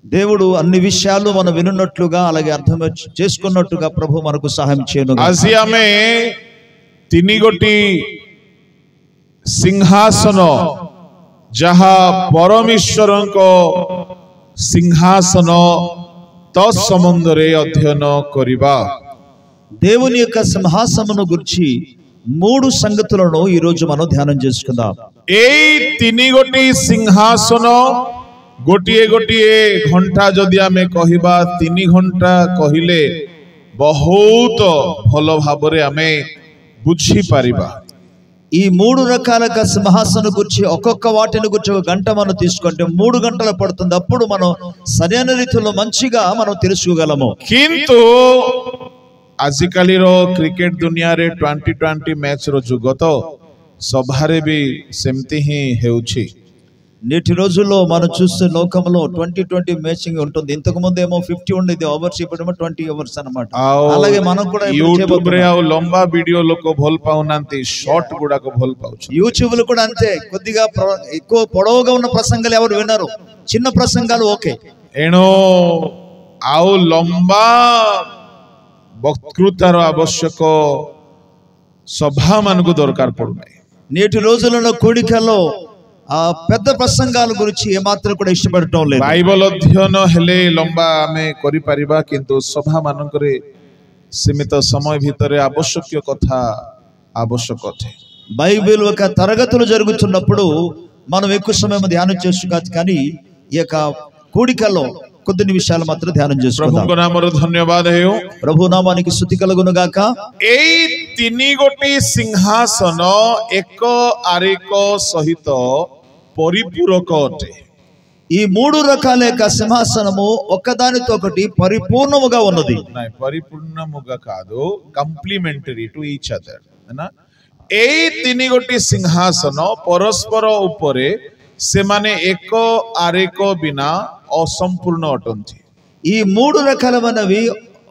దేవుడు అన్ని విషయాలు మనం వినున్నట్లుగా అలాగే అర్థం చేసుకున్నట్టుగా ప్రభు మనకు సహాయం చేయను। আজি ଆମେ ତିନି ଗୋଟି ସିଂହାସନ ଯାହା ପରମେଶ୍ୱରଙ୍କ ସିଂହାସନ ତତ୍ ସମ୍ବନ୍ଧରେ ଅଧ୍ୟୟନ କରିବା। దేవుని యొక్క సింహాసనమును గురించి మూడు సంగతులను ఈ రోజు మనం ధ్యానం చేసుకుందాం। এই ତିନି ଗୋଟି ସିଂହାସନ ଗୋଟିଏ ଗୋଟିଏ ଘଣ୍ଟା ଯଦି ଆମେ କହିବା 3 ଘଣ୍ଟା କହିଲେ ବହୁତ ଭଲ ଭାବରେ ଆମେ ବୁଝି ପାରିବା। ఈ మూడు రకాల సింహాసనం గురించి ఒక్కొక్క వాటిని గురించి ఒక గంట మనం తీసుకుంటే 3 గంటలు పడుతుంది। అప్పుడు మనం సరైన రీతిలో మంచిగా మనం తెలుసుకోగలము। କିନ୍ତୁ ଆଜିକାଲିର କ୍ରିକେଟ ଦୁନିଆରେ 2020 ମ୍ୟାଚ୍ ର ଯୁଗ ତ ସଭାରେ ବି ସେମିତି ହିଁ ହେଉଛି। నేటి రోజుల్లో మనం చూస్తే లోకంలో 2020 మ్యాచింగ్ ఉంటుంది। ఇంతకు ముందు ఏమో 50 ఉండేది ఓవర్స్, ఇప్పుడు 20 ఓవర్స్ అన్నమాట। అలాగే మనం కూడా యూట్యూబ్ రే ఆ లంబా వీడియో లోక భల్ పావునంతి షార్ట్ గుడాక భల్ పావచ్చు। యూట్యూబ్ లో కూడా అంతే, కొద్దిగా ఎక్కువ పొడవుగా ఉన్న ప్రసంగాలు ఎవరు వినరు, చిన్న ప్రసంగాలు ఓకే। ఎనో ఆవు లంబా వక్తృతాର ఆవశ్యక సభా మనకు దొరకార పడునాయి। నేటి రోజులలో కూడికల్లో ఆ పెద్ద ప్రసంగాల గురించి ఏమాత్రం కూడా ఇష్టపడటం లేదు। బైబిల్ అధ్యయన హెలే లంబా ఆమె కరి పరిబా, କିନ୍ତୁ సభా మనకరే సీమిత సమయ ভিতরে ఆవశ్యక কথা ఆవశ్యక అతే। బైబిల్ ఒక తరగతులు జరుగుతున్నప్పుడు మనం ఎక్కువ సమయం ధ్యానం చేసుకోవచ్చు, కానీ ఈ యొక్క కూడికల్లో కొద్ది నిమిషాలు మాత్రం ధ్యానం చేసుకుందాం। ప్రభువు నామమున ధన్యవాద హేయు। ప్రభు నామానికి స్తుతి కలుగును గాక। এই ତିନି ଗୋଟି ସିଂହାସନ ଏକ ଆରେକ ସହିତ ପରିପୂରକ ଅଟେ। ఈ మూడు రకాల యొక్క సింహాసనము ఒకదానితో ఒకటి పరిపూర్ణముగా ఉన్నది। పరిపూర్ణముగా కాదు, కంప్లిమెంటరీ టు ఈచ్ అదర్ ना। এই ତିନି ଗୋଟି ସିଂହାସନ ପରସ୍ପର ଉପରେ ସେମାନେ ଏକ ଆରେକ ବିନା అసంపూర్ణ అటంతి। ఈ మూడు రకాలమైనవి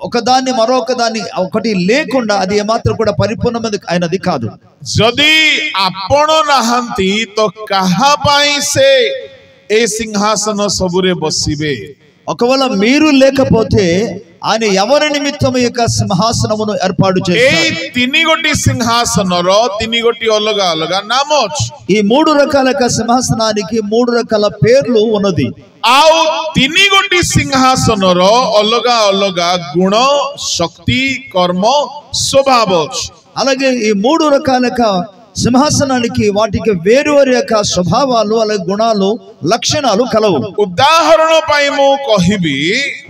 ఒకదాన్ని మరొకదాన్ని ఒకటి లేకుండా అది ఏమాత్రం కూడా పరిపూర్ణమైనది కాదు। যদি আপন নাহান্তি তো কাহা পাই সে এই সিংহাসন সবুরে বসিবে। ఒకవేళ మీరు లేకపోతే ఆయన ఎవరి నిమిత్తం ఈ యొక్క సింహాసనమును ఏర్పాటు చేశారు। এই ତିନି ଗୋଟି ସିଂହାସନର ତିନି ଗୋଟି ଅଲଗା ଅଲଗା ନାମ ଅଛି। ఈ మూడు రకాల సింహాసనానికి మూడు రకాల పేర్లు ఉన్నది। ଆଉ ତିନି ଗୋଟି ସିଂହାସନର ଅଲଗା ଅଲଗା ଗୁଣ, ଶକ୍ତି, କର୍ମ, ସ୍ୱଭାବ ଅଛି। అలాగే ఈ మూడు రకాల సింహాసనానికి వాటికి వేరు వేరు యొక్క స్వభావాలు అలాగే గుణాలు లక్షణాలు కలవు। ఉదాహరణ పై ମୁଁ କହିବି,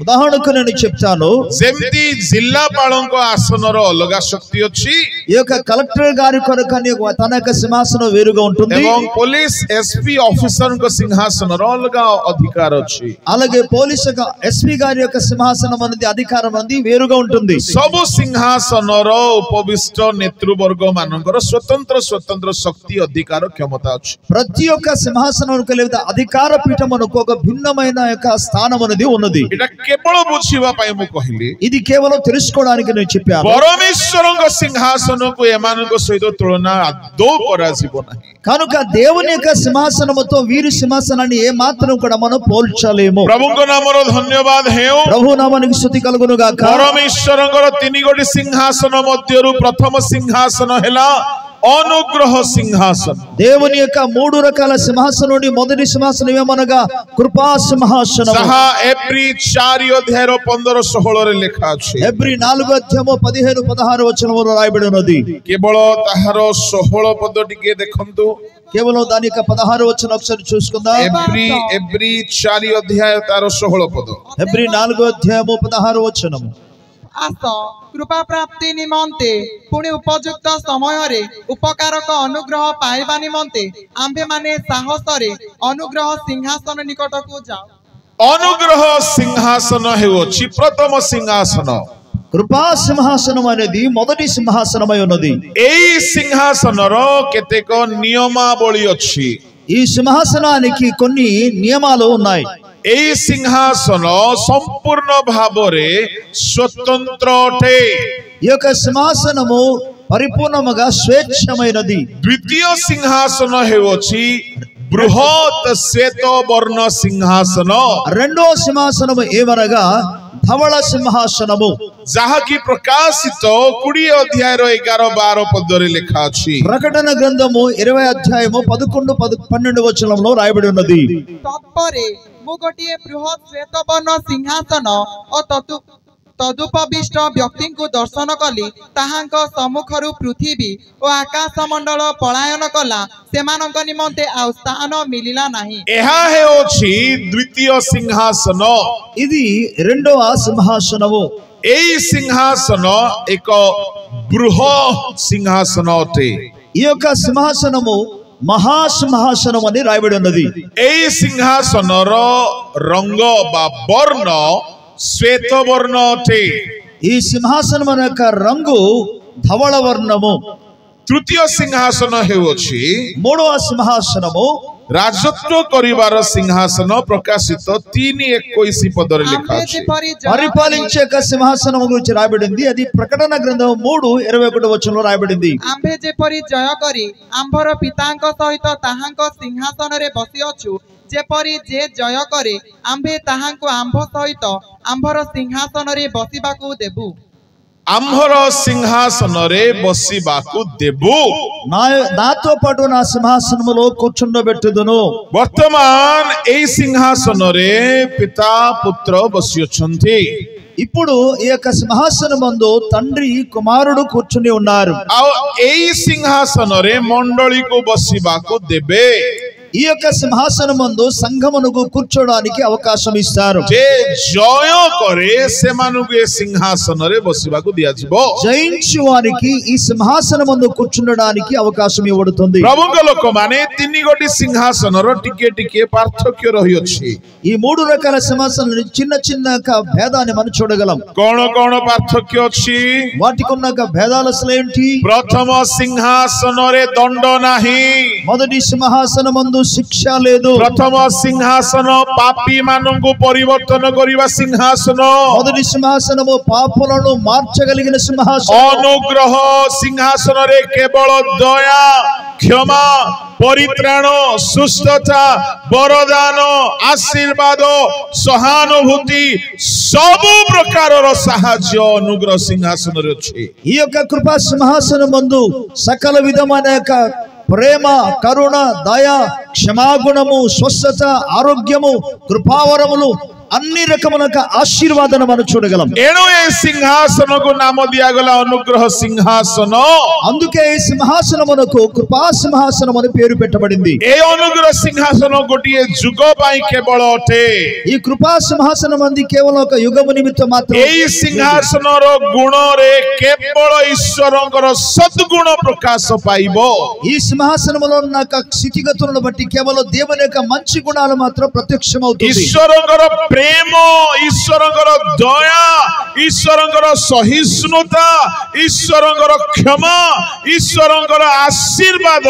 ఉదాహరణకు నేను చెప్తాను, ଯେମିତି ଜିଲ୍ଲାପାଳଙ୍କ ఆసనର ଅଲଗା ଶକ୍ତି ଅଛି, ఈ యొక్క కలెక్టర్ గారి కొరకు తన యొక్క సింహాసనం వేరుగా ఉంటుంది, ଏବଂ ପୋଲିସ ఎస్పీ ఆఫీసర్ଙ୍କ సింహాసనର ଅଲଗା ଅଧିକାର ଅଛି। అలాగే పోలీసు ఎస్పీ గారి యొక్క సింహాసనం అనేది అధికారం అనేది వేరుగా ఉంటుంది। ସବୁ ସିଂହାସନର ଉପବିଷ୍ଟ ନେତୃବର୍ଗ ମାନଙ୍କର ସ୍ୱତନ୍ତ୍ର స్వతంత్ర శక్తి అధికార క్షమత ଅଛି। ప్రతి ఒక్క సింహాసనానికి లేదా అధికార పీఠమునకు ఒక భిన్నమైన యొక్క స్థానం అనేది ఉన్నది। এটা కేవଳ ବୁଝିବା ପାଇଁ ମୁଁ କହିଲି, ఇది కేవలం తెలుసుకోవడానికి నేను చెప్పాను। పరమేశ్వరଙ୍କ సింహాసనకు ଏମାନଙ୍କ ସହିତ ତୁଳନା ଆଦୌ କରାଯିବ ନାହିଁ। కనుక దేవుని యొక్క సింహాసనముతో వీరి సింహాసనాన్ని ఏ మాత్రం కూడా మనం పోల్చలేము। ప్రభుଙ୍କ ନାମର ଧନ୍ୟବାଦ ହେଉ। ప్రభు నామానికి స్తుతి కలుగును గాక। పరమేశ్వరଙ୍କର ତିନି ଗୋଟି ସିଂହାସନ ମଧ୍ୟରୁ ପ୍ରଥମ ସିଂହାସନ ହେଲା అనుగ్రహ సింహాసనం। దేవుని యొక్క మూడు రకాల సింహాసనం మొదటి సింహాసనం ఏమనగా కృపా సింహాసనం। సహా ఎబ్రీ 4 అధ్యాయం 15-16 ରେ ଲେଖା ଅଛି। ఎబ్రీ 4 అధ్యాయం 15-16 వచనములో రాయబడి ఉన్నది। కేవଳ ତାହାର 16 పଦ ଟିକେ ଦେଖନ୍ତୁ। కేవలం దాని యొక్క 16 వచనం ఒకసారి చూసుకుందాం। ఎబ్రీ 4 అధ్యాయం ତାର 16 పద। ఎబ్రీ 4 అధ్యాయం 16 వచనం। ଆସ କୃପା ପ୍ରାପ୍ତି ନିମନ୍ତେ ପୁଣି ଉପଯୁକ୍ତ ସମୟରେ ଉପକାରକ ଅନୁଗ୍ରହ ପାଇବା ନିମନ୍ତେ ଆମ୍ଭେମାନେ ସାହସରେ ଅନୁଗ୍ରହ ସିଂହାସନ ନିକଟକୁ ଯାଉ। ଅନୁଗ୍ରହ ସିଂହାସନ ହେଉଅଛି ପ୍ରଥମ ସିଂହାସନ। కృపా సింహాసనం అనేది మొదటి సింహాసనమై ఉన్నది। ଏହି ସିଂହାସନର କେତେକ ନିୟମାବଳୀ ଅଛି। ఈ సింహాసనానికి కొన్ని నియమాలు ఉన్నాయి। এই সিংহাসন সম্পূর্ণ ভাবে স্বতন্ত্র অটে। ఈ యొక్క సింహాసనము పరిపూర్ణముగా స్వేచ్ఛమైనది। ద్వితీయ సింహాసన হেউছি బృహత్ శ్వేత వర్ణ సింహాసన రెండో సింహాసనము ఏమనగా ధవళ సింహాసనము, ଯାହାକି ପ୍ରକାଶିତ 20 ଅଧ୍ୟାୟର 11-12 ପଦରେ ଲେଖା ଅଛି। ప్రకటన గ్రంథము 20 అధ్యాయము 11-12 వచనంలో రాయబడి ఉన్నది। ତତ୍ପରେ ମୁଁ ଗୋଟିଏ ବୃହତ୍ ଶ୍ୱେତବର୍ଣ୍ଣ ସିଂହାସନ ଓ ତଦୁପବିଷ୍ଟ ବ୍ୟକ୍ତିଙ୍କୁ ଦର୍ଶନ କଲି। ତାହାଙ୍କ ସମ୍ମୁଖରୁ ପୃଥିବୀ ଓ ଆକାଶ ମଣ୍ଡଳ ପଳାୟନ କଲା, ସେମାନଙ୍କ ନିମନ୍ତେ ଆଉ ସ୍ଥାନ ମିଳିଲା ନାହିଁ। ଏହା ହେଉଛି ଦ୍ୱିତୀୟ ସିଂହାସନ। ఇది రెండవ సింహాసనము। ଏହି ସିଂହାସନ ଏକ ବୃହତ୍ ସିଂହାସନ ଅଟେ। ఈ యొక్క సింహాసనము మహాసింహాసనం అని రాయబడి ఉన్నది। ଏହି ସିଂହାସନର ରଙ୍ଗ ବା ବର୍ଣ୍ଣ శ్వేత ବର୍ଣ୍ଣ ଅଟେ। ఈ సింహాసనం యొక్క రంగు ధవళ వర్ణము। ତୃତୀୟ ସିଂହାସନ ହେଉଅଛି మూడవ సింహాసనము ରାଜତ୍ୱ କରିବାର ସିଂହାସନ। ପ୍ରକାଶିତ 3:21 ପଦରେ ଲେଖା ଅଛି। పరిపాలించే యొక్క సింహాసనం గురించి రాయబడింది। అది ప్రకటన గ్రంథం 3:21 వచనంలో రాయబడింది। ଆମ୍ଭେ ଯେପରି ଜୟ କରି ଆମ୍ଭର ପିତାଙ୍କ ସହିତ ତାହାଙ୍କ ସିଂହାସନରେ ବସିଅଛୁ, ଯେପରି ଯେ ଜୟ କରେ ଆମ୍ଭେ ତାହାଙ୍କୁ ଆମ୍ଭ ସହିତ ଆମ୍ଭର ସିଂହାସନରେ ବସିବାକୁ ଦେବୁ। ଆମ୍ଭର ସିଂହାସନରେ ବସିବାକୁ ଦେବୁ। నాతో పాటు నా సింహాసనములో కూర్చుండబెట్టుదును। ବର୍ତ୍ତମାନ ଏହି ସିଂହାସନରେ ପିତା ପୁତ୍ର ବସିଅଛନ୍ତି। ఇప్పుడు ఈ యొక్క సింహాసనమందు తండ్రి కుమారుడు కూర్చుని ఉన్నారు। ଆଉ ଏହି ସିଂହାସନରେ ମଣ୍ଡଳୀକୁ ବସିବାକୁ ଦେବେ। ఈ యొక్క సింహాసనమందు సంఘమునకు కూర్చోడానికి అవకాశం ఇస్తారు। ଯେ ଜୟ କରେ ସେମାନଙ୍କୁ ଏ ସିଂହାସନରେ ବସିବାକୁ ଦିଆଯିବ। జయించు వారికి ఈ సింహాసనమందు కూర్చుండడానికి అవకాశం ఇవ్వబడుతుంది। ପ୍ରଭୁଙ୍କ ଲୋକମାନେ 3 ଗୋଟି ସିଂହାସନର ଟିକେ ଟିକେ ପାର୍ଥକ୍ୟ ରହିଅଛି। ఈ మూడు రకాల సింహాసనాలు చిన్న చిన్న భేదాన్ని మనం చూడగలం। କଣ କଣ ପାର୍ଥକ୍ୟ ଅଛି? వాటికి ఉన్న భేదాలు అసలు ఏంటి? ପ୍ରଥମ ସିଂହାସନରେ ଦଣ୍ଡ ନାହିଁ। మొదటి సింహాసనమందు శిక్ష లేదు। ପ୍ରଥମ ସିଂହାସନ ପାପୀ ମାନଙ୍କୁ ପରିବର୍ତ୍ତନ କରିବା ସିଂହାସନ। మొదటి సింహాసనము పాపులను మార్చగలిగిన సింహాసనం। ଅନୁଗ୍ରହ ସିଂହାସନରେ କେବଳ ଦୟା, କ୍ଷମା, ପରିତ୍ରାଣ, ସୁସ୍ଥତା, ବରଦାନ, ଆଶୀର୍ବାଦ, ସହାନୁଭୂତି, ସବୁ ପ୍ରକାରର ସାହାଯ୍ୟ ଅନୁଗ୍ରହ ସିଂହାସନରେ ଅଛି। ఈ యొక్క కృపా సింహాసనమందు సకల విధమైన ప్రేమ, కరుణ, దయ, క్షమాగుణము, స్వస్థత, ఆరోగ్యము, కృపావరములు, అన్ని రకముల ఆశీర్వాదాన్ని మనం చూడగలం। ଏଣୁ ଏ ସିଂହାସନକୁ ନାମ ଦିଆଗଲା ଅନୁଗ୍ରହ ସିଂହାସନ। అందుకే ఈ సింహాసనమునకు కృపా సింహాసనం అని పేరు పెట్టబడింది। ଏ ଅନୁଗ୍ରହ ସିଂହାସନ ଗୋଟିଏ ଯୁଗ ପାଇଁ କେବଳ ଅଟେ। ఈ కృపా సింహాసనం అంది కేవలం ఒక యుగము నిమిత్తం మాత్రమే। ଏହି ସିଂହାସନର ଗୁଣରେ କେବଳ ଈଶ୍ୱରଙ୍କର ସଦ୍ଗୁଣ ପ୍ରକାଶ ପାଇବ। ఈ సింహాసనములో ఉన్న స్థితిగతులను బట్టి కేవలం దేవుని యొక్క మంచి గుణాలు మాత్రం ప్రత్యక్షమవుతుంది। ଈଶ୍ୱରଙ୍କର ପ୍ରେମ, ଈଶ୍ୱରଙ୍କର ଦୟା, ଈଶ୍ୱରଙ୍କର ସହିଷ୍ଣୁତା, ଈଶ୍ୱରଙ୍କର କ୍ଷମା, ଈଶ୍ୱରଙ୍କର ଆଶୀର୍ବାଦ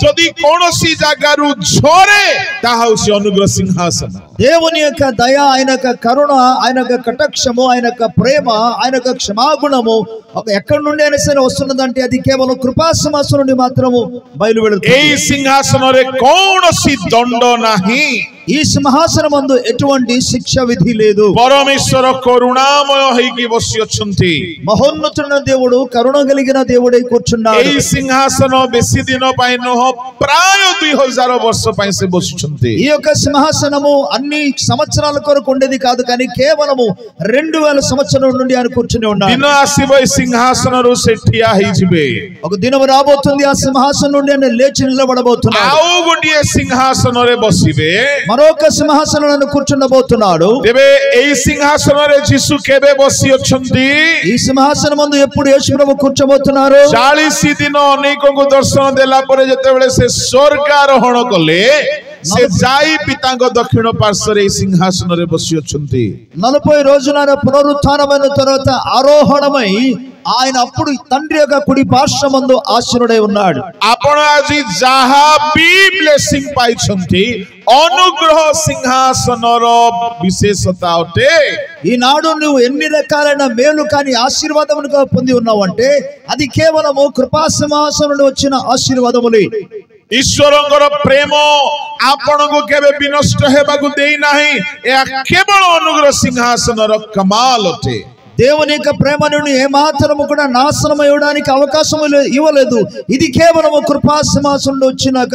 ଯଦି କୌଣସି ଜାଗାରୁ ଝରେ ତାହା ହେଉଛି ଅନୁଗ୍ରହ ସିଂହାସନ। దేవుని యొక్క దయ, ఆయన యొక్క కరుణ, ఆయన యొక్క కటాక్షము, ఆయన యొక్క ప్రేమ, ఆయన యొక్క క్షమాగుణము ఎక్కడి నుండి అయినా సరే వస్తున్నదంటే అది కేవలం కృపా సింహాసనం నుండి మాత్రము బయలు వెళుతుంది। ଏହି ସିଂହାସନରେ କୌଣସି ଦଣ୍ଡ ନାହିଁ। ఈ సింహాసనమందు ఎటువంటి శిక్ష విధి లేదు। ପରମେଶ୍ୱର କରୁଣାମୟ ହେଇକି ବସି ଅଛନ୍ତି। మహోన్నతుడైన దేవుడు కరుణ కలిగిన దేవుడై కూర్చున్నాడు। ଏହି ସିଂହାସନ ବେଶୀ ଦିନ ପାଇଁ ନୁହଁ, ପ୍ରାୟ 2000 ବର୍ଷ ପାଇଁ ସେ ବସୁଛନ୍ତି। ఈ యొక్క సింహాసనము అన్ని సంవత్సరాల కొరకు ఉండేది కాదు, కానీ కేవలము 2000 సంవత్సరాల నుండి ఆయన కూర్చుని ఉన్నాడు। ଦିନ ଆସିବ ଏ ସିଂହାସନରୁ ସେ ଠିଆ ହେଇଯିବେ। ఒక దినం రాబోతుంది, ఆ సింహాసనం నుండి ఆయన లేచి నిలబడబోతున్నాడు। ଆଉ ଗୋଟିଏ ସିଂହାସନରେ ବସିବେ। మరొక సింహాసనంలో కూర్చుండబోతున్నాడు। ତେବେ ଏହି ସିଂହାସନରେ ଯୀଶୁ କେବେ ବସି ଅଛନ୍ତି? ఈ సింహాసనమందు ఎప్పుడు యేసు ప్రభు కూర్చోబోతున్నారు? 40 ଦିନ ଅନେକଙ୍କୁ ଦର୍ଶନ ଦେଲା ପରେ ଯେତେବେଳେ ସେ ସ୍ୱର୍ଗାରୋହଣ କଲେ, ସେ ଯାଇ ପିତାଙ୍କ ଦକ୍ଷିଣ ପାର୍ଶ୍ୱରେ ଏହି ସିଂହାସନରେ ବସି ଅଛନ୍ତି। 40 రోజుల పునరుత్థానమైన తర్వాత ఆరోహణమై ఆయన అప్పుడు తండ్రి యొక్క కుడి పార్శ్వమందు ఆసీనుడై ఉన్నాడు। ଆପଣ ଆଜି ଯାହା ବି ବ୍ଲେସିଂ ପାଇଛନ୍ତି, ଅନୁଗ୍ରହ ସିଂହାସନର ବିଶେଷତା ଅଟେ। ఈనాడు నువ్వు ఎన్ని రకాలైన మేలు కానీ ఆశీర్వాదములుగా పొంది ఉన్నావంటే అది కేవలము కృపా సింహాసనం నుండి వచ్చిన ఆశీర్వాదములే। ईश्वरंकर प्रेम आपनको केबे विनष्ट हेबाकु देई नाही ए केवल अनुग्रह सिंहासन रो कमाल अटे దేవుని యొక్క ప్రేమ నుండి ఏమాత్రము కూడా నాశనం అయ్యడానికి అవకాశం ఇవ్వలేదు. ఇది కేవలం కృపా సింహాసనం వచ్చినాక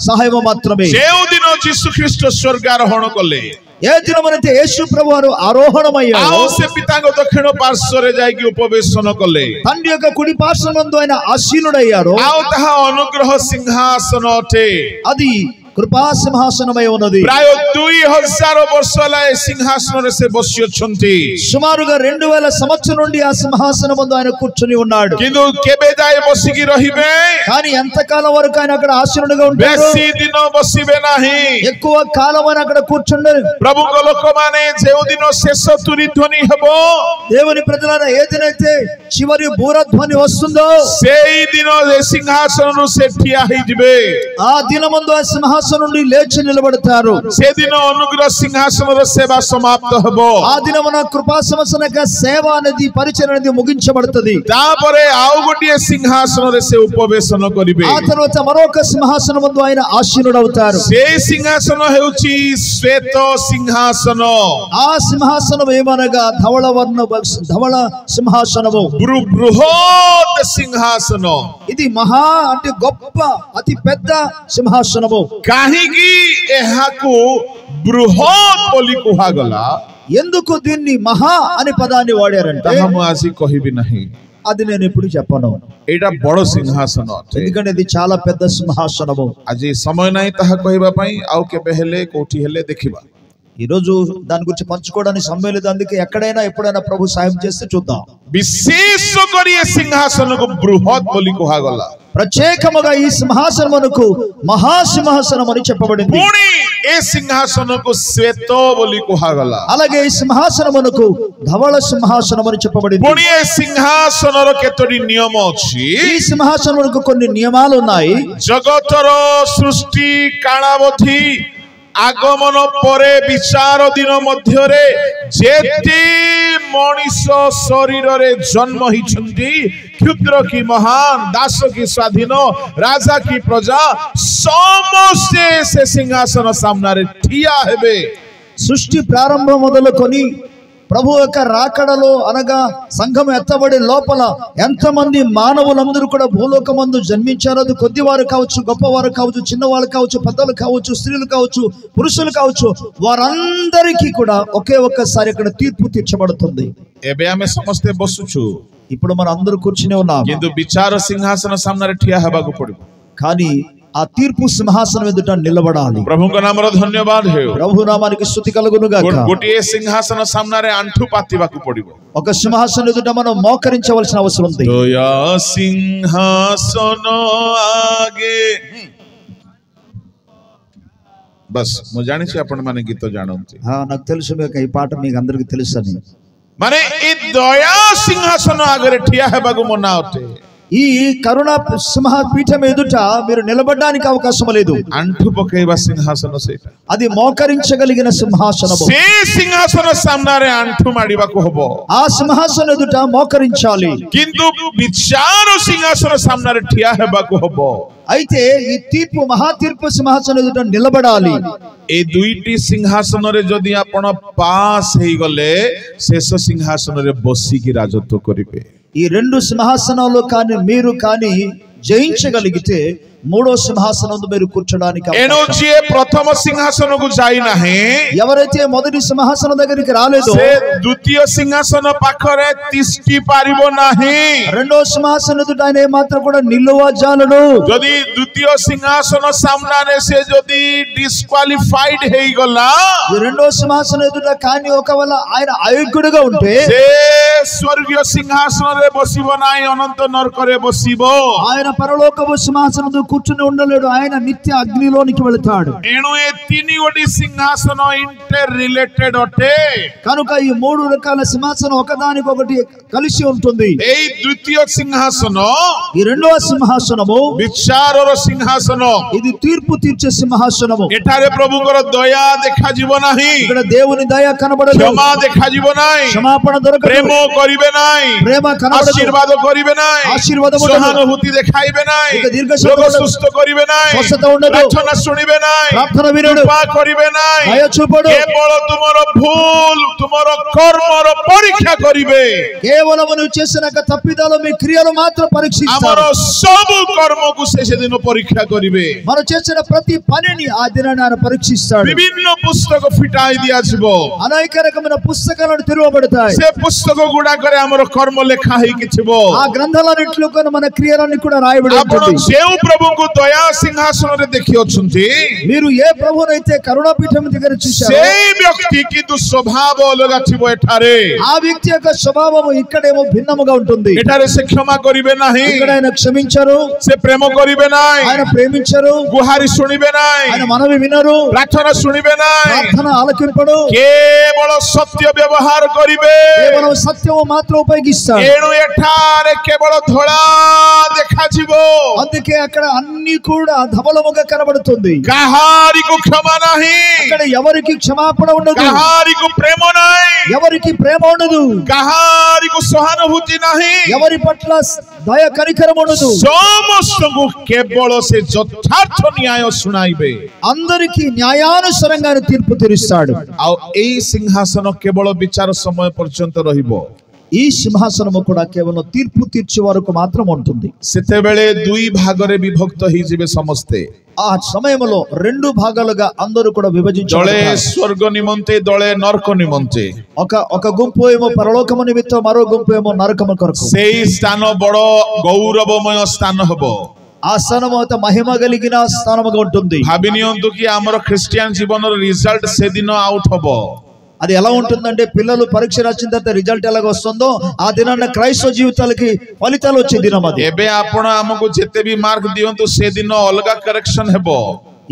సహాయం మాత్రమే. जेउ दिनो यीशु ख्रीष्ट स्वर्गारोहण कले ఏ దినమనైతే యేసు ప్రభువారు ఆరోహణమయ్యారు आओ से पिताଙ୍କ दक्षिण पार्श्वरे जाईकी उपवेशन कले తండ్రి యొక్క కుడి పార్శ్వమందు ఆయన ఆసీనుడయ్యారు. आओ तहा अनुग्रह सिंहासन अटे అది కృపా సింహాసనమై ఉన్నది. प्राय 2000 वर्ष लाई सिंहासन रे से बसी अछंती సుమారుగా 2000 సంవత్సరం నుండి ఆ సింహాసనమందు ఆయన కూర్చుని ఉన్నాడు. किंतु केबे जाय बसिकी रहिबे కానీ ఎంత కాలం వరకు ఆయన అక్కడ ఆసీనుడిగా ఉంటారు? बेसी दिन बसिबे नाही ఎక్కువ కాలం ఆయన అక్కడ కూర్చుండరు. प्रभुଙ୍କ लोक माने जेउ दिन शेष तुरी ध्वनि हेबो దేవుని ప్రజలారా ఏదినైతే చివరి బూరధ్వని వస్తుందో सेई दिन ए सिंहासन रु से ठिया हे जिबे ఆ దినమందు ఆ సింహాసనం నుండి లేచి నిలబడతారు. से दिन अनुग्रह सिंहासन रो सेवा समाप्त हेबो ఆ దినమున కృపా సింహాసన యొక్క సేవ అనేది పరిచర్య అనేది ముగించబడుతుంది. तापरे आउ गोटिए सिंहासन रे से उपवेशन करिबे ఆ తర్వాత మరొక సింహాసనం ముందు ఆయన ఆసీనుడవుతారు. से सिंहासन हेउची श्वेत सिंहासन ఆ సింహాసనం ఏమనగా ధవళ సింహాసనము बृहत् सिंहासन ఇది మహా అంటే గొప్ప అతి పెద్ద సింహాసనము. काहीकि एहाकु बृहत् बोली कुहा गला ఎందుకు దీన్ని మహా అనే పదాన్ని వాడారంటే ताहा मु आसी कहिबि नाही అది నేను ఇప్పుడు చెప్పను. एटा बड़ सिंहासन अटे ఎందుకంటే ఇది చాలా పెద్ద సింహాసనము. आज समय नाही ताहा कहिबा पई आउ केबे हेले कोठी हेले देखिबा ఈ రోజు దాని గురించి పంచుకోవడానికి సమయం లేదు. అందుకే ఎక్కడైనా ఎప్పుడైనా ప్రభు సాయం చేస్తే చూద్దాం. विशेष करी ए सिंहासन को बृहत् बोली कुहा गला ప్రత్యేకముగా ఈ సింహాసనమునకు మహాసింహాసనం అని చెప్పబడింది. पुणी ए सिंहासन को श्वेत बोली कुहा गला అలాగే ఈ సింహాసనమునకు ధవళ సింహాసనం అని చెప్పబడింది. पुणी ए सिंहासन रो केतोडी नियम अछि ఈ సింహాసనమునకు కొన్ని నియమాలు ఉన్నాయి. जगतर सृष्टि कालावधि आगमन परे विचार दिन मध्यरे जेते मनीष शरीर रे जन्म हिचंती क्षुद्र की महान दास की स्वाधीन राजा की प्रजा समस्ते से सिंहासन सामना रे ठिया हेबे సృష్టి ప్రారంభం మొదలుకొని ప్రభు యొక్క రాకడలో అనగా సంఘం ఎత్తబడి లోపల ఎంతమంది మానవులందరూ కూడా భూలోకమందు జన్మించారో, అది కొద్దివారు కావచ్చు, గొప్పవారు కావచ్చు, చిన్నవాళ్ళు కావచ్చు, పెద్దలు కావచ్చు, స్త్రీలు కావచ్చు, పురుషులు కావచ్చు, వారందరికీ కూడా ఒకే ఒక్కసారి ఇక్కడ తీర్పు తీర్చబడుతుంది. एबे आमे समस्ते बसुछु ఇప్పుడు మనం అందరూ కూర్చునే ఉన్నాం. किंतु विचार सिंहासन सामना रे ठिया हेबाकु पड़िबो కానీ ఆ తీర్పు సింహాసనం ఎదుట నిలబడాలి. प्रभु का नाम रो धन्यवाद हे ప్రభు నామానికి స్తుతి కలుగును గాక. गोटिए सिंहासन सामना रे आंठु पातिबाकु पड़िबो ఒక సింహాసనం ఎదుట మనం మోకరించవలసిన అవసరం ఉంది. दया सिंहासन आगे बस मु जानि छी आपण माने गीत जानंती నాకు తెలుసు మీకు ఈ పాట మీకు అందరికీ తెలుసని. माने ए दया सिंहासन आगे ठिया हेबाकु मना होते ఈ కరుణ సింహపీఠం ఎదుట మీరు నిలబడడానికి అవకాశం లేదు. आंठु पकेबा सिंहासन सेटा అది మోకరించగలిగిన సింహాసనము. से सिंहासन सामना रे आंठु माडिबाकु हबो ఆ సింహాసనం ఎదుట మోకరించాలి. किंतु विचार सिंहासन सामना रे ठिया हेबाकु हबो అయితే ఈ తీర్పు మహా తీర్పు సింహాసనం ఎదుట నిలబడాలి. ए दुईटी सिंहासन रे जदि आपण पास हेई गले शेष सिंहासन रे बसी की राजत्व करिवे ఈ రెండు సింహాసనాలు కానీ మీరు కానీ జయించగలిగితే మూడో సింహాసనం మీరు కూర్చోడానికి एनो जे प्रथम सिंहासन को जाई नाही ఎవరైతే మొదటి సింహాసనం దగ్గరికి రాలేదో से द्वितीय सिंहासन पाखरे तिष्ठी पारिबो नाही రెండో సింహాసనం ఎదుట ఆయన మాత్రం కూడా నిలువజాలడు. यदि द्वितीय सिंहासन सामना रे से यदि डिस्क्वालिफाइड हेई गला ఈ రెండో సింహాసనం ఎదుట కానీ ఒకవేళ ఆయన అయోగ్యుడిగా ఉంటే से स्वर्गीय सिंहासन रे बसिबो नाही अनंत नरक रे बसिबो ఆయన పరలోకపు సింహాసనం కూర్చుని ఉండలేడు. ఆయన నిత్య అగ్నిలోనికి వెళ్తాడు. एणु ए तीन गोटी सिंहासन इंटर रिलेटेड अटे కనుక ఈ మూడు రకాల సింహాసనం ఒకదానికొకటి కలిసి ఉంటుంది. एई द्वितीय सिंहासन ఈ రెండవ సింహాసనము विचारर सिंहासन ఇది తీర్పు తీర్చే సింహాసనము. एठारे प्रभुଙ୍କର दया देखा जीव नाही ఇక్కడ దేవుని దయ కనబడదు, क्षमा देखा जीव नाही క్షమాపణ దొరకదు, प्रेम করিবে নাই, ప్రేమ కనబడదు, আশীর্বাদ করিবে নাই, ఆశీర్వాదం ఉండదు, সহানুভূতি দেখাইবে নাই, ఇక దీర్ఘశాంతం রোগ ఉండదు, সুস্থ করিবে নাই, స్వస్థత ఉండదు, প্রার্থনা শুনিবে নাই, ప్రార్థన వినడు, কৃপা করিবে নাই, దయ చూపడు, কেবল তোমার ভুল তোমার কর্মর পরীক্ষা করিবে। కేవలం నువ్వు చేసిన తప్పిదాలు మీ క్రియలు మాత్రం আমার పరీక్షిస్తాడు। সবু কর্মকু সে সেদিন পরীক্ষা করিবে। మనం చేసిన ప్రతి పనిని ఆ దినాన్ని ఆయన పరీక్షిస్తాడు। বিভিন্ন পুস্তক ফিটাই দিয়াছিব, అనేక రకమైన పుస్తకాలను తెరవబడతాయి, সে పుస్తక গুড়াকরে আমার কর্ম লেখা হইকিছিব। ఆ గ్రంథాలన్నిటిలో కూడా మన క్రియలన్నీ కూడా రాయబడి ଆପଣ ఉంటుంది। ଯେଉଁ ପ୍ରଭୁଙ୍କୁ ଦୟା ସିଂହାସନରେ ଦେଖିଅଛନ୍ତି, మీరు ఏ ప్రభువునైతే కరుణాపీఠం దగ్గర చూశారో সেই ব্যক্তি কিন্তু স্বভাব ଅଲଗା ଥିବ ଏଠାରେ। ఆ వ్యక్తి యొక్క స్వభావం ఇక్కడేమో భిన్నముగా ఉంటుంది। ଏଠାରେ ସେ କ୍ଷମା କରିବେ ନାହିଁ, ఇక్కడ ఆయన క్షమించరు, ସେ ପ୍ରେମ କରିବେ ନାହିଁ, ఆయన ప్రేమించరు, ଗୁହାରି ଶୁଣିବେ ନାହିଁ, ఆయన మనవి వినరు, ପ୍ରାର୍ଥନା ଶୁଣିବେ ନାହିଁ, ప్రార్థన ఆలకింపడు, କେବଳ ସତ୍ୟ ବ୍ୟବହାର କରିବେ। కేవలం సత్యము మాత్రం ఉపయోగిస్తాడు। ଏଣୁ ଏଠାରେ କେବଳ ଧଳା ଦେଖାଯିବ, అందుకే అక్కడ అన్ని కూడా ధవలముగా కనబడుతుంది। କାହାରିକୁ କ୍ଷମା ନାହିଁ, అక్కడ ఎవరికి క్షమాపణ ఉండదు, କାହାରିକୁ ପ୍ରେమ ନାହିଁ, ఎవరికి ప్రేమ ఉండదు, କାହାରିକୁ ସହାନୁଭୂତି ନାହିଁ, ఎవరి పట్ల దయ కనికరం ఉండదు। ସମସ୍ତଙ୍କୁ କେବଳ ସେ ଯଥାର୍ଥ ନ୍ୟାୟ ଶୁଣାଇବେ। అందరికి న్యాయానుసారంగా ఆయన తీర్పు తీరుస్తాడు। ଆଉ ଏଇ ସିଂହାସନ କେବଳ ବିଚାର ସମୟ ପର୍ଯ୍ୟନ୍ତ ରହିବ। ఈ సింహాసనము కూడా కేవలం తీర్పు తీర్చే వరకు మాత్రం ఉంటుంది। ସେତେବେଳେ ଦୁଇ ଭାଗରେ ବିଭକ୍ତ ହେଇଯିବେ ସମସ୍ତେ। ఆ సమయంలో రెండు భాగాలుగా అందరూ కూడా ଦଳେ విభజించబడతారు। ସ୍ୱର୍ଗ ନିମନ୍ତେ, ଦଳେ ନରକ ନିମନ୍ତେ। ఒక గుంపు ఏమో పరలోకము నిమిత్తం, మరో గుంపు ఏమో నరకము కొరకు। ସେଇ ସ୍ଥାନ ବଡ ଗୌରବମୟ ସ୍ଥାନ ହେବ। ఆ స్థానము అయితే మహిమ కలిగిన స్థానముగా ఉంటుంది। ଭାବି ନିଅନ୍ତୁ କି ଆମର ଖ୍ରୀଷ୍ଟିଆନ ଜୀବନର ରିଜଲ୍ଟ ସେଦିନ ଆଉଟ୍ ହବ। అది ఎలా ఉంటుందంటే పిల్లలు పరీక్ష రాసిన తర్వాత రిజల్ట్ ఎలాగ వస్తుందో ఆ దినాన్న క్రైస్తవ జీవితాలకి ఫలితాలు వచ్చే దినం అది। ଏବେ ଆପଣ ଆମକୁ ଯେତେ ବି ମାର୍କ ଦିଅନ୍ତୁ ସେଦିନ ଅଲଗା କରେକ୍ସନ ହେବ।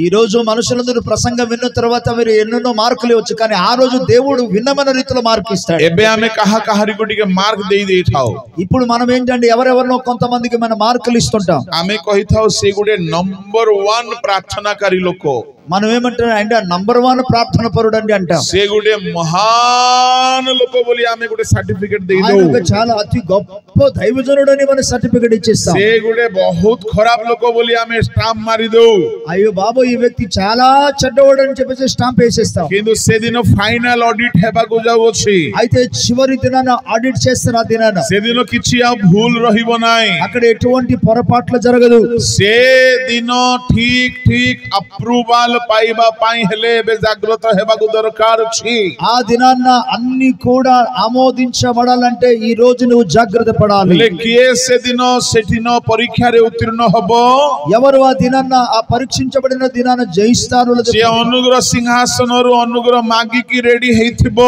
ఈ రోజు మనుషులందరూ ప్రసంగం విన్న తర్వాత మీరు ఎన్నెన్నో మార్కులు ఇవ్వచ్చు, కానీ ఆ రోజు దేవుడు భిన్నమైన రీతిలో మార్క్ ఇస్తాడు। ଏବେ ଆମେ କାହାକୁ ଟିକେ ମାର୍କ ଦେଇଥାଉ। ఇప్పుడు మనం ఏంటంటే ఎవరెవరినో కొంతమందికి మన మార్కులు ఇస్తుంటాం। ଆମେ କହିଥାଉ ସେ ଗୋଟେ ନମ୍ବର 1 ପ୍ରାର୍ଥନାକାରୀ ଲୋକ, మనం ఏమంటాం అంటే నంబర్ 1 ప్రార్థన పరుడు అండి అంటాం। ସେ ଗୋଟେ ମହାନ ଲୋକ ବୋଲି ଆମେ ଗୋଟେ సర్టిఫికెట్ ଦେଇଦଉ। ఆయన చాలా అతి గొప్ప దైవజనుడు అని మన సర్టిఫికెట్ ఇచ్చేస్తాం। ସେ ଗୋଟେ ବହୁତ ଖରାପ ଲୋକ ବୋଲି ଆମେ ଷ୍ଟାମ୍ପ ମାରିଦଉ। అయ్యో బాబు ఈ వ్యక్తి చాలా చెడ్డవాడు అని చెప్పేసి స్టాంప్ వేసేస్తాం। କିନ୍ତୁ ସେଦିନ ଫାଇନାଲ ଅଡିଟ ହେବାକୁ ଯାଉଅଛି। అయితే చివరి దినాన ఆడిట్ చేస్తారు। ఆ దినాన ସେଦିନ କିଛି ଆଉ ଭୁଲ ରହିବ ନାହିଁ। అక్కడ ఎటువంటి పొరపాట్లు జరగదు। ସେଦିନ ଠିକ అప్రూవల్ ପାଇବା ପାଇଁ ହେଲେ ଏବେ ଜାଗ୍ରତ ହେବାକୁ ଦରକାର ଅଛି। ఆ దినాన్న అన్ని కూడా ఆమోదించబడాలంటే ఈ రోజు నువ్వు జాగ్రత్త పడాలి। ହେଲେ କିଏ ସେଦିନ ସେଦିନ ପରୀକ୍ଷାରେ ଉତ୍ତୀର୍ଣ୍ଣ ହବ? ఎవరు ఆ దినాన్న ఆ పరీక్షించబడిన దినాన జయిస్తారు? ସେ ଅନୁଗ୍ରହ ସିଂହାସନରୁ ଅନୁଗ୍ରହ ମାଗିକି ରେଡି ହେଇଥିବ।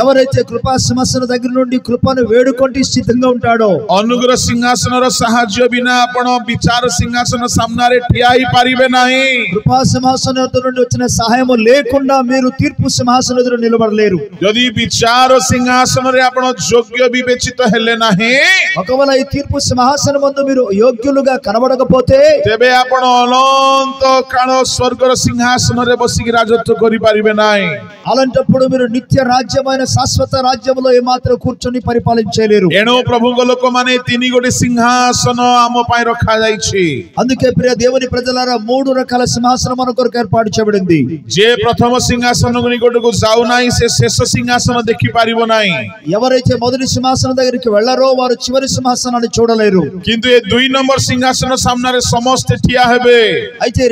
ఎవరైతే కృపా సింహాసన దగ్గర నుండి కృపను వేడుకొంటి సిద్ధంగా ఉంటాడో, ଅନୁଗ୍ରହ ସିଂହାସନର ସାହାଯ୍ୟ ବିନା ଆପଣ ବିଚାର ସିଂହାସନ ସାମ୍ନାରେ ଠିଆ ହେଇ ପାରିବେ ନାହିଁ। కృపా సింహాసన నుండి వచ్చిన సహాయము లేకుండా మీరు తీర్పు సింహాసనం ఎదురు నిలబడలేరు। ଯଦି ବିଚାର ସିଂହାସନରେ ଆପଣ ଯୋଗ୍ୟ ବିବେଚିତ ହେଲେ ନାହିଁ, ఒకవేళ ఈ తీర్పు సింహాసనం ముందు మీరు యోగ్యులుగా కనబడకపోతే ତେବେ ଆପଣ ଅନନ୍ତ କାଳ ସ୍ୱର୍ଗର ସିଂହାସନରେ ବସିକି ରାଜତ୍ୱ କରିପାରିବେ ନାହିଁ। అలాంటప్పుడు మీరు నిత్య రాజ్యమైన శాశ్వత రాజ్యంలో ఏమాత్రం కూర్చొని పరిపాలించలేరు। ଏଣୁ ପ୍ରଭୁଙ୍କ ଲୋକମାନେ 3 ଗୋଟି ସିଂହାସନ ଆମ ପାଇଁ ରଖାଯାଇଛି। అందుకే ప్రియ దేవుని ప్రజలారా 3 రకాల సింహాసనం మన కొరకు ఏర్పాటు చేయబడింది। ଯେ ପ୍ରଥମ ସିଂହାସନ ନିକଟକୁ ଯାଉନାହିଁ ସେ ଶେଷ ସିଂହାସନ ଦେଖି ପାରିବ ନାହିଁ। ఎవరైతే మొదటి సింహాసనం దగ్గరికి వెళ్ళారో వారు చివరి సింహాసనాన్ని చూడలేరు। କିନ୍ତୁ ଏ 2 ନମ୍ବର ସିଂହାସନ ସାମ୍ନାରେ ସମସ୍ତେ ଠିଆ ହେବେ। అయితే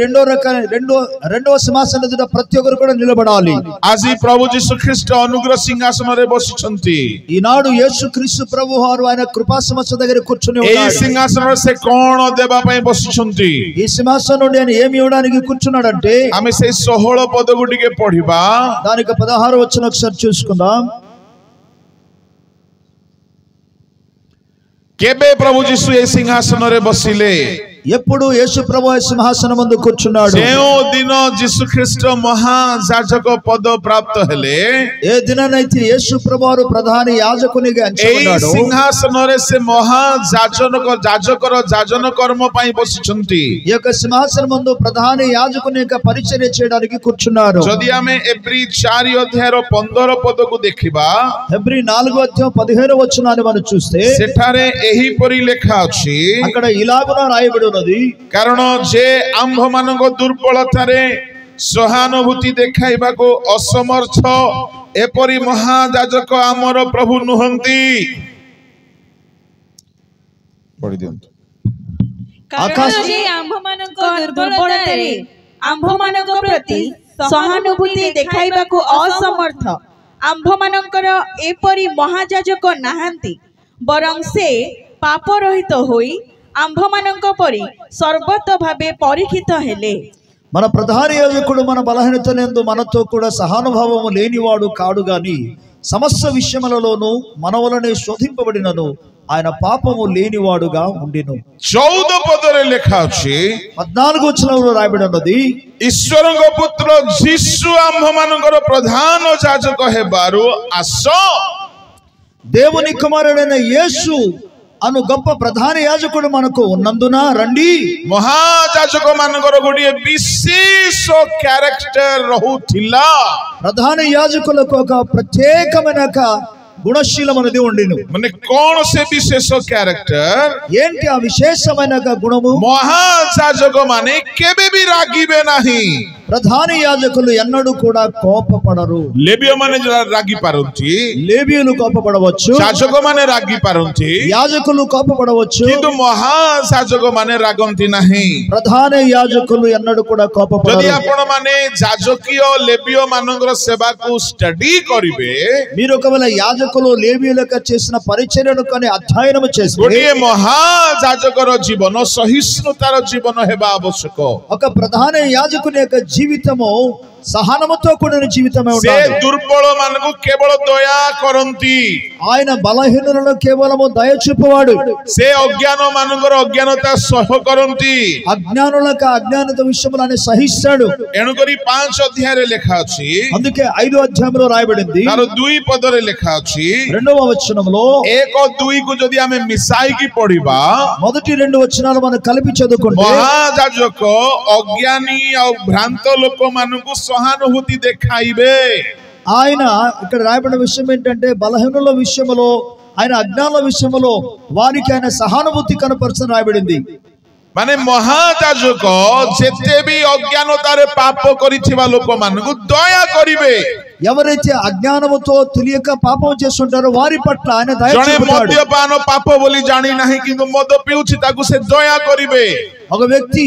రెండవ సింహాసనం ఎదుట ప్రతి ఒక్కరు కూడా నిలబడాలి। ଆଜି ପ୍ରଭୁ ଯୀଶୁ ଖ୍ରୀଷ୍ଟ ଅନୁଗ୍ରହ ସିଂହାସନରେ ବସିଛନ୍ତି। ఈనాడు యేసుక్రీస్తు ప్రభు వారు ఆయన కృపా సింహాసనం దగ్గర కూర్చుని ଏହି ఉన్నాడు। ସିଂହାସନରେ ସେ କଣ ଦେବା ପାଇଁ ବସିଛନ୍ତି? ఈ సింహాసనం నుండి ఆయన ఏమి ఇవ్వడానికి కూర్చున్నాడంటే ଆମେ ସେଇ 16 ପଦକୁ ଟିକେ ପଢିବା। దానికి 16 వచనం ఒకసారి చూసుకుందాం। କେବେ ପ୍ରଭୁ ଯୀଶୁ ଏହି ସିଂହାସନରେ ବସିଲେ? ఎప్పుడు యేసు ప్రభు సింహాసనం ముందు కూర్చున్నాడు ଯେଉଁ ଦିନ ଯୀଶୁ ଖ୍ରୀଷ୍ଟ ମହାଯାଜକ ପଦ ପ୍ରାପ୍ତ ହେଲେ ఏ దినానైతే యేసు ప్రభువారు ప్రధాన యాజకునిగా ଏହି ఎంచుకున్నాడు ସିଂହାସନରେ ସେ ଯାଜକର ଯାଜନ କର୍ମ ପାଇଁ ବସିଛନ୍ତି। ఈ యొక్క సింహాసనం ముందు ప్రధాన యాజకుని యొక్క పరిచర్య చేయడానికి కూర్చున్నారు। ଯଦି ଆମେ ଏବ୍ରୀ 4 ଅଧ୍ୟାୟର 15 ପଦକୁ ଦେଖିବା హెబ్రీ 4వ అధ్యాయం 15వ వచనాన్ని మనం చూస్తే ସେଠାରେ ଏହିପରି ଲେଖା ଅଛି అక్కడ ఇలాగున రాయబడి ఉన్నది କାରଣ ଯେ ଆମ୍ଭମାନଙ୍କ ଦୁର୍ବଳତାରେ ସହାନୁଭୂତି ଦେଖାଇବାକୁ ଅସମର୍ଥ ଏପରି ମହାଯାଜକ ଆମର ପ୍ରଭୁ ନୁହନ୍ତି। ପଢି ଦିଅନ୍ତୁ। କାରଣ ଯେ ଆମ୍ଭମାନଙ୍କ ଦୁର୍ବଳତାରେ ଆମ୍ଭମାନଙ୍କ ପ୍ରତି ସହାନୁଭୂତି ଦେଖାଇବାକୁ ଅସମର୍ଥ ଆମ୍ଭମାନଙ୍କର ଏପରି ମହାଯାଜକ ନାହାନ୍ତି, ବରଂ ସେ ପାପ ରହିତ ହୋଇ ଆମ୍ଭମାନଙ୍କ ପରି ସର୍ବତ ଭାବେ ପରୀକ୍ଷିତ ହେଲେ। మన ప్రధాన యాజకుడు మన బలహీనతలందు మనతో కూడా సహానుభావము లేనివాడు కాడు గాని సమస్త విషయములలోనూ మన వలనే శోధింపబడినను ఆయన పాపము లేనివాడుగా ఉండిను। 14 ପଦରେ ଲେଖା ଅଛି 14వ వచనంలో రాయబడి ఉన్నది ଈଶ୍ୱରଙ୍କ ପୁତ୍ର ଯୀଶୁ ଆମ୍ଭମାନଙ୍କର ପ୍ରଧାନ ଯାଜକ ହେବାରୁ ଆସ దేవుని కుమారుడైన యేసు అను గొప్ప ప్రధాన యాజకుడు మనకు ఉన్నందున రండి। ମହାଯାଜକ ମାନଙ୍କର ଗୋଟିଏ ବିଶେଷ କ୍ୟାରେକ୍ଟର ରହୁଥିଲା। ప్రధాన యాజకులకు ఒక ప్రత్యేకమైన గుణశీలం అనేది ఉండిను। ମାନେ କଣ ସେ ବିଶେଷ କ୍ୟାରେକ୍ଟର? ఏంటి ఆ విశేషమైన గుణము? ମହାଯାଜକ ମାନେ କେବେ ବି ରାଗିବେ ନାହିଁ। ప్రధాన యాజకులు ఎన్నడూ కూడా కోపపడరు। ଲେବୀୟ ମାନେ ରାଗି ପାରନ୍ତି, లేవీయులు కోపపడవచ్చు, ଯାଜକ ମାନେ ରାଗି ପାରନ୍ତି, యాజకులు కోపపడవచ్చు, କିନ୍ତୁ ମହାଯାଜକ ମାନେ ରାଗନ୍ତି ନାହିଁ। ప్రధాన యాజకులు ఎన్నడూ కూడా ଯଦି కోపపడరు। ଆପଣ ମାନେ ଯାଜକୀୟ ଲେବୀୟ ମାନଙ୍କର ସେବାକୁ ଷ୍ଟଡି କରିବେ, మీరు ఒకవేళ యాజకులు లేవీయులకు చేసిన పరిచర్యను కానీ అధ్యయనం చేస్తే ଗୋଟିଏ ମହାଯାଜକର ଜୀବନ ସହିଷ୍ଣୁତାର ଜୀବନ ହେବା ଆବଶ୍ୟକ। ఒక ప్రధాన యాజకుని యొక్క జీవితము సహనముతో కూడిన జీవితమే ସେ ఉండాలి। ଦୁର୍ବଳ ମାନଙ୍କୁ କେବଳ ଦୟା କରନ୍ତି, ఆయన బలహీనులను కేవలము దయ చూపువాడు। ସେ ଅଜ୍ଞାନ ମାନଙ୍କର ଅଜ୍ଞାନତା ସହ କରନ୍ତି। అజ్ఞానులకు అజ్ఞానత విషయములు ఆయన సహిస్తాడు। ଏଣୁକରି 5 ଅଧ୍ୟାୟରେ ଲେଖା ଅଛି, అందుకే 5వ అధ్యాయంలో రాయబడింది ତାର 2 ପଦରେ ଲେଖା ଅଛି, 2వ వచనంలో 1-2 କୁ ଯଦି ଆମେ ମିଶାଇକି ପଢିବା, మొదటి 2 వచనాలు మనం కలిపి చదువుకుంటే ମହାଯାଜକ ଅଜ୍ଞାନୀ ଆଉ ଭ୍ରାନ୍ତ ଲୋକମାନଙ୍କୁ ସହାନୁଭୂତି ଦେଖାଇବେ। ఆయన ఇక్కడ రాయబడిన విషయం ఏంటంటే బలహీనుల విషయములో ఆయన అజ్ఞానుల విషయములో వారికి ఆయన సహానుభూతి కనపరచని రాయబడింది। ମାନେ ମହାଯାଜକ ଯେତେ ବି ଅଜ୍ଞାନତାରେ ପାପ କରିଥିବା ଲୋକମାନଙ୍କୁ ଦୟା କରିବେ। ఎవరైతే అజ్ఞానముతో తెలియక పాపం చేస్తుంటారో వారి పట్ల ఆయన దయ ଜଣେ చూపుతాడు। ମଦ୍ୟପାନ ପାପ ବୋଲି ଜାଣି ନାହିଁ କିନ୍ତୁ ମଦ ପିଉଛି, ତାକୁ ସେ ଦୟା କରିବେ। ఒక వ్యక్తి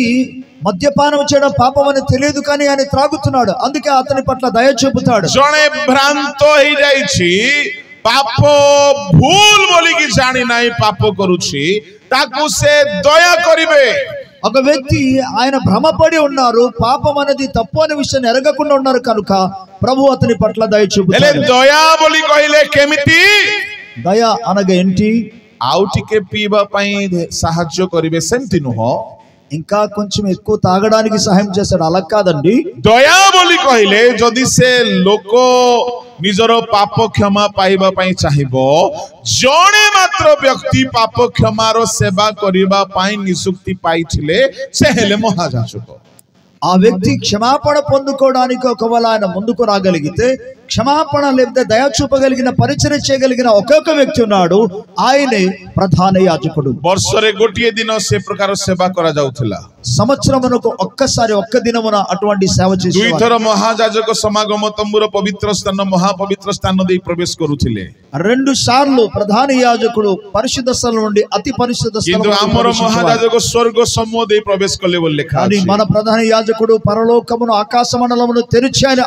మద్యపానం చేయడం పాపం అని తెలియదు కానీ ఆయన త్రాగుతున్నాడు, అందుకే అతని పట్ల దయ చూపుతాడు। ଜଣେ ଭ୍ରାନ୍ତ ହେଇଯାଇଛି, ପାପ ଭୁଲ ବୋଲିକି ଜାଣି ନାହିଁ ପାପ କରୁଛି, ତାକୁ ସେ ଦୟା କରିବେ। ఒక వ్యక్తి ఆయన భ్రమపడి ఉన్నారు, పాపం అనేది తప్పు అనే విషయాన్ని ఎరగకుండా ఉన్నారు కనుక ప్రభు అతని పట్ల దయ ହେଲେ చూపుతాడు। ଦୟା ବୋଲି କହିଲେ କେମିତି? దయ అనగా ఏంటి? ଆଉ ଟିକେ ପିଇବା ପାଇଁ ସାହାଯ୍ୟ କରିବେ ସେମିତି ନୁହଁ। ఇంకా కొంచెం ఎక్కువ తాగడానికి సహాయం చేస్తాడు, అలా కాదండి। ଦୟା ବୋଲି କହିଲେ ଯଦି ସେ ଲୋକ ନିଜର ପାପ କ୍ଷମା ପାଇବା ପାଇଁ ଚାହିଁବ, ଜଣେ ମାତ୍ର ବ୍ୟକ୍ତି ପାପ କ୍ଷମାର ସେବା କରିବା ପାଇଁ ନିଯୁକ୍ତି ପାଇଥିଲେ ସେ ହେଲେ ମହାଯାଜକ। ఆ వ్యక్తి క్షమాపణ పొందుకోవడానికి ఒకవేళ ఆయన ముందుకు రాగలిగితే, క్షమాపణ లేకపోతే దయ చూపగలిగిన పరిచర్య చేయగలిగిన ఒక్కొక్క వ్యక్తి ఉన్నాడు, ఆయనే ప్రధాన యాజకుడు। ବର୍ଷରେ ଗୋଟିଏ ଦିନ ସେ ପ୍ରକାର ସେବା କରାଯାଉଥିଲା। సంవత్సరమునకు ఒక్కసారి ఒక్క దినమున అటువంటి సేవ చేసేవారు। 2 ଥର ମହାଯାଜକ ସମାଗମ ତମ୍ବୁର ପବିତ୍ର ସ୍ଥାନ ମହାପବିତ୍ର ସ୍ଥାନ ଦେଇ ପ୍ରବେଶ କରୁଥିଲେ। 2 సార్లు ప్రధాన యాజకుడు పరిశుద్ధ స్థలం నుండి అతి పరిశుద్ధ କିନ୍ତୁ ଆମର మహాଯାଜକ ସ୍ୱର୍ଗ ସମୂହ ଦେଇ ପ୍ରବେଶ କଲେ ବୋଲି ଲେଖା కానీ ଅଛି। మన ప్రధాన యాజకుడు పరలోకమును ఆకాశ మండలమును తెరిచి ఆయన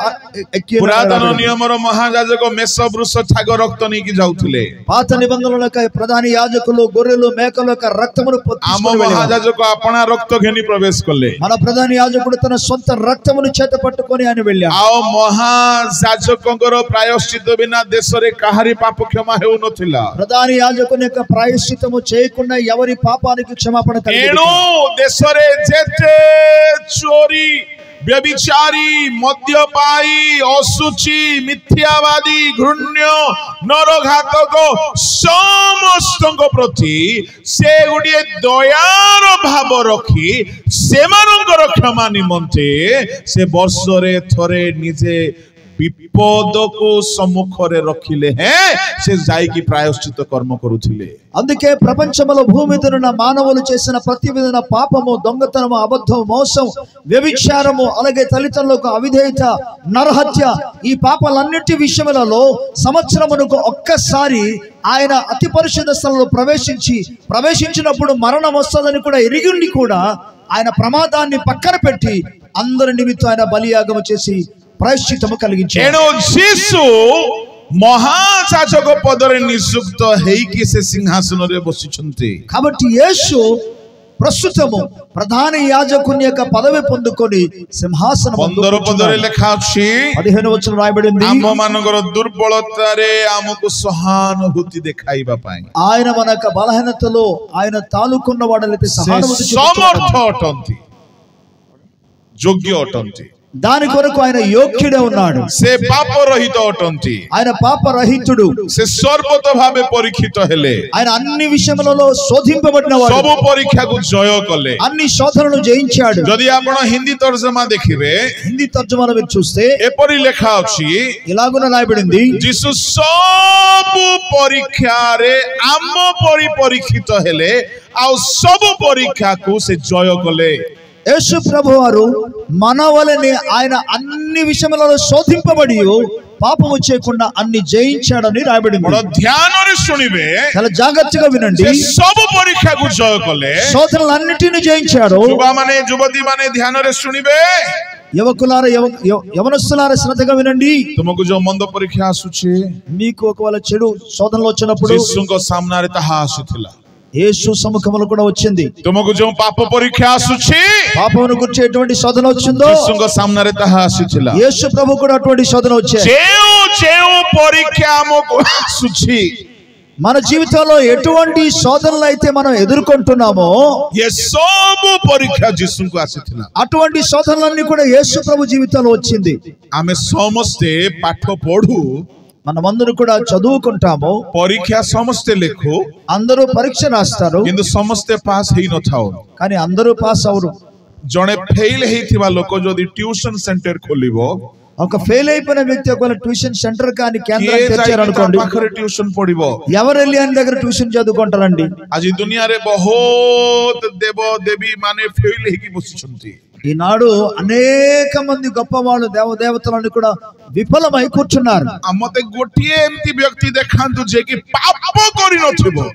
ఎక్కి పురాతన नियमर महायाजक मेष वृष छाग रक्त नहीं की जाउथिले పాత నిబంధనలకు ప్రధాన యాజకులు గొర్రెలు మేకల యొక్క రక్తమును आम महायाजक अपना रक्त घेनी प्रवेश कले మన ప్రధాన యాజకుడు తన సొంత రక్తమును చేత పట్టుకొని ఆయన వెళ్ళాడు आओ महायाजकंकर प्रायश्चित बिना देश रे काहारी पाप क्षमा हेउ नथिला ప్రధాన యాజకుని యొక్క ప్రాయశ్చిత్తము చేయకుండా ఎవరి పాపానికి క్షమాపణ కలిగేది एणु देश रे जेते चोरी व्यभिचारी मद्यपाई असुचि मिथ्यावादी घृण्य नरघातक समस्त प्रति से गुडिए दयार भाव रखी सेमानंकर क्षमा निमंते से वर्ष रे थरे निजे विपद को सम्मुख रे रखिले हैं से जाई की प्रायश्चित कर्म करुथिले అందుకే ప్రపంచంలో భూమి మీద ఉన్న మానవులు చేసిన ప్రతి విధమైన పాపము దొంగతనము అబద్ధము మోసం వ్యభిచారము అలాగే తల్లిదండ్రులకు అవిధేయత నరహత్య ఈ పాపాలన్నిటి విషయములలో సంవత్సరమునకు ఒక్కసారి ఆయన అతి పరిశుద్ధ స్థలంలో ప్రవేశించినప్పుడు మరణం వస్తుందని కూడా ఎరిగిండి కూడా ఆయన ప్రమాదాన్ని పక్కన పెట్టి అందరి నిమిత్తం ఆయన బలియాగము చేసి ప్రాయశ్చిత్తము కలిగించాడు महायाजक पदरे नियुक्त हेकी से सिंहासन रे बसिछंती కాబట్టి యేసు ప్రస్తుతము ప్రధాన యాజకుని యొక్క పదవి పొందుకొని సింహాసనం 15 పదరే లేఖా अछि 15 వచనం రాయబడింది आम मानकर दुर्बलता रे आमको सहानुभूति देखाइबा पाई ఆయన మన యొక్క బలహీనతలో ఆయన తాలుకున్న వాడలైతే సహానుభూతి సమర్థ అటంతి योग्य अटंती దాని కొరకు ఆయన యోగ్యుడే ఉన్నాడు से पाप रहित अटंती ఆయన పాప రహితుడు से सर्वत भावे परीक्षित हेले ఆయన అన్ని విషయములలో శోధింపబడినవాడు सब परीक्षा को जय कले అన్ని శోధనలను జయించాడు यदि आपण हिंदी तर्जमा देखिबे హిందీ తర్జుమాలో మీరు చూస్తే एपरि लेखा अछि ఇలాగున రాయబడింది जीसु सब परीक्षा रे आम परीक्षित हेले आ सब परीक्षा को से जय कले యేసు ప్రభువారు మనవలని ఆయన అన్ని విషయములలో శోధింపబడి పాపము చేయకుండా అన్ని జయించాడని రాయబడింది बड़ ध्यान रे सुनिबे చాలా జాగ్రత్తగా వినండి से सब परीक्षा को जय कले శోధనలన్నిటిని జయించాడు युवा माने युवती माने ध्यान रे सुनिबे యువకులారా యవనస్తులారా శ్రద్ధగా వినండి तुमको जो मंद परीक्षा आसुछे మీకు ఒకవేళ చెడు శోధనలు వచ్చినప్పుడు यीशुको सामने रे ताहा आसुथिला యేసు సముఖములో కూడా వచ్చింది तुमको जो पाप परीक्षा आसुछे పాపమును గురించి ఎటువంటి శోధన వచ్చిందో यीशुको सामने रे ताहा आसुथिला యేసు ప్రభు కూడా అటువంటి శోధన వచ్చాయి जेउ परीक्षा हमको आसुछि మన జీవితంలో ఎటువంటి శోధనలు అయితే మనం ఎదుర్కొంటున్నామో ये सब परीक्षा यीशुको आसुथिला అటువంటి శోధనలన్నీ కూడా యేసు ప్రభు జీవితంలో వచ్చింది आमे समस्ते पाठ पढू మనమందరూ కూడా చదువుకుంటాము परीक्षा समस्ते लेखो అందరూ పరీక్ష రాస్తారు किंतु समस्ते पास हेई न थाओ కానీ అందరూ పాస్ అవరు जणे फेल हेइथिबा लोक जदि ट्यूशन सेंटर खोलिबो ఒక ఫెయిల్ అయిపోయిన వ్యక్తి ఒకవేళ ట్యూషన్ సెంటర్ కానీ కేంద్రం తెచ్చారు అనుకోండి पाखरे ट्यूशन पढिबो ఎవరు వెళ్ళి ఆయన దగ్గర ట్యూషన్ చదువుకుంటారండి आज दुनिया रे बहुत देव देवी माने फेल हेकी बसिछंती ఈనాడు అనేక మంది గొప్ప వాళ్ళు దేవదేవతలను కూడా విఫలమై కూర్చున్నారు मते गोटिए एमती व्यक्ति देखांतु जे कि पाप करि नथिबो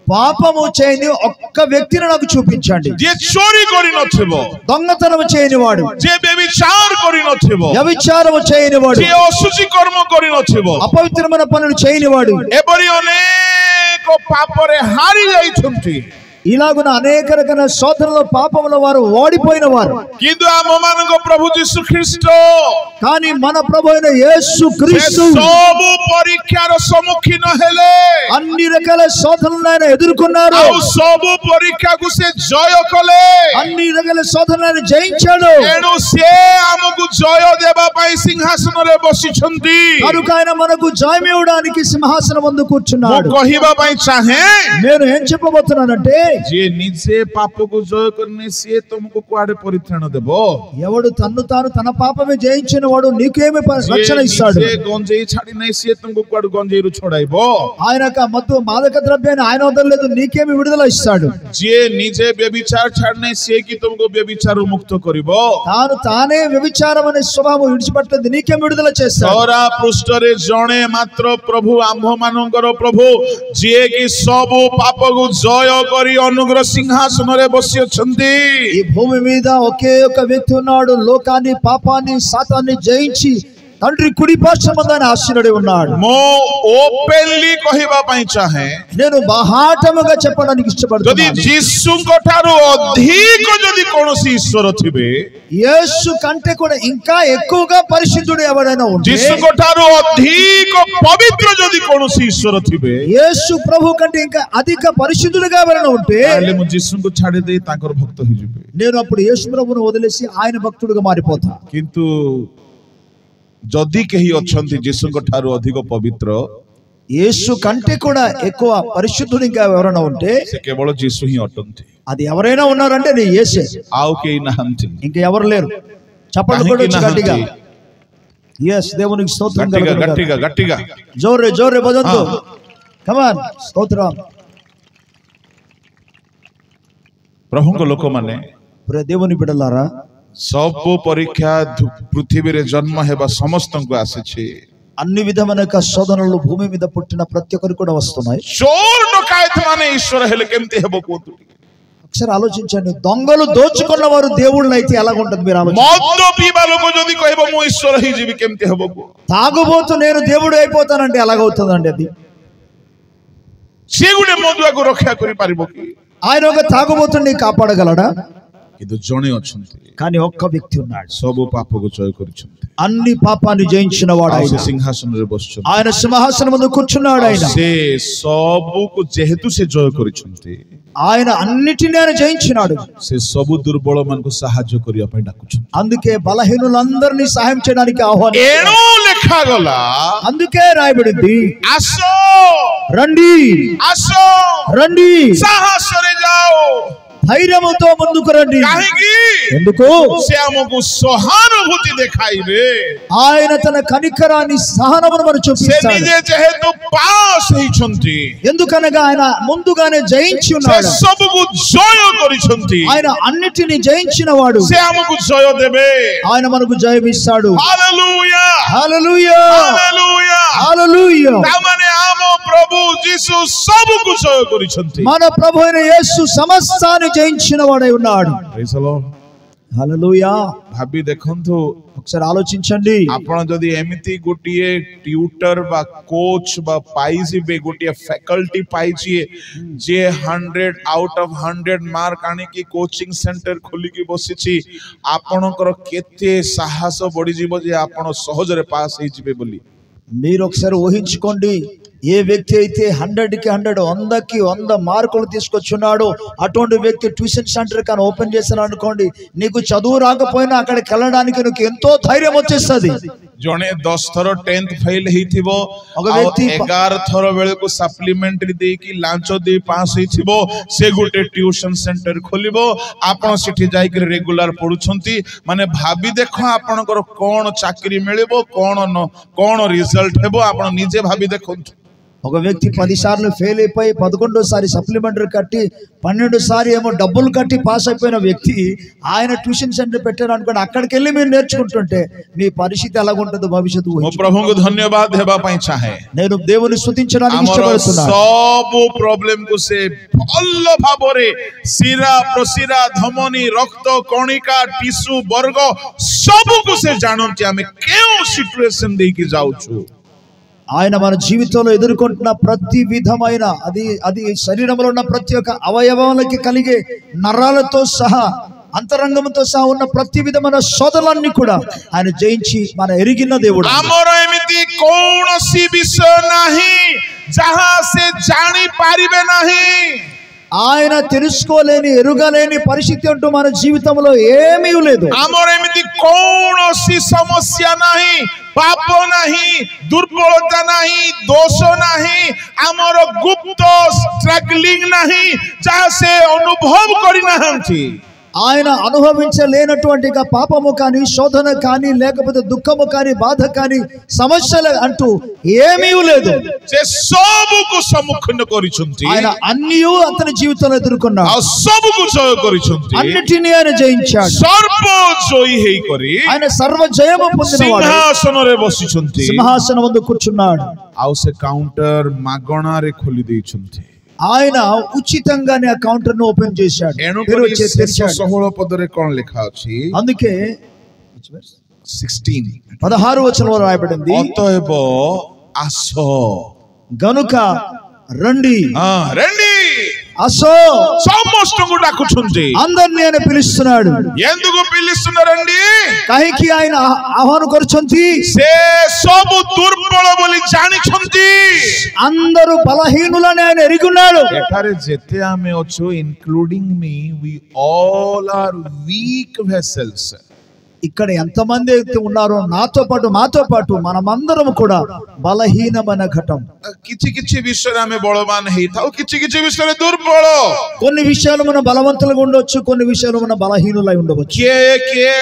పాపము చేయని ఒక్క వ్యక్తిని నాకు చూపించండి जे चोरी करि नथिबो దొంగతనము చేయని వాడు जे व्यभिचार करि नथिबो వ్యభిచారము చేయని వాడు जे असुचि कर्म करि नथिबो అపవిత్రమైన పనులు చేయని వాడు एपरि अनेक पापरे हारि जाइछंती ఇలాగున అనేక రకాల శోధనల పాపముల వారు ఓడిపోయిన వారు किंतु आममानक प्रभु यीशु ख्रीष्ट కానీ మన ప్రభు అయిన యేసు క్రీస్తు सब परीक्षार सम्मुखीन हेले అన్ని రకాల శోధనలను ఆయన ఎదుర్కొన్నారు आ सब परीक्षा को से जय कले అన్ని రకాల శోధనలను జయించాడు एणु से आमको जय देबा पई सिंहासन रे बसिछंती కనుక ఆయన మనకు జయం ఇవ్వడానికి సింహాసనం ముందు मु కూర్చున్నాడు कहिबा पई चाहे నేను ఏం చెప్పబోతున్నానంటే जे निजे पाप को जय करने से तुमको कुआडे परित्राण देबो ఎవడు తన్ను తాను తన పాపమే జయించిన వాడు నీకేమి రక్షణ ఇస్తాడు जे गंजेई छाडी नै से तुमको कुआडे गंजेईरु छोडाइबो ఆయన మత్తు మాదక ద్రవ్యాన్ని ఆయన వదలలేదు నీకేమి విడుదల ఇస్తాడు जे निजे व्यभिचार छाडने से कि तुमको व्यभिचार मुक्त करिबो తాను తానే వ్యభిచారం అనే స్వభావం విడిచిపెట్టలేదు నీకేమి విడుదల చేస్తాడు धरा पृष्ठ रे जणे मात्र प्रभु आम्भ मानकर प्रभु जे कि सब पाप को जय करी अनुग्रह सिंहासन रे बसी अछंती ఈ భూమి మీద ఒకే ఒక వ్యక్తి ఉన్నాడు లోకాన్ని పాపాన్ని సాతాన్ని జయించి తండ్రి కుడి పార్శ్వమందు ఆయన ఆసీనుడై ఉన్నాడు. मो ओपनली कहिबा पई चाहे నేను బాహాటముగా చెప్పడానికి जदि ఇష్టపడుతున్నాను. जीसुको ठारू अधिक जदि कोनोसी ईश्वर थिबे యేసు కంటే కూడా ఇంకా ఎక్కువగా పరిశుద్ధుడు ఎవరైనా ఉంటే, जीसुको ठारू अधिक पवित्र जदि कोनोसी ईश्वर थिबे యేసు ప్రభు కంటే ఇంకా అధిక పరిశుద్ధుడుగా ఎవరైనా ఉంటే, ताले मु जीसुको छाडी दे ताकर भक्त होई जिबे. నేను అప్పుడు యేసు ప్రభువును వదిలేసి ఆయన భక్తుడుగా మారిపోతా. किंतु जदि केही अछंती जीसुको ठारू अधिक पवित्र యేసు కంటే కూడా ఎక్కువ పరిశుద్ధుడు ఇంకా ఎవరైనా ఉంటే से केवल जीसु ही अटंती. అది ఎవరైనా ఉన్నారంటే నీ యేసే, आउ केही नहंती. ఇంకా ఎవరు లేరు. చప్పట్లు కూడా గట్టిగా. yes దేవునికి స్తోత్రం गट्टिगा కలుగును గాక. गट्टिगा गट्टिगा జోరే జోరే బజంతు. కమ్ ఆన్ స్తోత్రం. प्रभुको लोक माने ప్రియ దేవుని బిడ్డలారా, सब परीक्षा पृथ्वी रे जन्म हेबा समस्त को आसे అన్ని విధమైన శోధనలు భూమి మీద పుట్టిన ప్రతి ఒక్కరికి కూడా వస్తున్నాయి. चोर डकायत माने ईश्वर हेले केमते हेबो कोतु ఒకసారి ఆలోచించండి, దొంగలు దోచుకున్న వారు దేవుళ్ళు అయితే ఎలా ఉంటుంది మీరు ఆలోచించండి. मद पीबा लोक जदी कहबो मु ईश्वर ही जीवी केमते हेबो को తాగుబోతు నేను దేవుడు అయిపోతానంటే ఎలాగవుతుందండి అది? से गुडे मदुआ को रक्षा करि पारिबो की ఆయన ఒక తాగుబోతుని కాపాడగలడా? किंतु जणे अछंती కానీ ఒక్క వ్యక్తి ఉన్నాడు, सब पाप को जय करिसंती. అన్ని పాపాన్ని జయించిన వాడు ఆయన. सिंहासन रे बसछंती. ఆయన సింహాసనం ముందు కూర్చున్నాడు. ఆయన से सब को जेहेतु से जय करिसंती ఆయన అన్నిటిని ఆయన జయించినాడు. से सब दुर्बल मन को सहाय्य करिया पई डाकुछंती. అందుకే బలహీనులందరినీ సహాయం చేయడానికి ఆహ్వానం. एनो लेखा गला అందుకే రాయబడింది, आसो రండి आसो రండి साहस रे जाओ. ధైర్యముతో ముందుకు రండి. काहेकि ఎందుకు? से हमको सहानुभूति देखाइबे. ఆయన తన కనికరాన్ని సహనమును మనకు से చూపిస్తాడు. निजे जेहेतु पास होइछंती ఎందుకనగా ఆయన ముందుగానే జయించి से ఉన్నాడు. सब को जय करिछंती. ఆయన అన్నిటిని జయించిన వాడు. से हमको जय देबे. ఆయన మనకు జయమిస్తాడు. Hallelujah hallelujah hallelujah. హల్లెలూయా. तामाने आमो प्रभु जीसु सब को जय करिछंती. మన ప్రభు అయిన యేసు సమస్తాన్ని జయించిన వాడై ఉన్నాడు. Praise the lord. హల్లెలూయా. भाबी देखंतु ఒకసారి ఆలోచించండి, आपण जदि एमिति गोटिए ट्यूटर बा कोच बा पाइजिबे गोटिए फैकल्टी पाइजिए जे 100 आउट ऑफ 100 मार्क आनी की कोचिंग सेंटर खोली की बसिछि आपणकर केते साहस बढी जीवो जे आपण सहज रे पास हे जिबे बोली. మీరు ఒకసారి ఊహించుకోండి, ఏ వ్యక్తి అయితే 100కి 100 100కి 100 మార్కులు తీసుకొచ్చున్నాడో అటువంటి వ్యక్తి ట్యూషన్ సెంటర్ కానీ ఓపెన్ చేశాను అనుకోండి, నీకు చదువు రాకపోయినా అక్కడికి వెళ్ళడానికి నీకు ఎంతో ధైర్యం వచ్చేస్తుంది. जणे 10 थरो 10th फेल हेथिबो अगर व्यक्ति 11 थरो बेले को सप्लीमेंटरी दे की लांचो दे पास हेथिबो से गोटे ट्यूशन सेंटर खोलिबो. आपण सिठी जाई के रेगुलर पढुछंती माने भाबी देखो आपनकर कोन चाकरी मिलिबो कोन रिजल्ट हेबो आपण निजे भाबी देखो. ఒక వ్యక్తి 10 సార్లు ఫెయిల్ అయిపోయి 11వ సారి సప్లిమెంటరీ కట్టి 12వ సారి ఏమో డబ్బులు కట్టి పాస్ అయిపోయిన వ్యక్తి ఆయన ట్యూషన్ సెంటర్ పెట్టారు అనుకోండి, అక్కడికి వెళ్ళి మీరు నేర్చుకుంటుంటే మీ పరిస్థితి ఎలా ఉంటుందో భవిష్యత్తు मो प्रभु को धन्यवाद देबा पई चाहे. నేను దేవుని స్తుతించడానికి हमर ఇష్టపడుతున్నాను. सब प्रॉब्लम को से भल भाबरे सिरा प्रसिरा धमनी रक्त कणिका टिश्यू वर्ग सब को से जानते हमें केउ सिचुएशन दे के जाउछु. ఆయన మన జీవితంలో ఎదుర్కొంటున్న ప్రతి విధమైన అది శరీరంలో ఉన్న ప్రతి ఒక్క అవయవాలకి కలిగే నరాలతో సహా అంతరంగంతో సహా ఉన్న ప్రతి విధమైన శోధనలన్నీ కూడా ఆయన జయించి మన ఎరిగిన దేవుడు. हमर एमिति कोनोसी विषय नाही जहां से जानी पारिबे नाही. ఆయన తెలుసుకోలేని ఎరుగలేని పరిస్థితి అంటూ మన జీవితంలో ఏమీ లేదు. हमर एमिति कोनोसी समस्या नाही, पाप नाही, दुर्बलता नाही, दोष नाही, हमर गुप्त स्ट्रगलिंग नाही जहां से अनुभव करि नाहंती. ఆయన అనుభవించలేనటువంటి పాపము కానీ శోధన కానీ లేకపోతే దుఃఖము కానీ బాధ కానీ సమస్యలు అంటూ ఏమీ లేదు. से सब को सम्मुखीन करिसंती. ఆయన అన్నీ అతని జీవితంలో ఎదుర్కొన్నాడు. आ सब को जय करिसंती. అన్నిటినీ ఆయన జయించాడు. सर्व जयी हेई करी ఆయన సర్వ జయము పొందినవాడు. सिंहासन रे बसिसंती. సింహాసనం ముందు కూర్చున్నాడు. आउ से काउंटर मागणा रे खोली देइसंती. ఆయన ఉచితంగానే ఆ కౌంటర్ ను ఓపెన్ చేశాడు. एणु 16 पद रे कोन लिखा अछि? అందుకే 16 16వ వచనంలో రాయబడింది, অতএব আসো, గనుక రండి, రండి, అసో సమస్తଙ୍କୁ ডাকুଛନ୍ତି। అందరిని ఆయన పిలుస్తున్నాడు। ఎందుకు పిలుస్తున్నారండి? କାହିଁକି ఆయన ఆహ్వాନ କରୁଛନ୍ତି? ସେ ସବୁ ଦୁର୍ବଳ ବୋଲି ଜାଣିଛନ୍ତି। అందరూ బలహీనులని ఆయన ఎరుగున్నాడు। ଏଠାରେ ଯେତେ ଆମେ ଅଛୁ including me, we all are weak vessels। ఇక్కడ ఎంతమంది అయితే ఉన్నారో నాతో పాటు మాతో పాటు మనమందరం కూడా బలహీనమైన ఘటం। କିଛି କିଛି విషୟରେ ଆମେ ବଳବାନ ହେଇଥାଉ, କିଛି କିଛି విషୟରେ ଦୁର୍ବଳ। కొన్ని విషయాలు మనం బలవంతులుగా ఉండొచ్చు, కొన్ని విషయాలు మనం బలహీనులై ఉండవచ్చు। କିଏ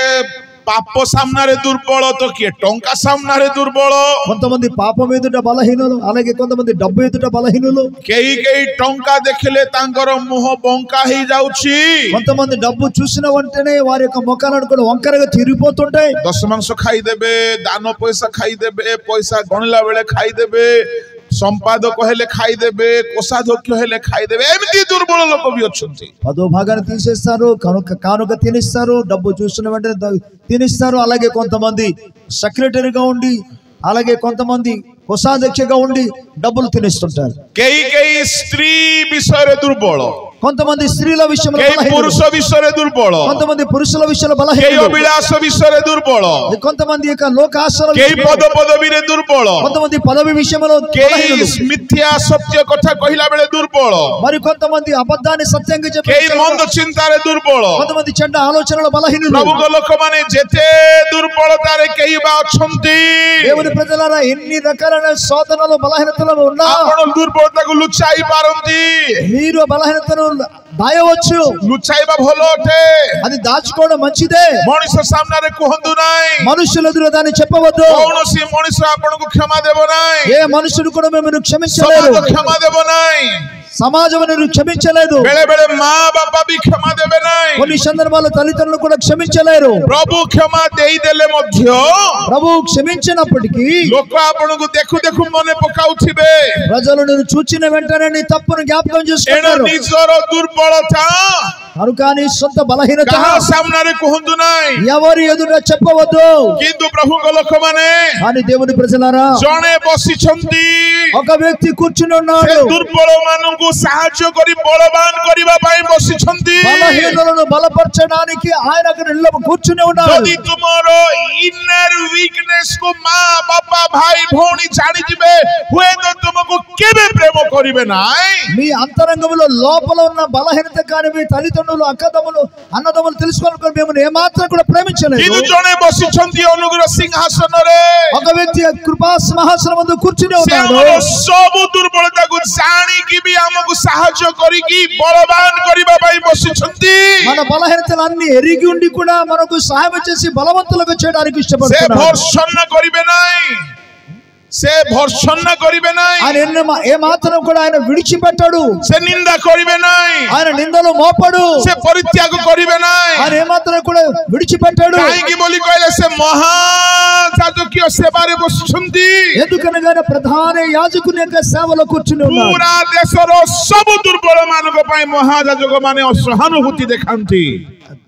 ପାପ ସାମ୍ନାରେ ଦୁର୍ବଳ ତ କିଏ ଟଙ୍କା ସାମ୍ନାରେ ଦୁର୍ବଳ। కొంతమంది పాపం ఎదుట బలహీనులు, అలాగే కొంతమంది డబ్బు ఎదుట బలహీనులు। କେହି କେହି ଟଙ୍କା ଦେଖିଲେ ତାଙ୍କର ମୁହଁ ବଙ୍କା ହେଇଯାଉଛି। కొంతమంది డబ్బు చూసిన వెంటనే వారి యొక్క ముఖాలను కూడా వంకరగా తిరిగిపోతుంటాయి। ଦଶ ମାଂସ ଖାଇଦେବେ, ଦାନ ପଇସା ଖାଇଦେବେ, ପଇସା ଗଣିଲା ବେଳେ ଖାଇଦେବେ, సంపాదକ ହେଲେ ଖାଇଦେବେ, କୋଷାଧ୍ୟକ୍ଷ ହେଲେ ଖାଇଦେବେ, ଏମିତି ଦୁର୍ବଳ ଲୋକ ବି ଅଛନ୍ତି। పదో భాగాన్ని తీసేస్తారు, కానుక తినిస్తారు, డబ్బు చూసిన వెంటనే తినిస్తారు। అలాగే కొంతమంది సెక్రటరీగా ఉండి, అలాగే కొంతమంది కోశాధ్యక్షగా ఉండి డబ్బులు తినిస్తుంటారు। କେହି କେହି ସ୍ତ୍ରୀ ବିଷୟରେ ଦୁର୍ବଳ, కొంతమంది స్త్రీల విషయంలో କେହି బలహీనులు, ପୁରୁଷ ବିଷୟରେ ଦୁର୍ବଳ, కొంతమంది పురుషుల విషయంలో କେହି బలహీనులు, ଅଭିଳାଷ ବିଷୟରେ ଦୁର୍ବଳ, కొంతమంది యొక్క లోకాశల କେହି విషయంలో, ପଦ ପଦବୀରେ ଦୁର୍ବଳ, కొంతమంది పదవి విషయంలో କେହି బలహీనులు, ମିଥ୍ୟା ସତ୍ୟ କଥା କହିଲା ବେଳେ ଦୁର୍ବଳ, మరి కొంతమంది అబద్ధాన్ని సత్యంగా చెప్పే କେହି ମନ୍ଦ ଚିନ୍ତାରେ ଦୁର୍ବଳ। కొంతమంది చెడ్డ ఆలోచనల బలహీనులు। ప్రభుଙ୍କ ଲୋକମାନେ ଯେତେ ଦୁର୍ବଳତାରେ କେହି ବା ଅଛନ୍ତି, దేవుని ప్రజలారా ఎన్ని రకాలైన శోధనలు బలహీనతలు ఉన్నా ଆପଣ ଦୁର୍ବଳତାକୁ ଲୁଚାଇ ପାରନ୍ତି। మీరు బలహీనతను దాయవచ్చు। ଲୁଚାଇବା ଭଲ ଅଟେ, అది దాచుకోవడం మంచిదే। ମଣିଷ ସାମ୍ନାରେ କୁହନ୍ତୁ ନାହିଁ। మనుషుల ఎదురు దాన్ని చెప్పవద్దు। କୌଣସି ମଣିଷ ଆପଣଙ୍କୁ କ୍ଷମା ଦେବ ନାହିଁ, ఏ మనుషుడు కూడా మిమ్మల్ని ସମାଜ క్షమించలేరు, କ୍ଷମା ଦେବ ନାହିଁ, సమాజం నిన్ను క్షమించలేదు। ବେଳେ ବେଳେ ମା ବାପା ବି କ୍ଷମା ଦେବେ ନାହିଁ। కొన్ని సందర్భాల్లో తల్లిదండ్రులు కూడా క్షమించలేరు। ପ୍ରଭୁ କ୍ଷମା ଦେଇଦେଲେ ମଧ୍ୟ ప్రభు క్షమించినప్పటికీ ଲୋକ ଆପଣଙ୍କୁ ଦେଖୁ ଦେଖୁ ମନେ ପକାଉଥିବେ। ప్రజలు నిన్ను చూచిన వెంటనే నీ తప్పును జ్ఞాపకం ଏଣୁ చేసుకుంటారు। ନିଜର ଦୁର୍ବଳତା కనుక నీ సొంత బలహీనత କାହା ସାମ୍ନାରେ କୁହନ୍ତୁ ନାହିଁ। ఎవరి ఎదుట చెప్పవద్దు। କିନ୍ତୁ ପ୍ରଭୁଙ୍କ ଲୋକମାନେ కానీ దేవుని ప్రజలారా ଜଣେ ବସିଛନ୍ତି, ఒక వ్యక్తి కూర్చుని ସେ ఉన్నాడు, ଦୁର୍ବଳ ମାନଙ୍କୁ ସାହାଯ୍ୟ କରି ବଳବାନ କରିବା ପାଇଁ ବସିଛନ୍ତି। బలహీనులను బలపరచడానికి ఆయన అక్కడ కూర్చుని ఉన్నాడు। ଯଦି ତୁମର ଇନର ୱିକନେସ କୁ ମା ବାପା ଭାଇ ଭଉଣୀ ଜାଣିଯିବେ, ହୁଏତ ତୁମକୁ କେବେ ପ୍ରେମ କରିବେ ନାହିଁ। మీ అంతరంగంలో లోపల ఉన్న బలహీనత కానీ మీ తల్లిదండ్రులు అక్కదమ్ములు అన్నదమ్ములు తెలుసుకోవాలి, మేము ఏమాత్రం కూడా ప్రేమించలేదు। କିନ୍ତୁ ଜଣେ ବସିଛନ୍ତି ଅନୁଗ୍ରହ ସିଂହାସନରେ, ఒక వ్యక్తి కృపా సింహాసనం ముందు కూర్చుని ସେ ఉన్నాడు। ଆମର ସବୁ ଦୁର୍ବଳତାକୁ ଜାଣିକି ବି ଆମକୁ ସାହାଯ୍ୟ କରିକି ବଳବାନ କରିବା ପାଇଁ ବସିଛନ୍ତି। మన బలహీనతలు అన్ని ఎరిగి ఉండి కూడా మనకు సహాయం చేసి బలవంతులుగా చేయడానికి ସେ ఇష్టపడుతున్నాడు। ଭର୍ସନ କରିବେ ନାହିଁ, ସେ ଭର୍ସନ କରିବେ ନାହିଁ, ఆయన ఏ మాత్రం కూడా ఆయన విడిచిపెట్టాడు। ସେ ନିନ୍ଦା କରିବେ ନାହିଁ, ఆయన నిందలు మోపడు। ସେ ପରିତ୍ୟାଗ କରିବେ ନାହିଁ। ఆయన ఏ మాత్రం కూడా విడిచిపెట్టాడు। କାହିଁକି ବୋଲି କହିଲେ ସେ ମହାଯାଜକୀୟ ସେବାରେ ବସୁଛନ୍ତି। ఎందుకనగా ఆయన ప్రధాన యాజకుని యొక్క సేవలో కూర్చుని ఉన్నాడు। ପୁରା ଦେଶର ସବୁ ଦୁର୍ବଳ ମାନଙ୍କ ପାଇଁ ମହାଯାଜକ ମାନେ ସହାନୁଭୂତି ଦେଖାନ୍ତି।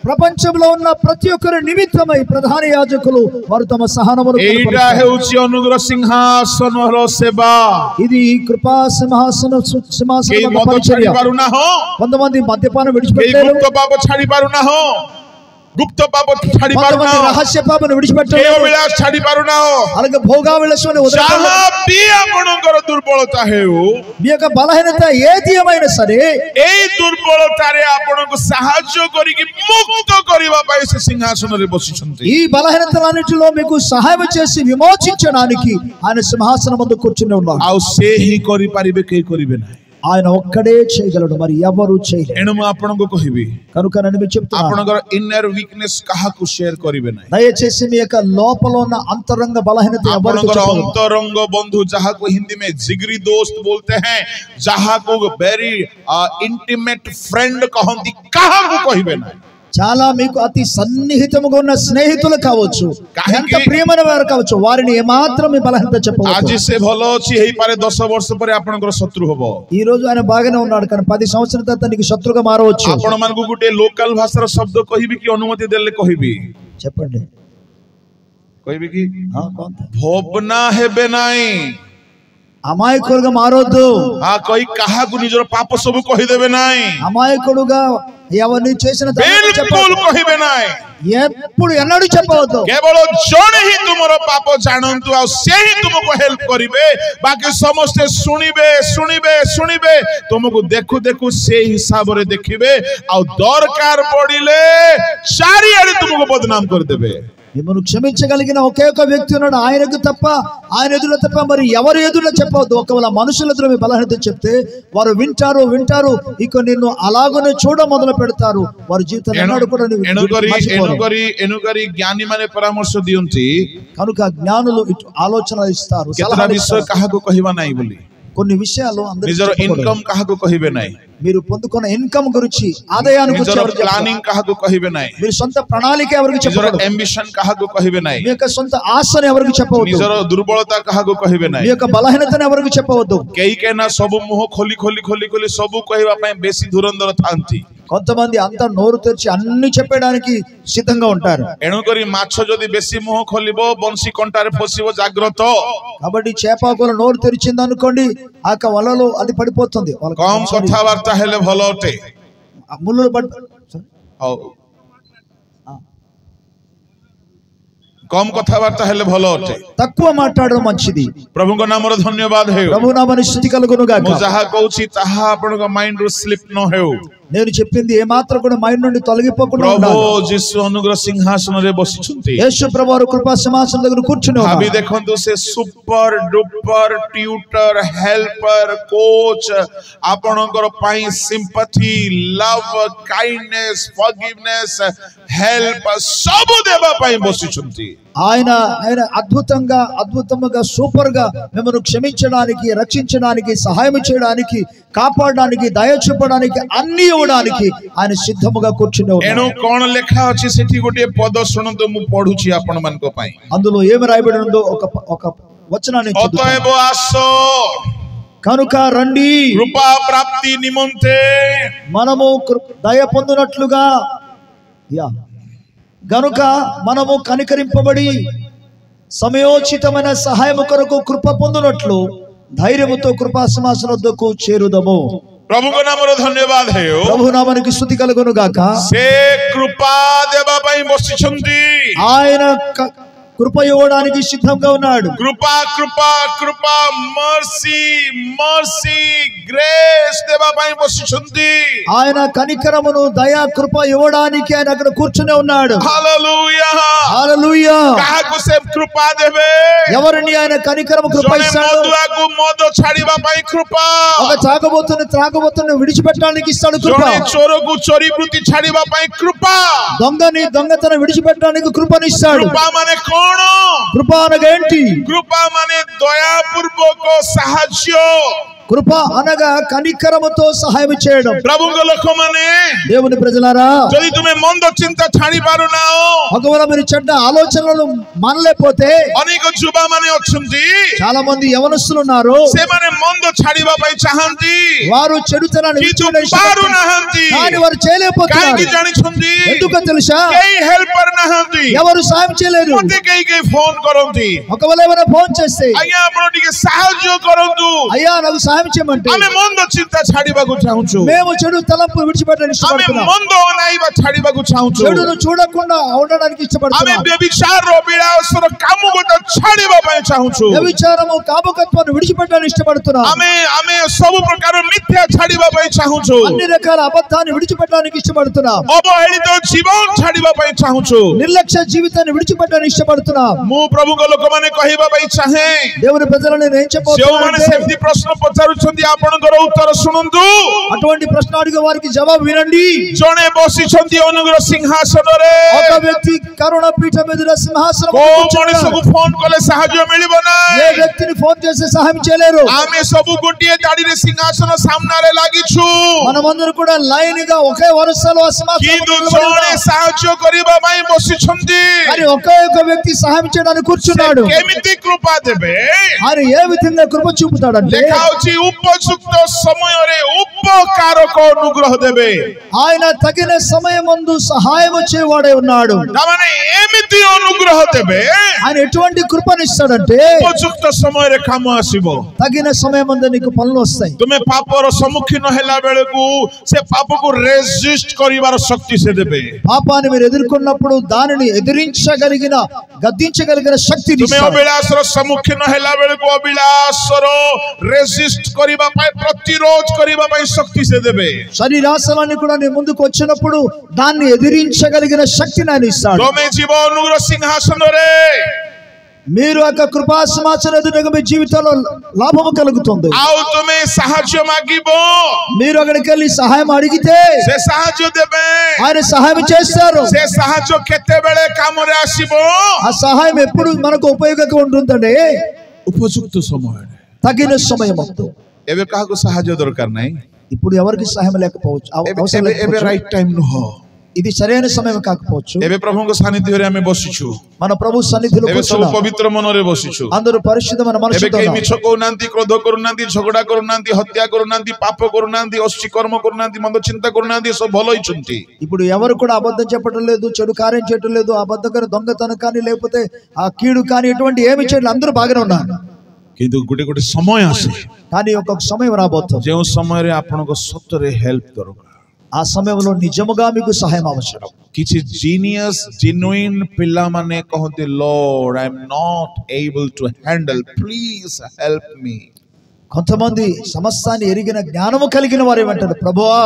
ప్రపంచంలో ఉన్న ప్రతి ఒక్కరి నిమిత్తమై ప్రధాన యాజకులు వారు తమ సహనమును ଏଇଟା కనపరుస్తారు। ହେଉଛି ଅନୁଗ୍ରହ ସିଂହାସନର ସେବା। ఇది కృపా సింహాసన କେହି సింహాసనం ମଦ పరిచర్య। ଛାଡ଼ି ପାରୁନାହଁ, కొంతమంది మద్యపానం କେହି విడిచిపెట్టారు, ଗୁପ୍ତ ପାପ ଛାଡ଼ି ପାରୁନାହଁ, ଗୁପ୍ତ ପାପ ଛାଡ଼ି కొంతమంది ପାରୁନାହଁ, రహస్య పాపను କେହି విడిచిపెట్టారు, ଅଭିଳାଷ ଛାଡ଼ି ପାରୁନାହଁ। అలాగే భోగావిలాసాన్ని వదిలిపెట్టారు। ଯାହା ବି ଆପଣଙ୍କର ଦୁର୍ବଳତା ହେଉ, మీ యొక్క బలహీనత ఏది ఏమైనా సరే ଏଇ ଦୁର୍ବଳତାରେ ଆପଣଙ୍କୁ ସାହାଯ୍ୟ କରିକି ମୁକ୍ତ କରିବା ପାଇଁ ସେ ସିଂହାସନରେ ବସିଛନ୍ତି। ఈ బలహీనతలన్నిటిలో మీకు సహాయం చేసి విమోచించడానికి ఆయన సింహాసనం ముందు కూర్చుని ఉన్నారు। ଆଉ ସେ ହିଁ କରିପାରିବେ, କେହି କରିବେ ନାହିଁ। ఆయన ఒక్కడే చేయగలడు, మరి ఎవరు చేయలేరు। ଏଣୁ ମୁଁ ଆପଣଙ୍କୁ କହିବି, కనుక నేను మీకు చెప్తున్నాను, ଆପଣଙ୍କର ఇన్నర్ వీక్ନେସ୍ କାହାକୁ ସେୟାର କରିବେ ନାହିଁ। దయచేసి మీ యొక్క లోపల ఉన్న అంతరంగ బలహీనత ఎవరితో ଆପଣଙ୍କର చెప్పవద్దు। अंतरंग बंधु ଯାହାକୁ हिंदी में जिगरी दोस्त बोलते हैं, ଯାହାକୁ वेरी इंटीमेट फ्रेंड कहନ୍ତି, କାହାକୁ କହିବେ ନାହିଁ। చాలా మీకు అతి సన్నిహితముగా ఉన్న స్నేహితులు కావచ్చు, కాహికి? ఎంత ప్రియమైన వారు కావచ్చు, వారిని ఏమాత్రం మీ బలహీనత చెప్పవచ్చు। ଆଜି ସେ ଭଲ ଅଛି, ହେଇପାରେ 10 ବର୍ଷ ପରେ ଆପଣଙ୍କର ଶତ୍ରୁ ହବ। ఈ రోజు ఆయన బాగానే ఉన్నాడు, కానీ 10 సంవత్సరాల తర్వాత నీకు శత్రుగా మారవచ్చు। ଆପଣ ମାନଙ୍କୁ ଗୋଟେ ଲୋକାଲ ଭାଷାର ଶବ୍ଦ କହିବି କି ଅନୁମତି ଦେଲେ କହିବି? చెప్పండి। କହିବି କି हाँ कौन था ଭୋବନା ହେବେ ନାହିଁ అమాయకుడుగా మారొద్దు କହି କାହାକୁ ନିଜର ପାପ ସବୁ କହିଦେବେ ନାହିଁ అమాయకుడుగా ఎవరిని చేసిన ବିଲକୁଲ କହିବେ ନାହିଁ ఎప్పుడు ఎన్నడూ చెప్పవద్దు କେବଳ ଜଣେ ହିଁ ତୁମର ପାପ ଜାଣନ୍ତୁ ଆଉ ସେ ହିଁ ତୁମକୁ ହେଲ୍ପ କରିବେ ବାକି ସମସ୍ତେ ଶୁଣିବେ ଶୁଣିବେ ଶୁଣିବେ ତୁମକୁ ଦେଖୁ ଦେଖୁ ସେ ହିସାବରେ ଦେଖିବେ ଆଉ ଦରକାର ପଡ଼ିଲେ ଚାରିଆଡେ ତୁମକୁ ବଦନାମ କରିଦେବେ మిమ్మల్ని క్షమించగలిగిన ఒకే ఒక వ్యక్తి ఉన్నాడు ఆయనకు తప్ప ఆయన ఎదుట తప్ప మరి ఎవరు ఎదుట చెప్పవద్దు ఒకవేళ మనుషుల ఎదుట మీ బలహీనత చెప్తే వారు వింటారు వింటారు ఇక నిన్ను అలాగనే చూడ మొదలు పెడతారు వారి జీవితం ఎన్నడూ కూడా ఎనుకరి జ్ఞాని ମାନେ ପରାମର୍ଶ ଦିଅନ୍ତି కనుక జ్ఞానులు ఆలోచన ఇస్తారు କେତେଟା ବିଷୟ କାହାକୁ କହିବା ନାହିଁ ବୋଲି కొన్ని విషయాలు ନିଜର ଇନକମ୍ କାହାକୁ କହିବେ ନାହିଁ మీరు పొందుకున్న ఇన్కమ్ గురించి ఆదాయాన్ని గురించి ఎవరికి ప్లానింగ్ కాహకు కహిబే నై మీరు సొంత ప్రణాళిక ఎవరికి చెప్పకూడదు నిజర అంబిషన్ కాహకు కహిబే నై మీ యొక్క సొంత ఆశను ఎవరికి చెప్పవద్దు నిజర దుర్బలత కాహకు కహిబే నై మీ యొక్క బలహీనతను ఎవరికి చెప్పవద్దు కేయికేనా సబు ముహ ఖోలి ఖోలి ఖోలి ఖోలి సబు కహిబా పై బేసి ధురంధర థాంతి కొంతమంది అంత నోరు తెరిచి అన్ని చెప్పడానికి సిద్ధంగా ఉంటారు ఎనుకరి మాଛ যদি বেশি মুহ খোলিব বంশী కంటాরে ఫసిబో జాగ్రత్త కాబట్టి చేపకుల నోరు తెరిచింది అనుకోండి ఆక వలలో అది పడిపోతుంది కమ్ కథావార్త హెలే భలో అటే ముల్లులు పడి कम कथावार्ता हेले भलो अटे तక్కువ మాట్లాడడం మంచిది प्रभु को नाम रो धन्यवाद हे ప్రభు నామమున స్తుతి కలుగును గాక मो जहा कहूची ताहा आपण को माइंड रो स्लिप न हेउ నేను చెప్పింది ఏ మాత్రం కూడా మైండ్ నుండి తొలగిపోకుండా ఉండాలి प्रभु जिसु अनुग्रह सिंहासन रे बसिछुंती యేసు ప్రభువారు కృపా సింహాసనం దగ్గర కూర్చుని ఉన్నారు అవి देखंतु से super duper tutor helper coach आपणकर पई sympathy love kindness forgiveness help सब देबा पई बसिछुंती ఆయన అద్భుతంగా సూపర్ గా మిమ్మల్ని క్షమించడానికి రక్షించడానికి సహాయం చేయడానికి కాపాడడానికి దయ చూపడానికి అన్ని ఇవ్వడానికి ఆయన సిద్ధముగా కూర్చుని ఉన్నారు ఎను కోణ లెఖా ଅଛି ସେଠି गोटे పద ଶୁଣନ୍ତୁ ମୁଁ ପଢୁଛି ଆପଣ ମାନଙ୍କ ପାଇଁ అందులో ఏమి రాయబడి ఉందో ఒక వచనాన్ని చదువుతాను ଅତଏବ ଆସ కనుక రండి కృపా ప్రాప్తి నిమంతే మనము దయ పొందునట్లుగా గనుక మనము కనికరింపబడి సమయోచితమైన సహాయము కొరకు కృప పొందునట్లు ధైర్యముతో కృపా సింహాసనం వద్దకు చేరుదము प्रभु को नाम रो धन्यवाद है ప్రభు నామానికి స్తుతి కలుగును గాక से कृपा देबा पई बसिछंती ఆయన కృప ఇవ్వడానికి సిద్ధంగా ఉన్నాడు కృపా కృపా కృపా మర్సీ మర్సీ గ్రేస్ దేబా పై బసిచుంది ఆయన కనికరమును దయ కృప ఇవ్వడానికి ఆయన అక్కడ కూర్చుని ఉన్నాడు హల్లెలూయా హల్లెలూయా కాహకు సే కృపా దేబే ఎవరిని ఆయన కనికరము కృప ఇస్తాడు మధుకు మధు ఛాడిబా పై కృపా ఒక త్రాగబోతుని విడిచిపెట్టడానికి ఇస్తాడు కృప చోరకు చోరీ వృత్తి ఛాడిబా పై కృపా దొంగతనం విడిచిపెట్టడానికి కృపను ఇస్తాడు కృపా మానే కృప అనగా ఏంటి కృపా మానే దయాపూర్వక సహాయ కృప అనగా కనికరముతో సహాయం చేయడం ప్రభువుల లోకమనే దేవుని ప్రజలారా যদি তুমি মন্দ চিন্তা ছাড়ি পারো না ఒకవేళ మీరు చెడ్డ ఆలోచనలను మానలేకపోతే అనేక যুবা মানে অଛନ୍ତି చాలా మంది యవనస్తులు ఉన్నారు ସେମାନେ মন্দ ছাড়িবা పై চাহাంతి వారు చెడుతనాన్ని విడిచిపెట్టడానికి పారు నహంతి కానీ వారు చేయలేకపోతున్నారు కాకి జానిଛନ୍ତି ఎందుకో తెలుసా కేయి హెల్పర్ నహంతి ఎవరు సహాయం చేయలేరు మతే కేయి ఫోన్ କରନ୍ତି ఒకవేళ ఎవరైనా ఫోన్ చేస్తే అయ్యా ଆପଣ ଟିକେ ସାହାଯ୍ୟ କରନ୍ତୁ అయ్యా నాకు సహాయం చేయమంటే ଆମେ ମନ୍ଦ ଚିନ୍ତା ଛାଡ଼ିବାକୁ ଚାହୁଁଛୁ మేము చెడు తలంపు విడిచిపెట్టడానికి ଆମେ ఇష్టపడుతున్నాం ମନ୍ଦ ଅନାଇବା ଛାଡ଼ିବାକୁ ଚାହୁଁଛୁ చెడును చూడకుండా ఉండడానికి ଆମେ ఇష్టపడుతున్నాం ବ୍ୟభిଚାର ବିଳାସର କାମକୁ ଛାଡ଼ିବା ପାଇଁ ଚାହୁଁଛୁ వ్యభిచారము కాముకత్వాన్ని విడిచిపెట్టడానికి ఇష్టపడుతున్నాం ଆମେ ସବୁ ପ୍ରକାର ମିଥ୍ୟା ଛାଡ଼ିବା ପାଇଁ ଚାହୁଁଛୁ అన్ని రకాల అబద్ధాన్ని విడిచిపెట్టడానికి ఇష్టపడుతున్నాం ଅବହେଳିତ ଜୀବନ ଛାଡ଼ିବା ପାଇଁ ଚାହୁଁଛୁ నిర్లక్ష్య జీవితాన్ని విడిచిపెట్టడానికి ఇష్టపడుతున్నాం ମୁଁ ପ୍ରଭୁଙ୍କ ଲୋକମାନେ କହିବା ପାଇଁ ଚାହେଁ దేవుని ప్రజలను నేను ఏం ଯେଉଁମାନେ చెప్పబోతున్నాను ସେମିତି ପ୍ରଶ୍ନ ପଚାରୁଛନ୍ତି ଆପଣଙ୍କର ଉତ୍ତର ଶୁଣନ୍ତୁ అటువంటి ప్రశ్న అడిగే వారికి జవాబు వినండి ଜଣେ ବସିଛନ୍ତି ଅନୁଗ୍ରହ ସିଂହାସନରେ ఒక వ్యక్తి కరుణ పీఠం మీద సింహాసనం କୋଉ ମଣିଷକୁ ଫୋନ କଲେ ସାହାଯ୍ୟ ମିଳିବ ఏ ନାହିଁ వ్యక్తిని ఫోన్ చేసి సహాయం చేయలేరు ଆମେ ସବୁ ଗୋଟିଏ ଧାଡିରେ ସିଂହାସନ ସାମ୍ନାରେ ଲାଗିଛୁ మనమందరూ కూడా లైన్ గా ఒకే వరుసలో ఆ సింహాసనం କିନ୍ତୁ ముందు ଜଣେ నిలబడి ఉన్నాం. ସାହାଯ୍ୟ କରିବା ପାଇଁ ବସିଛନ୍ତି కానీ ఒకే ఒక వ్యక్తి సహాయం చేయడానికి కూర్చున్నాడు କେମିତି କୃପା ଦେବେ ఆయన ఏ విధంగా కృప చూపుతాడంటే ଲେଖା ଅଛି ଉପଯୁକ୍ତ ସମୟରେ ఉపକାরক অনুগ্রহ দেবে ఆయన తగిన సమయమందు సహాయం చేయవాడే ఉన్నాడు মানে এমিতি অনুগ্রহ দেবে ఆయన ఎటువంటి కృపనిస్తాడంటే উপযুক্త সময়ে কাম আসিব తగిన సమయమందు నీకు పనులు వస్తాయి তুমি পাপর সম্মুখীন হেলা বেলকু সে পাপকু রেজিস্ট করিবার শক্তি সে দেবে పాపాన్ని మీరు ఎదుర్కొన్నప్పుడు దానిని ఎదిరించగలిగిన గద్దించగలిగిన శక్తిని তুমি অবিলাসর সম্মুখীন হেলা বেলকু অবিলাসর রেজিস্ট করিবা পাই প্রতিরোধ করিবা পাই শক্তি সে দেবে శరీరాసనాన్ని కూడా నీ ముందుకు వచ్చినప్పుడు దాన్ని ఎదిరించగలిగిన శక్తిని ఆయన ఇస్తాడు তুমি জীবন অনুগ্রহ সিংহাসনরে మీరు యొక్క కృపా సింహాసనం ఎదుట మీ జీవితంలో లాభము కలుగుతుంది আও তুমি সাহায্য মাগিব మీరు అక్కడికి వెళ్ళి సహాయం అడిగితే সে সাহায্য দেবে ఆయన సహాయం చేస్తారు সে সাহায্য কেতেবেলে কামরে আসিব ఆ సహాయం ఎప్పుడు మనకు ఉపయోగంగా ఉంటుందండి উপযুক্ত সময়ে తగిన సమయం এবে কাহাకు সাহায্য দরকার নাই ఇప్పుడు ఎవరికి సహాయం లేకపోవచ్చు అవసరం এবে లేకపోవచ్చు. রাইট টাইম নহ ఇది సరైన సమయం కాకపోవచ్చు এবে প্রভুଙ୍କ সান্নিধ্যরে আমি বসিছু మన ప్రభు సన్నిధిలో এবে সব కూర్చున్నాం পবিত্র মନରେ বসিছু అందరూ పరిశుద్ధమైన এবে మనసుతో কেই মিছ করুনান্তি ক্রোধ করুনান্তি ঝগড়া করুনান্তি হত্যা করুনান্তি পাপ করুনান্তি অশ্লী কর্ম করুনান্তি মন্দ চিন্তা করুনান্তি সব ভালোইছন্তি ఇప్పుడు ఎవరు కూడా అబద్ధం చెప్పడం లేదు చెడు కార్యం చేయడం లేదు అబద్ధం కానీ దొంగతనం కానీ లేకపోతే ఆ కీడు కానీ ఎటువంటి ఏమి చేయడం అందరూ బాగానే ఉన్నారు কিন্তু গোটে গোটে সময় আসে కానీ ఒక్కొక్క సమయం రాబోతుంది যে সময়ে আপনার সত্যরে হেল্প দরকার ఆ సమయంలో నిజముగా మీకు సహాయం అవసరం কিছু জিনিয়াস জেনুইন পিলা মানে কহতে lord I am not able to handle please help me కొంతమంది సమస్తాన్ని ఎరిగిన జ్ఞానము కలిగిన వారు ఏమంటారు ప్రభువా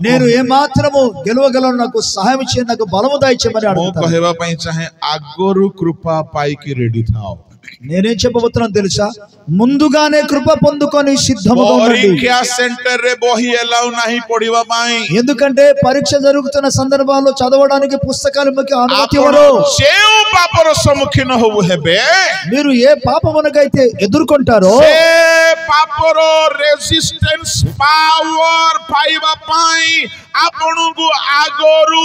నేను ఏ మాత్రము గెలవగలను నాకు సహాయం చేయ నాకు బలము దయచేయమని మో అడుగుతారు कहवा పై చాహే అగరు కృపా పాయికి రెడీ థాओ నేనేం చెప్పబోతున్నాను తెలుసా ముందుగానే కృప పొందుకొని సిద్ధముగా ఉండండి పరీక్షా సెంటర్ రే బోహి ఎలావ్ నాహి పడివా పై ఎందుకంటే పరీక్ష జరుగుతున్న సందర్భాల్లో చదవడానికి పుస్తకాలు మీకు అనుమతి ఇవ్వరు సేవ్ పాపర సముఖిన హోవు హెబే మీరు ఏ పాపమునకైతే ఎదుర్కొంటారో సే పాపర రెసిస్టెన్స్ పవర్ పాయివా పై ଆପଣଙ୍କୁ ଆଗରୁ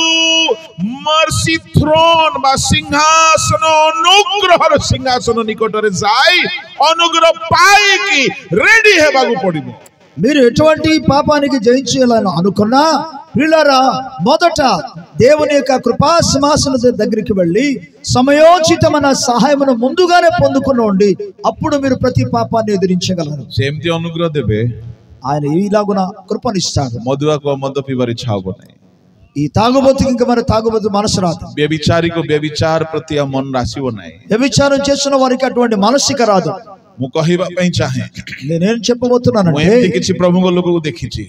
ମର୍ସି ଥ୍ରୋନ୍ ବା ସିଂହାସନ ଅନୁଗ୍ରହର ସିଂହାସନ ନିକଟରେ ଯାଇ ଅନୁଗ୍ରହ ପାଇକି ରେଡି ହେବାକୁ ପଡିବ మీరు ఎటువంటి పాపానికి జయించాలని అనుకున్నా ప్రియులారా మొదట దేవుని యొక్క కృపా సింహాసనం దగ్గరికి వెళ్ళి సమయోచితమైన సహాయమును ముందుగానే పొందుకుని అప్పుడు మీరు ప్రతి పాపాన్ని ఎదిరించగలరు ସେମିତି ଅନୁଗ୍ରହ ଦେବେ ఆయన ఈలాగున కృపనిస్తాడు ମଦୁଆକୁ ମଦ ପିଇବାର ଇଚ୍ଛା ହବ ନାହିଁ ఈ తాగుబోతుకి ఇంకా మరి తాగుబోతు మనసు రాదు ବ୍ୟభిଚାରୀକୁ ବ୍ୟଭିଚାର ପ୍ରତି ଆଉ ମନ ଆସିବ ନାହିଁ వ్యభిచారం చేస్తున్న వారికి అటువంటి మానసిక రాదు ମୁଁ କହିବା ପାଇଁ ଚାହେଁ నేనేం ମୁଁ చెప్పబోతున్నానంటే ଏମିତି କିଛି ପ୍ରଭୁଙ୍କ ଲୋକକୁ ଦେଖିଛି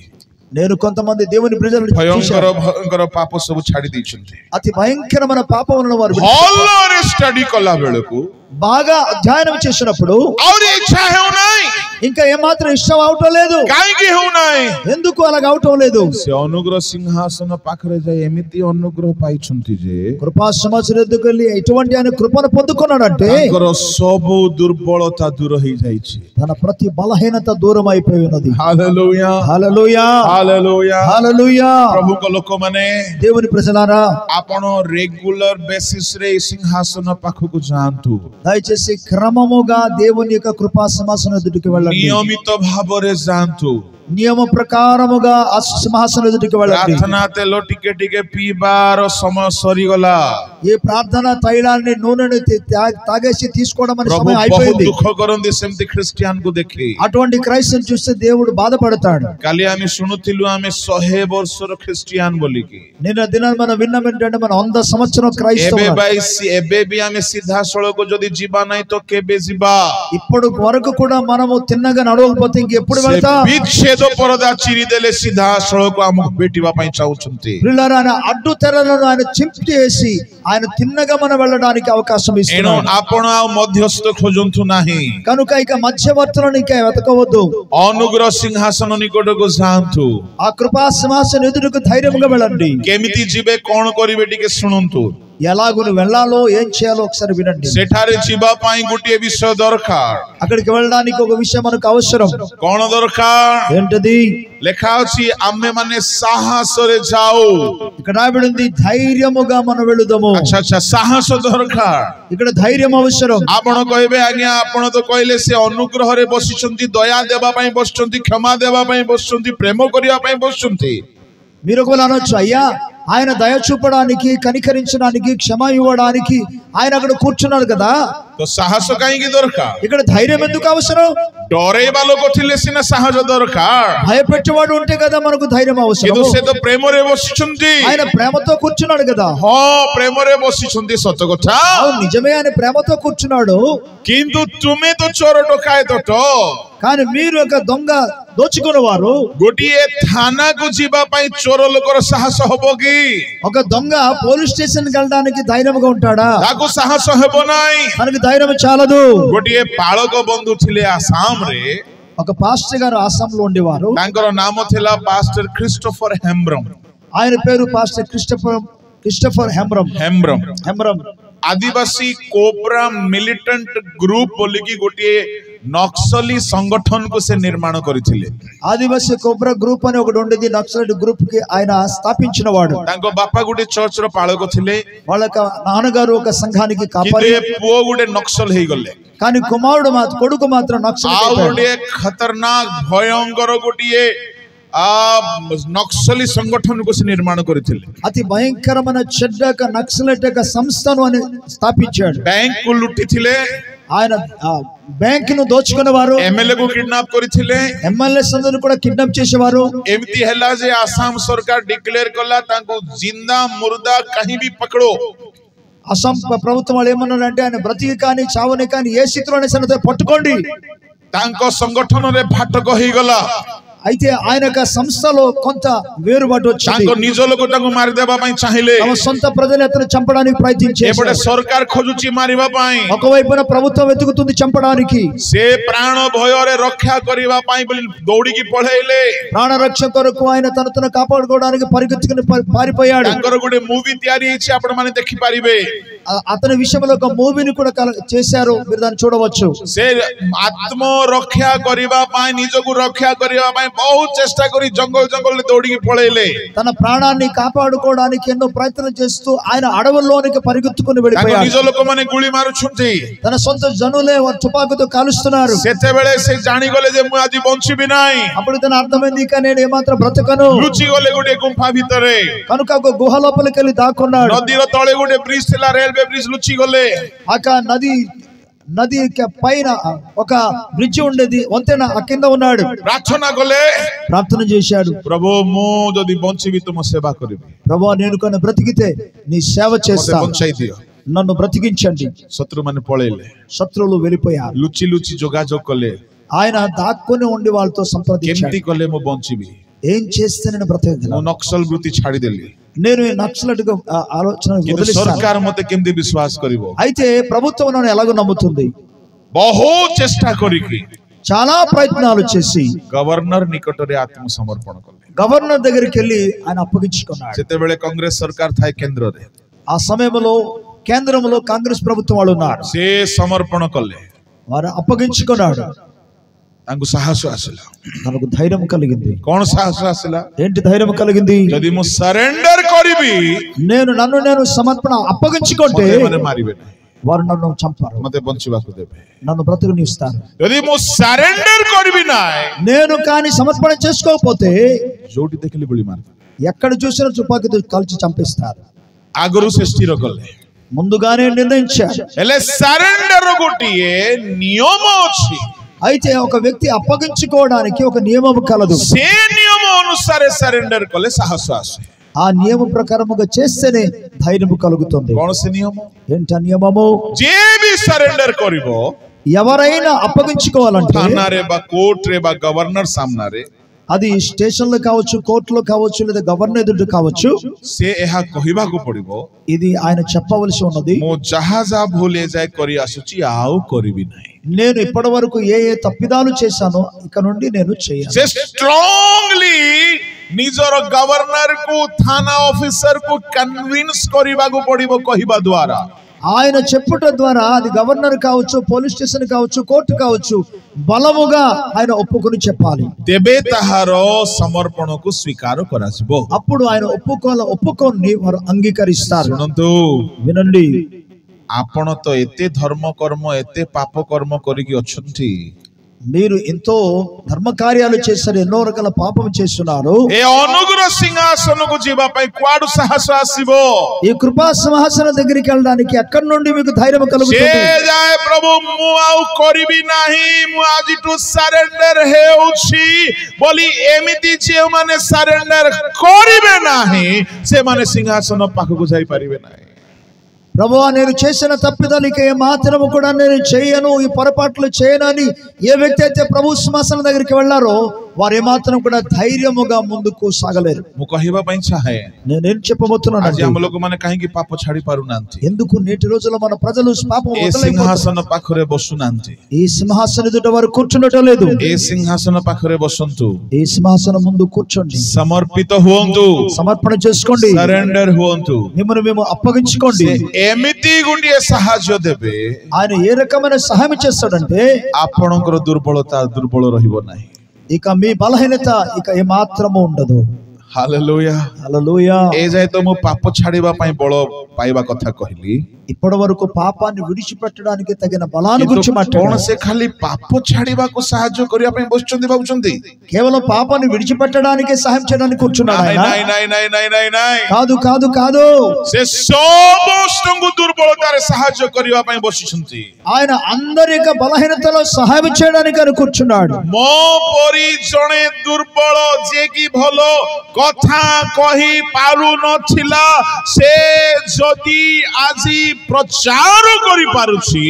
నేను కొంతమంది దేవుని ప్రజలను ଭୟଙ୍କର ଭୟଙ୍କର ପାପ ସବୁ ଛାଡି ଦେଇଛନ୍ତି అతి భయంకరమైన పాపములను వారు ଭଲରେ ଷ୍ଟଡି କଲା ବେଳକୁ బాగా అధ్యయనం చేసినప్పుడు ଆହୁରି ଇଚ୍ଛା ହେଉନାହିଁ ఇంకా ఏమాత్రం ఇష్టం అవటం లేదు କାହିଁକି ହେଉନାହିଁ ఎందుకు అలాగ అవటం లేదు ସେ ଅନୁଗ୍ରହ ସିଂହାସନ ପାଖରେ ଯାଇ ଏମିତି ଅନୁଗ୍ରହ ପାଇଛନ୍ତି ଯେ కృపా సింహాసనం ఎదుకు వెళ్ళి ఎటువంటి ఆయన కృపను పొందుకున్నాడంటే ତାଙ୍କର ସବୁ ଦୁର୍ବଳତା ଦୂର ହେଇଯାଇଛି తన ప్రతి బలహీనత దూరం అయిపోయి ఉన్నది ହାଲେଲୁୟା హల్లెలూయా ହାଲେଲୁୟା హల్లెలూయా ପ୍ରଭୁଙ୍କ ଲୋକମାନେ దేవుని ప్రజలారా ଆପଣ ରେଗୁଲାର ବେସିସ ରେ ସିଂହାସନ ପାଖକୁ ଯାଆନ୍ତୁ దయచేసి క్రమముగా దేవుని యొక్క కృపా సింహాసనం ఎదుటికి వెళ్ళండి ନିୟମିତ ଭାବରେ ଯାଆନ୍ତୁ నియమ ప్రకారముగా ఆ సింహాసనం ఎదుటికి వెళ్ళండి ପ୍ରାର୍ଥନା ତେଲ ଟିକେ ଟିକେ ପିଇବାର ସମୟ ସରିଗଲା ఏ ప్రార్థన తైలాన్ని నూనెని తాగేసి తీసుకోవడం అనే ପ୍ରଭୁ సమయం ବହୁତ అయిపోయింది ଦୁଃଖ କରନ୍ତି ସେମିତି ଖ୍ରୀଷ୍ଟିଆନକୁ ଦେଖି అటువంటి క్రైస్తవుని చూస్తే దేవుడు బాధపడతాడు କାଲି ଆମେ ଶୁଣୁଥିଲୁ ଆମେ 100 ବର୍ଷର ଖ୍ରୀଷ୍ଟିଆନ ବୋଲିକି నిన్న దినాన్ని మనం విన్నాం ఏంటంటే మన 100 సంవత్సరం క్రైస్తవులు ଏବେ ବି ଆମେ ସିଧାସଳଖ ଯଦି ଯିବା ନାହିଁ ତ କେବେ ଯିବା ఇప్పుడు వరకు కూడా మనము తిన్నగా నడవకపోతే ఇంకెప్పుడు వెళ్తాం ବିଚ୍ଛେଦ ପରଦା ଚିରି ଦେଲେ ସିଧାସଳଖ ଆମକୁ ଭେଟିବା ପାଇଁ ଚାହୁଁଛନ୍ତି ప్రియులారా ఆయన అడ్డు తెరలను ఆయన చింపేసి ఆయన తిన్నగా మనం వెళ్ళడానికి అవకాశం ଏଣୁ ఇస్తున్నాడు ଆପଣ ଆଉ ମଧ୍ୟସ୍ଥ ଖୋଜନ୍ତୁ ନାହିଁ కనుక ఇక మధ్యవర్తులను ఇక వెతకవద్దు ଅନୁଗ୍ରହ ସିଂହାସନ ନିକଟକୁ ଯାଆନ୍ତୁ ఆ కృపా సింహాసనం ఎదురుకు ధైర్యంగా వెళ్ళండి କେମିତି ଯିବେ କଣ କରିବେ ଟିକେ ଶୁଣନ୍ତୁ ఎలాగును వెళ్ళాలో ఏం చేయాలో ఒకసారి వినండి. ସେଠାରେ ଯିବା ପାଇଁ ଗୋଟିଏ ବିଷୟ ଦରକାର. అక్కడికి వెళ్ళడానికి ఒక విషయం మనకు అవసరం. କଣ ଦରକାର? ఏంటది? ଲେଖା ଅଛି ଆମେ ମାନେ ସାହସରେ ଯାଉ. ఇక్కడ రాయబడి ఉంది ధైర్యముగా మనం వెళుదాము. ଆଚ୍ଛା ଆଚ୍ଛା, ସାହସ ଦରକାର. ఇక్కడ ధైర్యం అవసరం. ଆପଣ କହିବେ ଆଜ୍ଞା ଆପଣ ତ କହିଲେ ସେ ଅନୁଗ୍ରହରେ ବସିଛନ୍ତି, ଦୟା ଦେବା ପାଇଁ ବସିଛନ୍ତି, କ୍ଷମା ଦେବା ପାଇଁ ବସିଛନ୍ତି, ପ୍ରେମ କରିବା ପାଇଁ ବସିଛନ୍ତି. మీరు ఒకవేళ అనొచ్చు, అయ్యా ఆయన దయ చూపడానికి, కనికరించడానికి, క్షమ ఇవ్వడానికి ఆయన అక్కడ కూర్చున్నాడు కదా, ତ ସାହସ କାହିଁକି ଦରକାର? ఇక్కడ ధైర్యం ఎందుకు అవసరం? ଡରେଇବା ଲୋକ ଥିଲେ ସିନା ସାହସ ଦରକାର, భయపెట్టేవాడు ఉంటే కదా మనకు ధైర్యం అవసరం. କିନ୍ତୁ ସେ ତ ପ୍ରେମରେ ବସିଛନ୍ତି. ఆయన ప్రేమతో కూర్చున్నాడు కదా. ହଁ ପ୍ରେମରେ ବସିଛନ୍ତି, ସତ କଥା. అవును, నిజమే, ఆయన ప్రేమతో కూర్చున్నాడు. କିନ୍ତୁ ତୁମେ ତ ଚୋର ଡକାୟତ. కానీ మీరు ఒక ଦొంగ దోచుకునేవారు. ଗୋଟିଏ ଥାନାକୁ ଯିବା ପାଇଁ ଚୋର ଲୋକର ସାହସ ହବ କି? ఒక దొంగ పోలీస్ స్టేషన్ కి వెళ్ళడానికి ధైర్యంగా ఉంటాడా? ତାକୁ ସାହସ ହେବ ନାହିଁ. మనకి ధైర్యం చాలదు. ଗୋଟିଏ ପାଳକ ବନ୍ଧୁ ଥିଲେ ଆସାମରେ. ఒక పాస్టర్ గారు ఆసాంలో ఉండేవారు. ତାଙ୍କର ନାମ ଥିଲା ପାଷ୍ଟର ଖ୍ରୀଷ୍ଟୋଫର ହେମ୍ବ୍ରମ୍. ఆయన పేరు పాస్టర్ క్రిస్టోఫర్ హెమ్బ్రమ్. आदिवासी कोब्रा मिलिटेंट ग्रुप बोलिकी गोटे नक्सली संगठन को से निर्माण करथिले. ఆదివాసీ కోబ్రా గ్రూప్ అని ఒకటి ఉండేది. నక్సలైట్ గ్రూప్ కి ఆయన స్థాపించిన వాడు. तांको बापा गोटे चर्च रो पाळक थिले. వాళ్ళ నాన్నగారు ఒక సంఘానికి కాపరి. किते पुओ गोटे नक्सल हेई गले. కానీ కుమారుడు కొడుకు మాత్రం నక్సల్ आ गोटे खतरनाक भयंकर गोटे నక్సలి సంగఠन को से निर्माण करथिले. అతి భయంకరమైన చెడ్డ నక్సలైట్ సంస్థను అని స్థాపించాడు. बैंक को लुटिथिले. ఆయన బ్యాంక్ ను దోచుకునేవారు. एमएलए को किडनैप करथिले. ఎమ్మెల్యేస్ అందరూ కూడా కిడ్నాప్ చేసేవారు. एमती हैला जे आसाम सरकार डिक्लेयर कला तांको जिंदा मुर्दा कहीं भी पकड़ो. అస్సాం ప్రభుత్వం వాళ్ళు ఏమన్నారంటే ఆయన బ్రతికి కానీ చావని కానీ ఏ స్థితిలోనే సరే పట్టుకోండి. तांको संगठन रे फाटक होई गला. అయితే ఆయన యొక్క సంస్థలో కొంత వేరుబాటు వచ్చింది. तांको निज लोक तांको मार देबा पई चाहिले. తమ సొంత ప్రజలు అతను చంపడానికి ప్రయత్నించారు. एपटे सरकार खोजुची मारिबा पई. ఒకవైపున ప్రభుత్వం వెతుకుతుంది చంపడానికి. से प्राण भय रे रक्षा करिबा पई बोली दौड़ी की पळेले. ప్రాణ రక్షణ కొరకు ఆయన తనను కాపాడుకోవడానికి పరిగెత్తుకుని పారిపోయాడు. तांकर गोटे मूवी तयारी हेछि, आपण माने देखि पारिबे. అతని విషయంలో ఒక మూవీని కూడా చేశారు, మీరు దాన్ని చూడవచ్చు. से आत्म रक्षा करिबा पई, निजको रक्षा करिबा पई बहुत चेष्टा करी जंगल जंगल दौड़ी की पळेले. తన ప్రాణాన్ని కాపాడుకోవడానికి ఎన్నో ప్రయత్నాలు చేస్తూ ఆయన అడవుల్లోనికి పరిగెత్తుకుని तांको వెళ్ళిపోయాడు. निज लोक माने गुली मारुछुंती. తన సొంత జనులే తుపాకుతో కాలుస్తున్నారు. सेते बेले से जानि गले जे मु आजि बंचिबि नाही. అప్పుడు తన అర్థమైంది, ఇక నేను ఏమాత్రం బ్రతకను. लुचि गले गोटे गुंफा भितरे. కనుక ఒక గుహ లోపలికి వెళ్ళి దాక్కున్నాడు. नदीर तळे गोटे ब्रिज थिला, रेलवे ब्रिज लुचि गले. అక నది పైన ఒక బ్రిడ్జి ఉండేది, వంతెన, ఆ కింద ఉన్నాడు. प्रार्थना गले, ప్రార్థన చేశాడు. प्रभु मु जदि बंचिबि तुम सेवा करिबि. ప్రభువా నేను కన్నా బ్రతికితే నీ సేవ मते చేస్తాను, बंचाई दियो. నన్ను బ్రతికించండి. शत्रु माने पळेले. శత్రువులు వెళ్ళిపోయారు. लुचि लुचि जोगाजोग कले. ఆయన దాక్కుని ఉండి వాళ్ళతో సంప్రదించాడు. केमती कले मु बंचिबि. ఏం చేస్తే నేను मु బ్రతకగలను? नक्सल वृत्ति छाडी देली. నేను నక్సలైట్ ఆలోచన किंतु వదిలిస్తాను. सरकार मते केमती विश्वास करिवो. అయితే ప్రభుత్వం నన్ను ఎలాగో నమ్ముతుంది? बहुत चेष्टा करिकि చాలా ప్రయత్నాలు చేసి गवर्नर निकटरे आत्मसमर्पण कले. గవర్నర్ దగ్గరికి వెళ్ళి ఆయన అప్పగించుకున్నాడు. जेते बेले कांग्रेस सरकार थाय केंद्र रे, ఆ సమయంలో కేంద్రంలో కాంగ్రెస్ ప్రభుత్వం వాళ్ళు ఉన్నారు. से समर्पण कले. వారు అప్పగించుకున్నాడు. तांको साहस आसिला. తనకు ధైర్యం కలిగింది. कोन साहस आसिला? ఏంటి ధైర్యం కలిగింది? जदि मु सरेंडर करिबि, నన్ను సమర్పణ అప్పగించుకుంటే मते माने मारिबे नाही. వారు నన్ను చంపారు, मते बंचिबाकु देबे. నన్ను బ్రతకనిస్తారు. जदि मु सरेंडर करिबि नाही, నేను కానీ సమర్పణ చేసుకోకపోతే जोटी देखली गुली मार. ఎక్కడ చూసినా తుపాకీతో కాల్చి చంపేస్తారు. आगरु से स्थिर कले. ముందుగానే నిర్ణయించారు. हेले सरेंडर गोटिए नियम अछि. అయితే ఒక వ్యక్తి అప్పగించుకోవడానికి ఒక నియమం కలదు. से नियम अनुसार सरेंडर कले साहस आसे. ఆ నియమ ప్రకారముగా చేస్తేనే ధైర్యం కలుగుతుంది. कोन से नियम? ఏంట నియమము? जे भी सरेंडर करिवो, ఎవరైనా అప్పగించుకోవాలంటే थाना रे बा कोर्ट रे बा गवर्नर सामना रे, అది స్టేషన్ లో కావచ్చు, కోర్టులో కావచ్చు, లేదా గవర్నర్ ఎదుట కావచ్చు, से एहा कहिबा को पड़िबो, ఇది ఆయన చెప్పవలసి ఉన్నది. मो जहाजा भूले जाय करी आसुची आउ करिबि नाही. నేను ఇప్పటి వరకు ఏ తప్పిదాలు చేశానో ఇక నుండి నేను చేయను. से स्ट्रांगली निजर गवर्नर को थाना ऑफिसर को कन्विंस करबा को पड़िबो कहिबा द्वारा ఆయన చెప్పుట ద్వారా అది గవర్నర్ కావచ్చు, పోలీస్ స్టేషన్ కావచ్చు, కోర్టు కావచ్చు, బలముగా ఆయన ఒప్పుకొని చెప్పాలి. तेबे ताहार समर्पण को स्वीकार कराजिबो. అప్పుడు ఆయన ఒప్పుకొని వారు అంగీకరిస్తారు. सुनंतु వినండి, आपण तो एते धर्म कर्म एते पाप कर्म करिकी अछंती. మీరు ఎంతో ధర్మ కార్యాలు చేశారు, ఎన్నో రకాల పాపం చేస్తున్నారు. ए अनुग्रह सिंहासन को जीवा पई क्वाडु साहस आसीबो. ఈ కృపా సింహాసనం దగ్గరికి వెళ్ళడానికి అక్కడి నుండి మీకు ధైర్యం కలుగుతుంది. जे जाय प्रभु मु आउ करिबी नाही, मु आजिटु सरेंडर हेउछि बोली एमिति जे माने सरेंडर करिबे नाही से माने सिंहासन पाखकु जाई परिबे नाही. ప్రభువా, నేను చేసిన తప్పిదానికి ఏ మాత్రము కూడా నేను చేయను, ఈ పొరపాట్లు చేయనని ఏ వ్యక్తి అయితే ప్రభు సింహాసనం దగ్గరికి వెళ్ళారో వారు ఏమాత్రం కూడా ధైర్యముగా ముందుకు సాగలేరు. मु कहिबा पई चाहे నేనేం చెప్పబోతున్నాను आज हम लोग माने काहे कि पाप छाड़ी पारु नांती. ఎందుకు నేటి రోజుల్లో మన ప్రజలు పాపం ए सिंहासन पाखरे बसु नांती. ఈ సింహాసనం ఎదుట వారు కూర్చుండటం లేదు. ए सिंहासन पाखरे बसंतु. ఈ సింహాసనం ముందు కూర్చోండి, समर्पित हुवंतु, సమర్పణ చేసుకోండి, सरेंडर हुवंतु. మిమ్మల్ని మేము అప్పగించుకోండి. एमिति गुंडिए साहाय्य देबे ఆయన ఏ రకమైన సహాయం చేస్తాడంటే आपणकर दुर्बलता दुर्बल रहिबो नाही. ఇక మీ బలహీనత ఇక ఏ మాత్రము ఉండదు. हालेलुया. హల్లెలూయా. ए जाय तो मु पाप छाड़ीबा पई बळ पाइबा कथा कहली, ఇప్పటి వరకు పాపాన్ని విడిచిపెట్టడానికి తగిన బలాన్ని గురించి कोन మాట్లాడాను. से खाली पाप छाड़ीबा को साहाय्य करिया पई बसचंदी बाबुचंदी. కేవలం పాపాన్ని విడిచిపెట్టడానికి సహాయం చేయడానికి కూర్చున్నాడు नाही ఆయన. नाही नाही नाही नाही नाही नाही. కాదు కాదు కాదు, से समस्तଙ୍କୁ दुर्बलतारे साहाय्य करिया पई बसिचंती. ఆయన అందరి యొక్క బలహీనతలో సహాయం చేయడానికి ఆయన కూర్చున్నాడు. मो परी जणे दुर्बल जे की भलो कथा कहि पारु नथिला से जदी आजी प्रचार करि पारुछि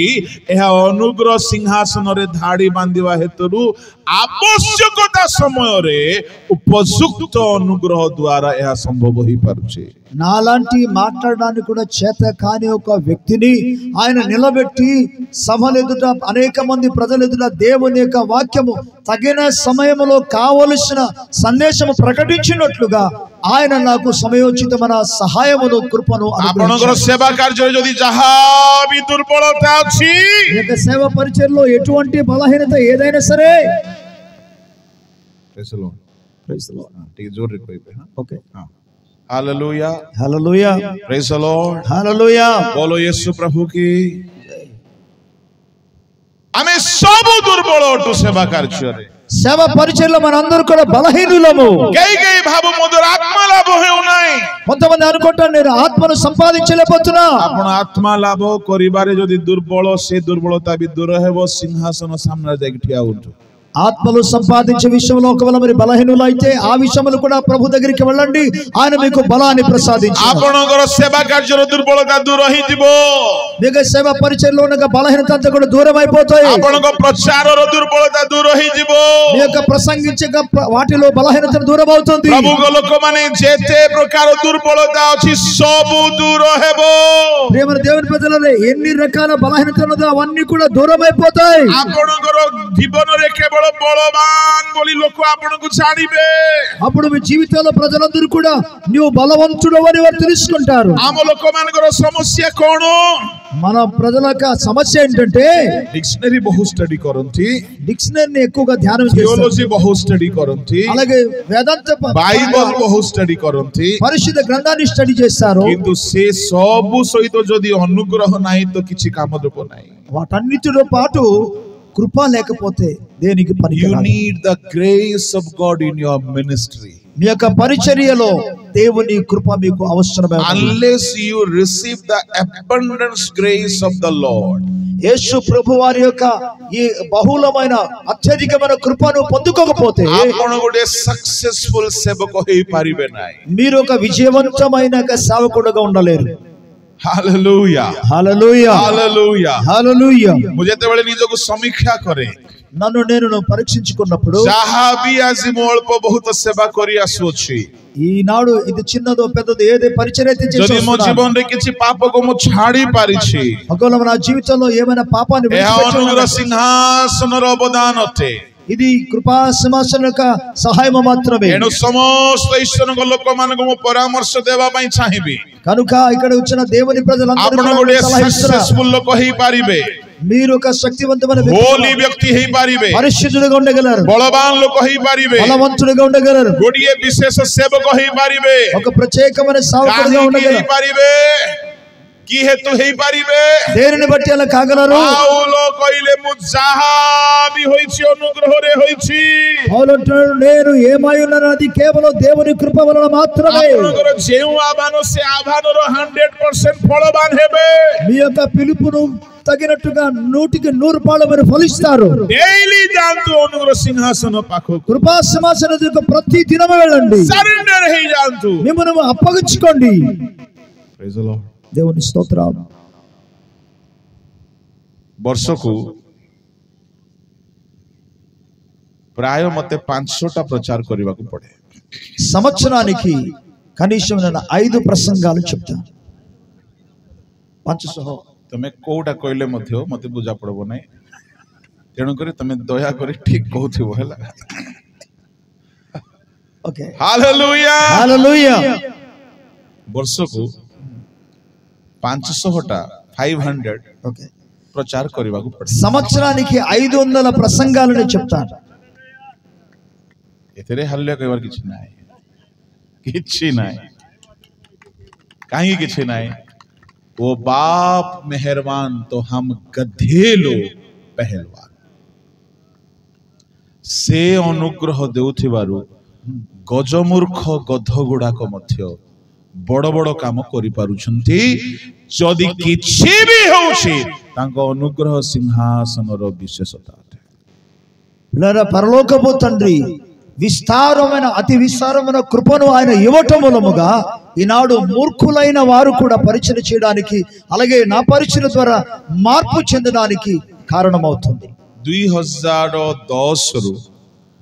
एहा अनुग्रह सिंहासन रे धाड़ी बांधिवा हेतुरु आवश्यकता समय रे उपयुक्त अनुग्रह द्वारा एहा संभव होई पारुछि. నాలాంటి మాట్లాడడానికి కూడా చేత కాని ఒక వ్యక్తిని ఆయన నిలబెట్టి సభల ఎదుట అనేక మంది ప్రజల ఎదుట దేవుని యొక్క వాక్యము తగిన సమయంలో కావలసిన సందేశము ప్రకటించినట్లుగా ఆయన నాకు సమయోచితమైన సహాయమును కృపను आपणकर सेवा कार्य जदि जहा भी दुर्बलता अछि ఈ యొక్క సేవ పరిచర్యలో ఎటువంటి బలహీనత ఏదైనా సరే प्रेज द लॉर्ड ठीक जोर रे कोई पे हां okay. Hallelujah hallelujah, praise the lord. Hallelujah. बोलो यीशु प्रभु की. हमें सब दुर्बल अटु सेवा कार्य रे సేవ పరిచర్యలో మనందరూ కూడా బలహీనులము. कई भाव मोदर आत्मा लाभ हेउ नाही. కొంతమంది అనుకుంటారు నేను ఆత్మను సంపాదించలేకపోతున్నా. आपण आत्मा लाभ करिबारे जदि दुर्बल से दुर्बलता भी दूर हेबो सिंहासन सामने जाके ठिया उठो. ఆత్మలు సంపాదించే విషయంలో ఒకవేళ మరి బలహీనులు అయితే ఆ విషయంలో కూడా ప్రభు దగ్గరికి వెళ్ళండి, ఆయన మీకు బలాన్ని ప్రసాదించును. आपणकर सेवा कार्य दुर्बलता दूर ही दिबो. మీకు సేవ పరిచర్యలో ఉన్న బలహీనత అంతా కూడా దూరం అయిపోతాయి. आपणकर प्रचार दुर्बलता दूर ही दिबो. మీ యొక్క ప్రసంగించే వాటిలో బలహీనత దూరం అవుతుంది. प्रभु को लोक माने जेते प्रकार दुर्बलता अछि सब दूर हेबो. ప్రియమైన దేవుని ప్రజలారా, ఎన్ని రకాల బలహీనత ఉన్నదో అవన్నీ కూడా దూరం అయిపోతాయి. आपणकर जीवन रे केवल बलवान बोली लोक आपनको छाड़ीबे. అప్పుడు మీ జీవితంలో ప్రజలందరూ కూడా నీవు బలవంతుడు అని వారు తెలుసుకుంటారు. आम लोक मानकर समस्या कोन మన ప్రజల యొక్క సమస్య ఏంటంటే डिक्शनरी बहुत स्टडी करंती, డిక్షనరీని ఎక్కువగా ధ్యానం చేస్తారు, थियोलॉजी बहुत स्टडी करंती, అలాగే వేదాంత बाइबल बहुत स्टडी करंती. పరిశుద్ధ గ్రంథాన్ని స్టడీ చేస్తారు. किंतु से सब सहित जदि अनुग्रह नाही तो किछि काम देबो नाही. వాటన్నిటితో పాటు కృప లేకపోతే దేనికి You పనికిరాదు. need the grace of God in your ministry. మీ యొక్క పరిచర్యలో దేవుని కృప మీకు అవసరమే. Unless you receive the abundance grace of the Lord, యేసు ప్రభు వారి యొక్క ఈ బహుళమైన అత్యధికమైన కృపను పొందుకోకపోతే आपण गोटे सक्सेसफुल सेवक होई पारिबे नाही. మీరు ఒక విజయవంతమైన సేవకుడుగా ఉండలేరు. Hallelujah hallelujah, hallelujah. హల్లెలూయా. मुझे तेबळे निजको समीक्षा करे నన్ను నేను పరీక్షించుకున్నప్పుడు जहा भी आज मो अल्प बहुत सेवा करि आसुछि, ఈనాడు ఇది చిన్నదో పెద్దదో ఏదే పరిచర్య అయితే చేసి जदि मो వస్తున్నాను. जीवन रे किछि पाप को मो छाड़ी पारिछि ఒకవేళ నా జీవితంలో ఏమైనా పాపాన్ని एहा अनुग्रह విడిచిపెట్టాను, सिंहासन रो अवदान अटे. ఇది కృపా సింహాసనం యొక్క సహాయం మాత్రమే. ఎను సమస్త ఈశ్వరଙ୍କ ଲୋକମାନଙ୍କୁ ମୁଁ ପରାମର୍ଶ ଦେବା ପାଇଁ ଚାହିଁବି. కనుక ఇక్కడ వచ్చిన దేవుని ప్రజలందరూ ଆପଣ ଗୋଟେ సక్సెస్ఫుల్ ଲୋକ ହେଇ ପାରିବେ. మీరు ఒక శక్తివంతమైన హోలీ వ్యక్తి ହେଇ ପାରିବେ. పరిశుద్ధులుగా ఉండగలరు. బలవాన్ ଲୋକ ହେଇ ପାରିବେ. బలవంతులుగా ఉండగలరు. ଗୋଟିଏ ବିଶେଷ ସେବକ ହେଇ ପାରିବେ. ఒక ప్రత్యేకమైన సేవకుడిగా ఉండగలరు. ହେଇ ପାରିବେ. কি হেতু হেই পারিবে? దేనిని బట్టి అలా కాగలరు? పౌలు কইলে ము যাহা বি হইছি অনুগ্రహরে হইছি. పౌలు అంటాడు నేను ఏమై ఉన్నానో అది కేవలం దేవుని కృప వలన మాత్రమే. ଆପଣଙ୍କର ଯେଉଁ ଆହ୍ୱାନ ସେ ଆହ୍ୱାନର 100% ఫలవాన్ ହେବେ. మీ యొక్క పిలుపును తగినట్టుగా 100కి 100 పాళ్ళు మీరు ఫలిస్తారు. డైలీ జాంతు అనుగ్రహ సింహాసన పాఖకు కృపా సింహాసనానికి ప్రతి దినం వెళ్ళండి. సరెండర్ హై జాంతు మిమ్మల్ని అప్పగించుకోండి. Praise the lord. దేవుని స్తోత్రం. ବର୍ଷକୁ ପ୍ରାୟ ମତେ 500ଟା ପ୍ରଚାର କରିବାକୁ ପଡେ. సంవత్సరానికి కనీసం నేను 5 ప్రసంగాలు చెప్తాను. 500 ତମେ କୋଉଟା କହିଲେ ମଧ୍ୟ ମତେ ବୁଝା ପଡବ ନାହିଁ. ତେଣୁ କରି ତମେ ଦୟା କରି ଠିକ କହୁଥିବ ହେଲା. ఓకే ହାଲେଲୁୟା హల్లెలూయా. ବର୍ଷକୁ 500ଟା 500 ఓకే ପ୍ରଚାର କରିବାକୁ ପଡେ. సంవత్సరానికి 500 ప్రసంగాలను చెప్తాను. ଏଥିରେ ହାଲ୍ୟ କହିବାର କିଛି ନାହିଁ. କିଛି ନାହିଁ. କାହିଁକି କିଛି ନାହିଁ? वो बाप मेहरबान तो हम गधे लोग पहलवान. से अनुग्रह देउथिबारु गजमूर्ख गध गुड़ाक मध्य बड़ बड़ काम करि पारुछंती. जदि किछि भी होउछि तांको अनुग्रह सिंहासनर विशेषता अटे. పిల్లరా పరలోకపు తండ్రి విస్తారమైన అతి విస్తారమైన కృపను ఆయన ఇవ్వటం మూలముగా ఈనాడు మూర్ఖులైన వారు కూడా పరిచయం చేయడానికి అలాగే నా పరిచయం ద్వారా మార్పు చెందడానికి కారణమవుతుంది. 2010 ରୁ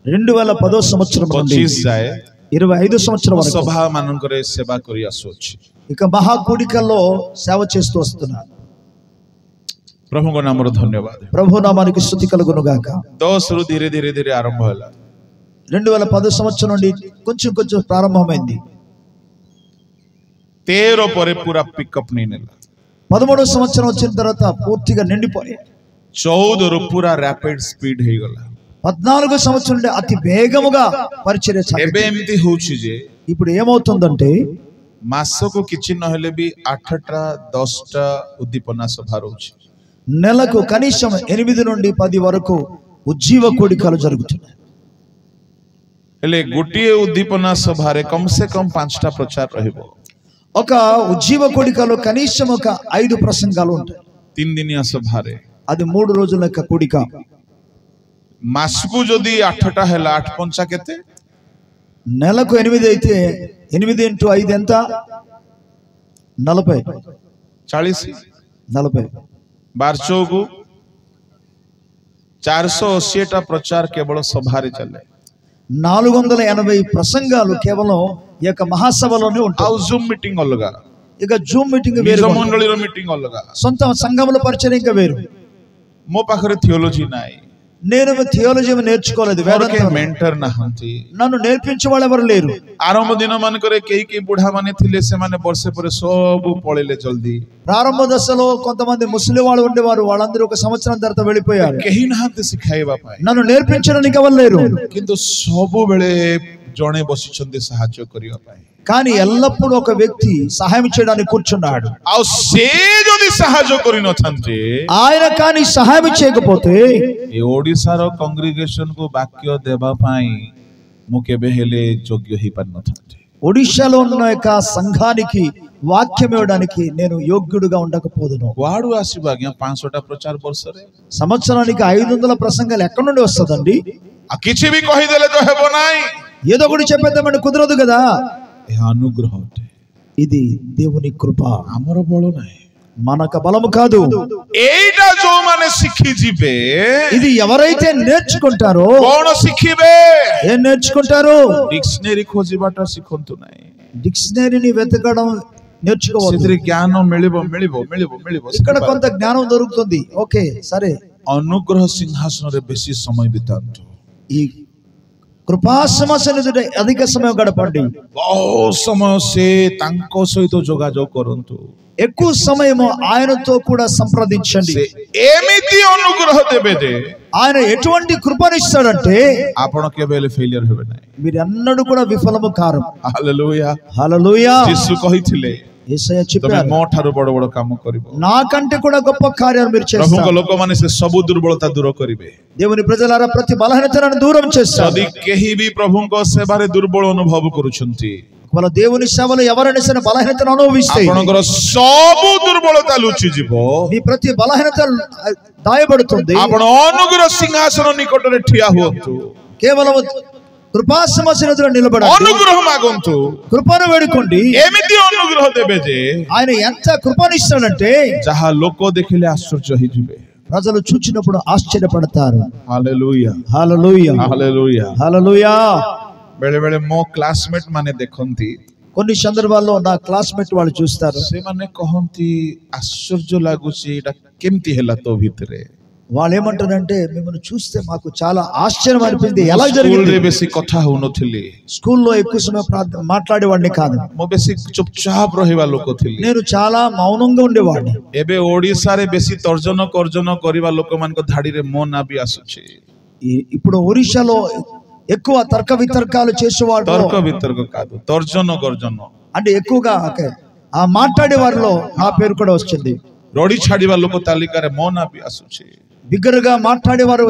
2010 సంవత్సరం నుండి 25 ଯାଏ 25 సంవత్సరం వరకు సభా ମାନଙ୍କରେ సేవా କରି ଆସୁଅଛି. ఇక మహాకూడికల్లో సేవ చేస్తూ వస్తున్నాను. ପ୍ରଭୁଙ୍କ ନାମର ଧନ୍ୟବାଦ. ప్రభు నామానికి స్తుతి కలుగును గాక. 10 ରୁ ଧୀରେ ଧୀରେ ଧୀରେ ଆରମ୍ଭ ହେଲା. 2010 సంవత్సరం నుండి కొంచెం కొంచెం ప్రారంభమైంది. 13 ପରେ ପୁରା పికప్ ని నెల. 13 సంవత్సరం వచ్చిన తర్వాత పూర్తిగా నిండిపోయాయి. 14 ରୁ ପୁରା ర్యాపిడ్ స్పీడ్ ହେଇଗଲା. 14 సంవత్సరం నుండి అతి వేగముగా పరిచర్య ଏବେ సాగింది. ଏମିତି ହଉଛି ଯେ ఇప్పుడు ఏమవుతుందంటే ମାସକୁ କିଛି ନହେଲେ ବି 8ଟା 10ଟା ଉଦ୍ଦୀପନା ସଭା ରହୁଛି. నెలకు కనీసం 8 నుండి 10 వరకు ఉజ్జీవ కూడికలు జరుగుతున్నాయి. ହେଲେ ଗୋଟିଏ ଉଦ୍ଦୀପନା ସଭାରେ କମ ସେ କମ 5ଟା ପ୍ରଚାର ରହିବ. ఒక ఉజ్జీవ కూడికలో కనీసం ఒక 5 ప్రసంగాలు ఉంటాయి. 3 ଦିନିଆ ସଭାରେ అది 3 రోజుల యొక్క కూడిక. ମାସକୁ ଯଦି 8ଟା ହେଲା 8 ପଞ୍ଚା କେତେ? నెలకు 8 అయితే 8 ఇంటూ 5 ఎంత? 40. 40 ବାର୍ଚକୁ 480ଟା ପ୍ରଚାର କେବଳ ସଭାରେ ଚାଲେ. 480 ప్రసంగాలు కేవలం ఈ యొక్క మహాసభలోనే ఉంటాయి. ଆଉ ଜୁମ୍ ମିଟିଂ ଅଲଗା. ఇక జూమ్ మీటింగ్ ନିଜ వేరు, ମଣ୍ଡଳୀର ମିଟିଂ ଅଲଗା. సొంత సంఘముల పరిచయం ఇంకా వేరు. ମୋ ପାଖରେ థియోలజీ ନାହିଁ. నేను థియాలజీ నేర్చుకోలేదు. వేదాంతం ମେଣ୍ଟର ନାହାନ୍ତି. నన్ను నేర్పించే వాళ్ళు ఎవరు లేరు. ଆରମ୍ଭ ଦିନ ମାନଙ୍କରେ କେହି ବୁଢା ମାନେ ଥିଲେ, ସେମାନେ ବର୍ଷେ ପରେ ସବୁ ପଳେଇଲେ ଜଲ୍ଦି. ప్రారంభ దశలో కొంతమంది ముస్లిం వాళ్ళు ఉండేవారు, వాళ్ళందరూ ఒక సంవత్సరం తర్వాత వెళ్ళిపోయారు. କେହି ନାହାନ୍ତି ଶିଖାଇବା ପାଇଁ. నన్ను నేర్పించడానికి ఎవరు లేరు. କିନ୍ତୁ ସବୁବେଳେ ଜଣେ ବସିଛନ୍ତି ସାହାଯ୍ୟ କରିବା ପାଇଁ. కానీ ఎల్లప్పుడూ ఒక వ్యక్తి సహాయం చేయడానికి కూర్చున్నాడు. ଆଉ ସେ ଯଦି ସାହାଯ୍ୟ କରିନଥାନ୍ତେ, ఆయన కానీ సహాయం చేయకపోతే ଏ ଓଡିଶାର କଂଗ୍ରିଗେସନ କୁ ବାକ୍ୟ ଦେବା ପାଇଁ ମୁଁ କେବେ ହେଲେ ଯୋଗ୍ୟ ହେଇପାରିନଥାନ୍ତି. ఒడిశాలో ఉన్న యొక్క సంఘానికి వాక్యం ఇవ్వడానికి నేను యోగ్యుడిగా ఉండకపోదును. କୁଆଡୁ ଆସିବ ଆଜ୍ଞା 500ଟା ପ୍ରଚାର ବର୍ଷରେ? సంవత్సరానికి 500 ప్రసంగాలు ఎక్కడి నుండి వస్తుందండి? ଆଉ କିଛି ବି କହିଦେଲେ ତ ହେବ ନାହିଁ. ఏదో ఒకటి చెప్పేద్దామని కుదరదు కదా. ଏହା ଅନୁଗ୍ରହ ଅଟେ. ఇది దేవుని కృప, ଆମର ବଳ ନାହିଁ. మనకు బలము కాదు. ଏଇଟା ଯୋଉମାନେ ଶିଖିଯିବେ, ఇది ఎవరైతే నేర్చుకుంటారో କଣ ଶିଖିବେ? ఏం నేర్చుకుంటారు? ଡିକ୍ସନେରୀ ଖୋଜିବାଟା ଶିଖନ୍ତୁ ନାହିଁ. డిక్షనరీని వెతకడం నేర్చుకోవాలి. ସେଥିରେ ଜ୍ଞାନ ମିଳିବ ମିଳିବ ମିଳିବ ମିଳିବ. ఇక్కడ కొంత జ్ఞానం దొరుకుతుంది. ఓకే సరే, ଅନୁଗ୍ରହ ସିଂହାସନରେ ବେଶୀ ସମୟ ବିତାନ୍ତୁ. ఈ కృపా సింహాసనం అధిక సమయం గడపండి. बहुत समय से तांको सहित जोगाजोग करंतु. ఎక్కువ సమయము ఆయనతో కూడా సంప్రదించండి. से एमिति अनुग्रह देबे जे ఆయన ఎటువంటి కృపనిస్తాడంటే आपण केबेले फेलियर हेबे नै. మీరు ఎన్నడూ కూడా విఫలము కారు. हालेलुया. హల్లెలూయా. यीशु कहिथिले యేసయ్య तमे చెప్పారు, मो ठारो बड़ बड़ काम करिवो. నాకంటే కూడా గొప్ప కార్యాలు మీరు प्रभु చేస్తారు. लोक माने से सब दुर्बलता दूर करिवे. దేవుని ప్రజలారా ప్రతి బలహీనతను దూరం చేస్తారు. यदि केही भी प्रभु को सेवारे दुर्बल अनुभव करूछंती, వాళ్ళ దేవుని సేవలో ఎవరైనా సరే బలహీనతను అనుభవిస్తే आपणकर सब दुर्बलता लुचि जीवो. మీ ప్రతి బలహీనత దాయబడుతుంది. आपण अनुग्रह सिंहासन निकटरे ठिया हुअन्तु. కేవలం కృపా సింహాసనం ఎదుట నిలబడండి. अनुग्रह मागंतु. కృపను వేడుకోండి. एमिति अनुग्रह देबे जे ఆయన ఎంత కృపనిస్తాడంటే जहा लोक देखिले आश्चर्य होई जिवे. ప్రజలు చూచినప్పుడు ఆశ్చర్యపడతారు. हालेलुया. హల్లెలూయా. हालेलुया. హల్లెలూయా. बेले बेले मो क्लासमेट माने देखंती, కొన్ని సందర్భాల్లో నా క్లాస్మేట్ వాళ్ళు చూస్తారు. से माने कहंती आश्चर्य लागुची एटा केमति हैला तो भितरे. వాళ్ళు ఏమంటారంటే మిమ్మల్ని చూస్తే మాకు చాలా ఆశ్చర్యం అనిపించింది. ఎలా स्कूल జరిగింది? रे बेसी कथा होनथिली. స్కూల్లో ఎక్కువ సమయం మాట్లాడేవాడిని కాదు. मो बेसी चुपचाप रहिबा लोक थिली. నేను చాలా మౌనంగా ఉండేవాడిని. एबे ओडिसा रे बेसी तर्जन कर्जन करिबा लोक मान को धाडी रे मो ना भी आसुची. ఇప్పుడు ఒరిస్సాలో ఎక్కువ తర్క వితర్కాలు చేసేవాడు, तर्क वितर्क कादु, तर्जन गर्जन అంటే ఎక్కువగా ఆ మాట్లాడే వారిలో నా పేరు కూడా వచ్చింది. रडी छाड़ीबा लोक तालिका रे मो ना भी आसुची. బిగ్గరగా మాట్లాడే వారి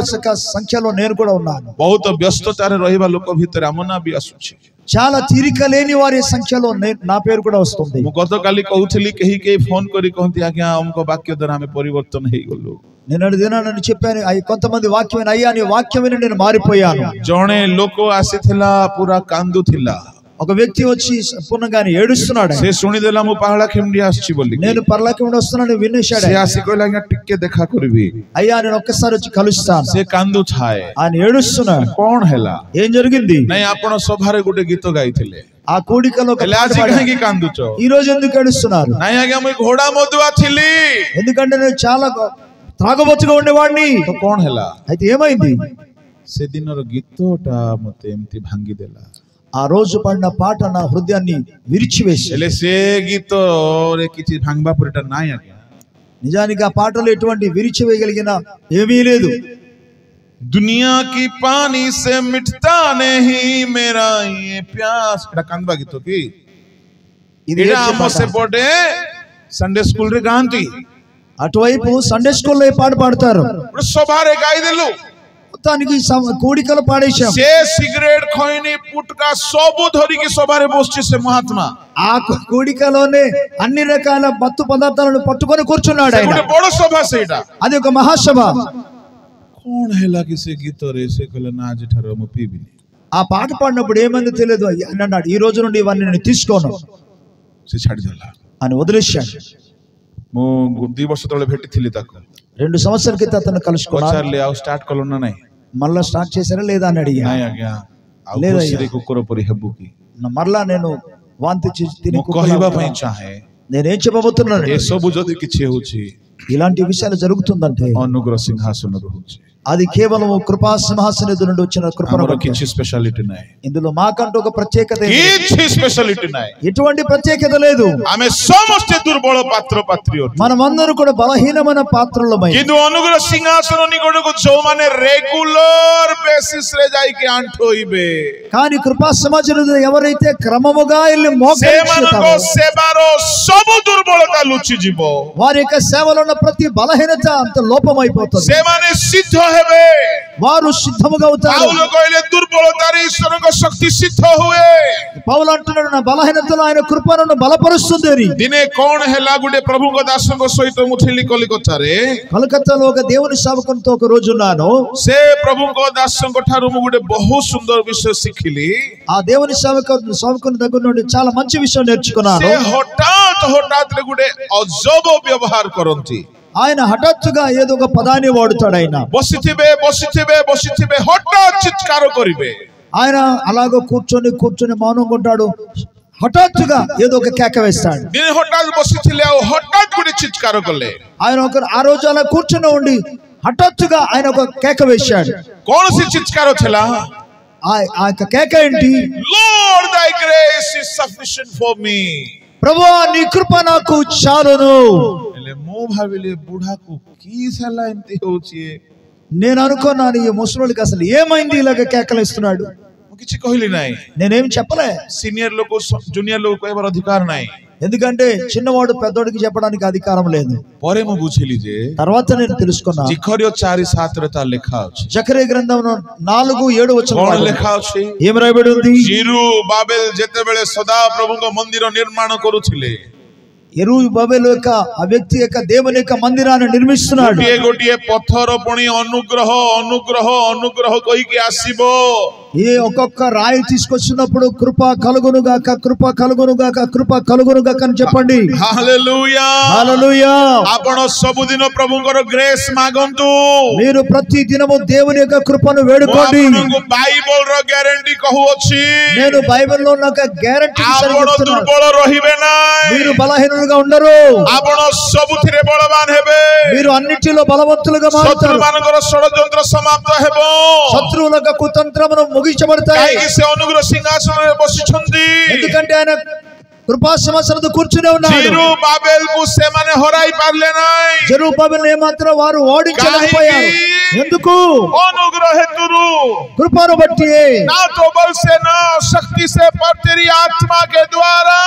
సంఖ్యలో నేను కూడా ఉన్నాను. बहुत व्यस्तता रे रहिबा लोक भितरे आम ना भी आसुची. చాలా తీరిక లేని వారి సంఖ్యలో నా పేరు కూడా వస్తుంది. मु गत काली कहउथली केही केही फोन करी कहंती आज्ञा हमको वाक्य द्वारा हमें परिवर्तन हेई गलु. నేను దినాన్ని చెప్పాను, కొంతమంది వాక్యం అయ్యా నీ వాక్యం విని నేను మారిపోయాను. जणे लोक आसीथिला पूरा कांदुथिला. ఒక వ్యక్తి వచ్చి సంపూర్ణంగానే ఏడుస్తున్నాడు. से सुनी देला मु पहाड़ा खेमडी आछी बोली. నేను పరలోకం వస్తున్నాను వినేశాడు. से आसी कहला आज्ञा टिके देखा करबी. అయ్యా నేను ఒక్కసారి వచ్చి కలుస్తాను. से कांदु थाए. ఆయన ఏడుస్తున్నాడు. कोन हैला? ఏం జరిగింది? नहीं आपण सभारे गुटे गीत गाइथिले. ఆ కోడికలో ఒక हेला आजी काहे कांदुच? ఈ రోజు ఎందుకు ఏడుస్తున్నారు? नहीं आज्ञा मु घोड़ा मधुआ थिली. ఎందుకంటే నేను చాలా త్రాగబోతుగా ఉండేవాడిని. तो कोन हैला? అయితే ఏమైంది? से दिनर गीतोटा मते एमती भांगी देला. ఆ రోజు పాడిన పాట నా హృదయాన్ని విరిచివేసి. हेले से गीत रे किछि भांगबा पुरटा नाही आज्ञा. నిజానికి ఆ పాటలో ఎటువంటి విరిచివేయగలిగిన ఏమీ లేదు. दुनिया की पानी से मिटता नहीं मेरा ये प्यास. एटा कांदबा गीत की ఇది एटा ఏడ్చే आम పాట. से पड़े संडे स्कूल रे गांती. అటువైపు సండే స్కూల్లో ఈ పాట పాడతారు. सभारे गाई देलु. మొత్తానికి కోడికలు పాడేశాం. से सिगरेट खैनी पुटका सब धरी की सभारे बसछि से महात्मा. ఆ కోడికలోనే అన్ని రకాల మత్తు పదార్థాలను పట్టుకొని కూర్చున్నాడు ఆయన. गोटे बड़ सभा सेटा. అది ఒక మహాసభ. कोन हैला कि से गीत रे से कहला ना आज ठार मु पीबिनी. ఆ పాట పాడినప్పుడు ఏమంది తెలియదు. ఆయన అన్నాడు ఈ రోజు నుండి ఇవన్నీ నేను తీసుకోను से छाड़ी देला. అని వదిలేశాడు. मु 2 वर्ष तळे भेटिथिली ताको. 2 సంవత్సరాల క్రితం అతను కలుసుకున్నాను. पचार ले आओ स्टार्ट कलो ना नहीं. మళ్ళా స్టార్ట్ చేశారా లేదా అని అడిగా. नहीं आज्ञा आउ లేదా कोसिरे कुकुर परी हेबु की. మళ్ళా నేను వాంతి తిని मु कहबा पई चाहे నేనేం చెప్పబోతున్నాను? ए सब जदी किछि होछि ఇలాంటి విషయాలు జరుగుతుందంటే अनुग्रह सिंहासन होछि. అది కేవలం కృపా సింహాసనం ఎదురు నుండి వచ్చిన కృపను हमर బట్టి. किछि स्पेशलिटी नाही. ఇందులో మాకంటూ ఒక ప్రత్యేకత ఏమీ లేదు. किछि स्पेशलिटी नाही. ఎటువంటి ప్రత్యేకత లేదు. आमे समस्त दुर्बल पात्र पात्री होत. మనమందరూ కూడా బలహీనమైన పాత్రలమై किंतु अनुग्रह सिंहासन निकटको जो माने रेगुलर बेसिस रे जाई के आंठोइबे. కానీ కృపా సమాజంలో ఎవరైతే క్రమముగా వెళ్ళి सेमानको మోకరిస్తారో सेवारो सब दुर्बलता लुचि जीवो. వారి యొక్క సేవలో ఉన్న ప్రతి బలహీనత అంత లోపమైపోతుంది. सेमाने सिद्ध हेबे. వారు సిద్ధముగా అవుతారు. पाउल कहले दुर्बलता रे ईश्वरको शक्ति सिद्ध हुए. పౌలు అంటున్నాడు నా బలహీనతలో ఆయన కృప నన్ను బలపరుస్తుంది అని. दिने कोन हैला गुटे प्रभुको दासको सहित मुथिली कलिकता रे. కలకత్తాలో ఒక దేవుని సేవకునితో ఒక రోజు ఉన్నాను. से प्रभुको दासको ठारू मु गुटे बहुत सुंदर विषय सिखिली. ఆ దేవుని సేవకుని దగ్గర నుండి చాలా మంచి విషయం నేర్చుకున్నాను. से हठात रे गुटे अजब व्यवहार करंती. ఆయన హఠాత్తుగా ఏదో ఒక పదాన్ని వాడుతాడు. ఆయన बसिथिबे हठात चित्कार करिबे. ఆయన అలాగో కూర్చొని మౌనంగా ఉంటాడు. హఠాత్తుగా ఏదో ఒక కేక వేస్తాడు. दिन हठात बसिथिले आ हठात गुटे चित्कार कले. ఆయన ఆ రోజు అలా కూర్చొని ఉండి హఠాత్తుగా ఆయన ఒక కేక వేశాడు. कौन सी चित्कार थिला? ఆ యొక్క కేక ఏంటి? Lord, thy grace is sufficient for me. ప్రభువా నీ కృప నాకు చాలును. એટલે ମୁଁ ଭାବିଲି ବୁଢାକୁ କି ସାଲା ଏମିତି ହଉଛି. నేను అనుకున్నాను ఈ ముసలోడికి అసలు ఏమైంది ఇలాగ కేకలేస్తున్నాడు. ମୁଁ କିଛି କହିଲି ନାହିଁ. నేనేం చెప్పలే. ସିନିୟର ଲୋକ ଜୁନିୟର ଲୋକ କହିବାର ଅଧିକାର ନାହିଁ. ఎందుకంటే చిన్నవాడు పెద్దోడికి చెప్పడానికి అధికారం లేదు. ପରେ ମୁଁ ବୁଝିଲି ଯେ తర్వాత నేను తెలుసుకున్నా. ଜିଖରିୟ 4:7 ତା ଲେଖା ଅଛି. జకరియా గ్రంథం 4:7 వచనం କଣ ଲେଖା ଅଛି? ఏం రాయబడి ఉంది? ଜେରୁବାବେଲ ଯେତେବେଳେ ସଦା ପ୍ରଭୁଙ୍କ ମନ୍ଦିର ନିର୍ମାଣ କରୁଥିଲେ, యెరూబాబెలు యొక్క ఆ వ్యక్తి యొక్క దేవుని యొక్క మందిరాన్ని నిర్మిస్తున్నాడు. ଗୋଟିଏ ଗୋଟିଏ ପଥର ପୁଣି ଅନୁଗ୍ରହ ଅନୁଗ୍ରହ ଅନୁଗ୍ରହ କହିକି ଆସିବ. ఏ ఒక్కొక్క రాయి తీసుకొచ్చినప్పుడు కృప కలుగును గాక, కృప కలుగును గాక, కృప కలుగును గాక అని చెప్పండి. హల్లెలూయా హల్లెలూయా. ଆପଣ ସବୁଦିନ ପ୍ରଭୁଙ୍କର ଗ୍ରେସ୍ ମାଗନ୍ତୁ. మీరు ప్రతి దినము దేవుని యొక్క కృపను వేడుకోండి. ଆପଣଙ୍କୁ ବାଇବଲର ଗ୍ୟାରେଣ୍ଟି କହୁଅଛି, నేను బైబిల్లో నాకు గ్యారెంటీ ଆପଣ ଦୁର୍ବଳ ରହିବେ ନାହିଁ. మీరు బలహీనులుగా ఉండరు. ଆପଣ ସବୁଥିରେ ବଳବାନ ହେବେ. మీరు అన్నిటిలో బలవంతులుగా మారుతారు. శత్రుମାନଙ୍କର ଷଡ଼ଯନ୍ତ୍ର ସମାପ୍ତ ହେବ. శత్రువుల యొక్క కుతంత్రమును ముగించబడతాయి. କାହିଁକି ସେ ଅନୁଗ୍ରହ ସିଂହାସନରେ ବସିଛନ୍ତି? ఎందుకంటే ఆయన కృపా సింహాసనంలో కూర్చునే ఉన్నాడు. జెరుబాబెలుకు ସେମାନେ ହରାଇ ପାରିଲେ ନାହିଁ. జెరుబాబెలును ఏమాత్రం వారు ఓడించలేకపోయారు. ఎందుకు? ଅନୁଗ୍ରହ ହେତୁରୁ, కృపను బట్టి. ना तो बल से ना शक्ति से, पर तेरी आत्मा के द्वारा.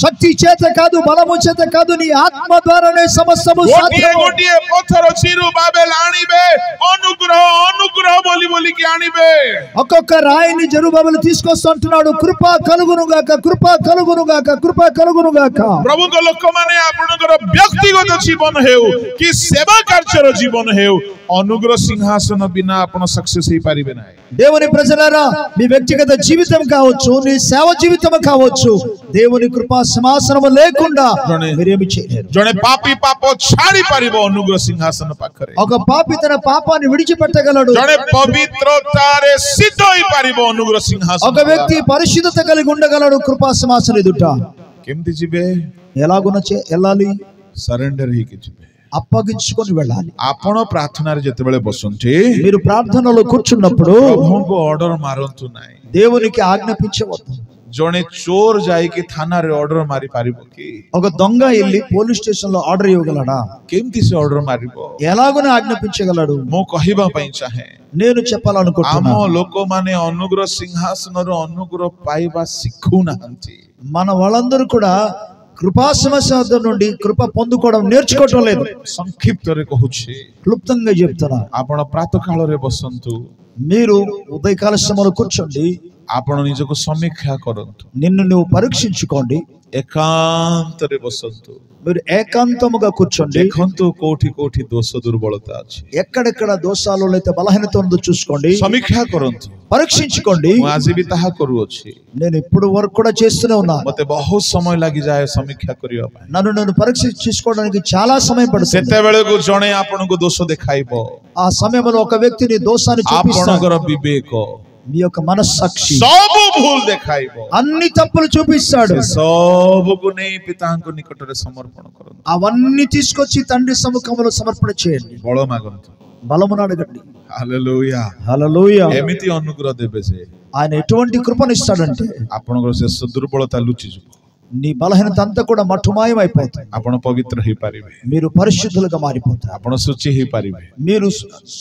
శక్తి చేత కాదు, బలము చేత కాదు, నీ ఆత్మ ద్వారానే సమస్తము సాధ్యము. ଗୋଟିଏ ପଥର ଜେରୁବାବେଲ ଆଣିବେ, ଅନୁଗ୍ରହ ଅନୁଗ୍ରହ ବୋଲି ବୋଲିକି ଆଣିବେ. ఒక్కొక్క రాయిని జెరుబాబెలు తీసుకొస్తుంటున్నాడు. కృప కలుగును గాక, కృప కలుగును గాక, కృప కలుగును గాక. ప్రభుଙ୍କ ଲୋକମାନେ ଆପଣଙ୍କର ବ୍ୟକ୍ତିଗତ ଜୀବନ ହେଉ କି ସେବା କାର୍ଯ୍ୟର ଜୀବନ ହେଉ, ଅନୁଗ୍ରହ ସିଂହାସନ ବିନା ଆପଣ ସକ୍ସେସ୍ ହେଇପାରିବେ ନାହିଁ. దేవుని ప్రజలారా, మీ వ్యక్తిగత జీవితం కావచ్చు, నీ సేవ జీవితం కావచ్చు, దేవుని కృపా సింహాసనం లేకుండా మీరేమి చేయలేరు. ଜଣେ ପାପୀ ପାପ ଛାଡି ପାରିବ ଅନୁଗ୍ରହ ସିଂହାସନ ପାଖରେ. ఒక పాపి తన పాపాన్ని విడిచిపెట్టగలడు. ଜଣେ ପବିତ୍ରତାରେ ସିଦ୍ଧ ହେଇପାରିବ ଅନୁଗ୍ରହ ସିଂହାସନ. ఒక వ్యక్తి పరిశుద్ధత కలిగి ఉండగలడు కృపా సింహాసనం ఎదుట. କେମିତି ଯିବେ? ఎలాగున వెళ్ళాలి? సరెండర్ ହେଇକି ଯିବେ. అప్పగించుకొని వెళ్ళాలి. ଆପଣ ପ୍ରାର୍ଥନାରେ ଯେତେବେଳେ ବସନ୍ତି, మీరు ప్రార్థనలో కూర్చున్నప్పుడు ପ୍ରଭୁଙ୍କୁ ଅର୍ଡର ମାରନ୍ତୁ ନାହିଁ. దేవునికి ఆజ్ఞాపించవద్దు. ଜଣେ ଚୋର ଯାଇକି ଥାନାରେ ଅର୍ଡର ମାରି ପାରିବ କି? ఒక దొంగ వెళ్ళి పోలీస్ స్టేషన్ లో ఆర్డర్ ఇవ్వగలడా? କେମିତି ସେ ଅର୍ଡର ମାରିବ? ఎలాగున ఆజ్ఞాపించగలడు? ମୁଁ କହିବା ପାଇଁ ଚାହେଁ, నేను చెప్పాలనుకుంటున్నా, ଆମ ଲୋକମାନେ ଅନୁଗ୍ରହ ସିଂହାସନର ଅନୁଗ୍ରହ ପାଇବା ଶିଖୁନାହାନ୍ତି. మన వాళ్ళందరూ కూడా కృపా సింహాసనం నుండి కృప పొందుకోవడం నేర్చుకోవటం లేదు. ସଂକ୍ଷିପ୍ତରେ କହୁଛି, క్లుప్తంగా చెప్తున్నా, ଆପଣ ପ୍ରାତଃ କାଳରେ ବସନ୍ତୁ. మీరు ఉదయకాల సమయంలో కూర్చోండి. ଆପଣ ନିଜକୁ ସମୀକ୍ଷା କରନ୍ତୁ. నిన్ను నువ్వు పరీక్షించుకోండి. ଏକାନ୍ତରେ ବସନ୍ତୁ. మీరు ఏకాంతముగా కూర్చోండి. ଦେଖନ୍ତୁ କୋଉଠି କୋଉଠି ଦୋଷ ଦୁର୍ବଳତା ଅଛି. ఎక్కడెక్కడ దోషాలు లేకపోతే బలహీనత ఉందో చూసుకోండి. ସମୀକ୍ଷା କରନ୍ତୁ. పరీక్షించుకోండి. ମୁଁ ଆଜି ବି ତାହା କରୁଅଛି. నేను ఇప్పుడు వరకు కూడా చేస్తూనే ఉన్నాను. ମତେ ବହୁତ ସମୟ ଲାଗିଯାଏ ସମୀକ୍ଷା କରିବା ପାଇଁ. నన్ను పరీక్షించుకోవడానికి చాలా సమయం పడుతుంది. ସେତେବେଳକୁ ଜଣେ ଆପଣଙ୍କୁ ଦୋଷ ଦେଖାଇବ. ఆ సమయంలో ఒక వ్యక్తిని దోషాన్ని చూపిస్తాడు. ଆପଣଙ୍କର ବିବେକ మీ యొక్క మనస్సాక్షి ସବୁ ଭୁଲ ଦେଖାଇବ. అన్ని తప్పులు చూపిస్తాడు. ସବୁକୁ ନେଇ ପିତାଙ୍କ ନିକଟରେ ସମର୍ପଣ କରନ୍ତୁ. అవన్నీ తీసుకొచ్చి తండ్రి సముఖంలో సమర్పణ చేయండి. ବଳ ମାଗନ୍ତୁ. బలమును అడగండి. ହାଲେଲୁୟା. హల్లెలూయా. ଏମିତି ଅନୁଗ୍ରହ ଦେବେ ଯେ ఆయన ఎటువంటి కృపను ఇస్తాడంటే ଆପଣଙ୍କର ଶେଷ ଦୁର୍ବଳତା ଲୁଚିଯିବ. నీ బలహీనత అంతా కూడా మట్టుమాయం అయిపోతుంది. ଆପଣ ପବିତ୍ର ହେଇପାରିବେ. మీరు పరిశుద్ధులుగా మారిపోతారు. ଆପଣ ଶୁଚି ହେଇପାରିବେ. మీరు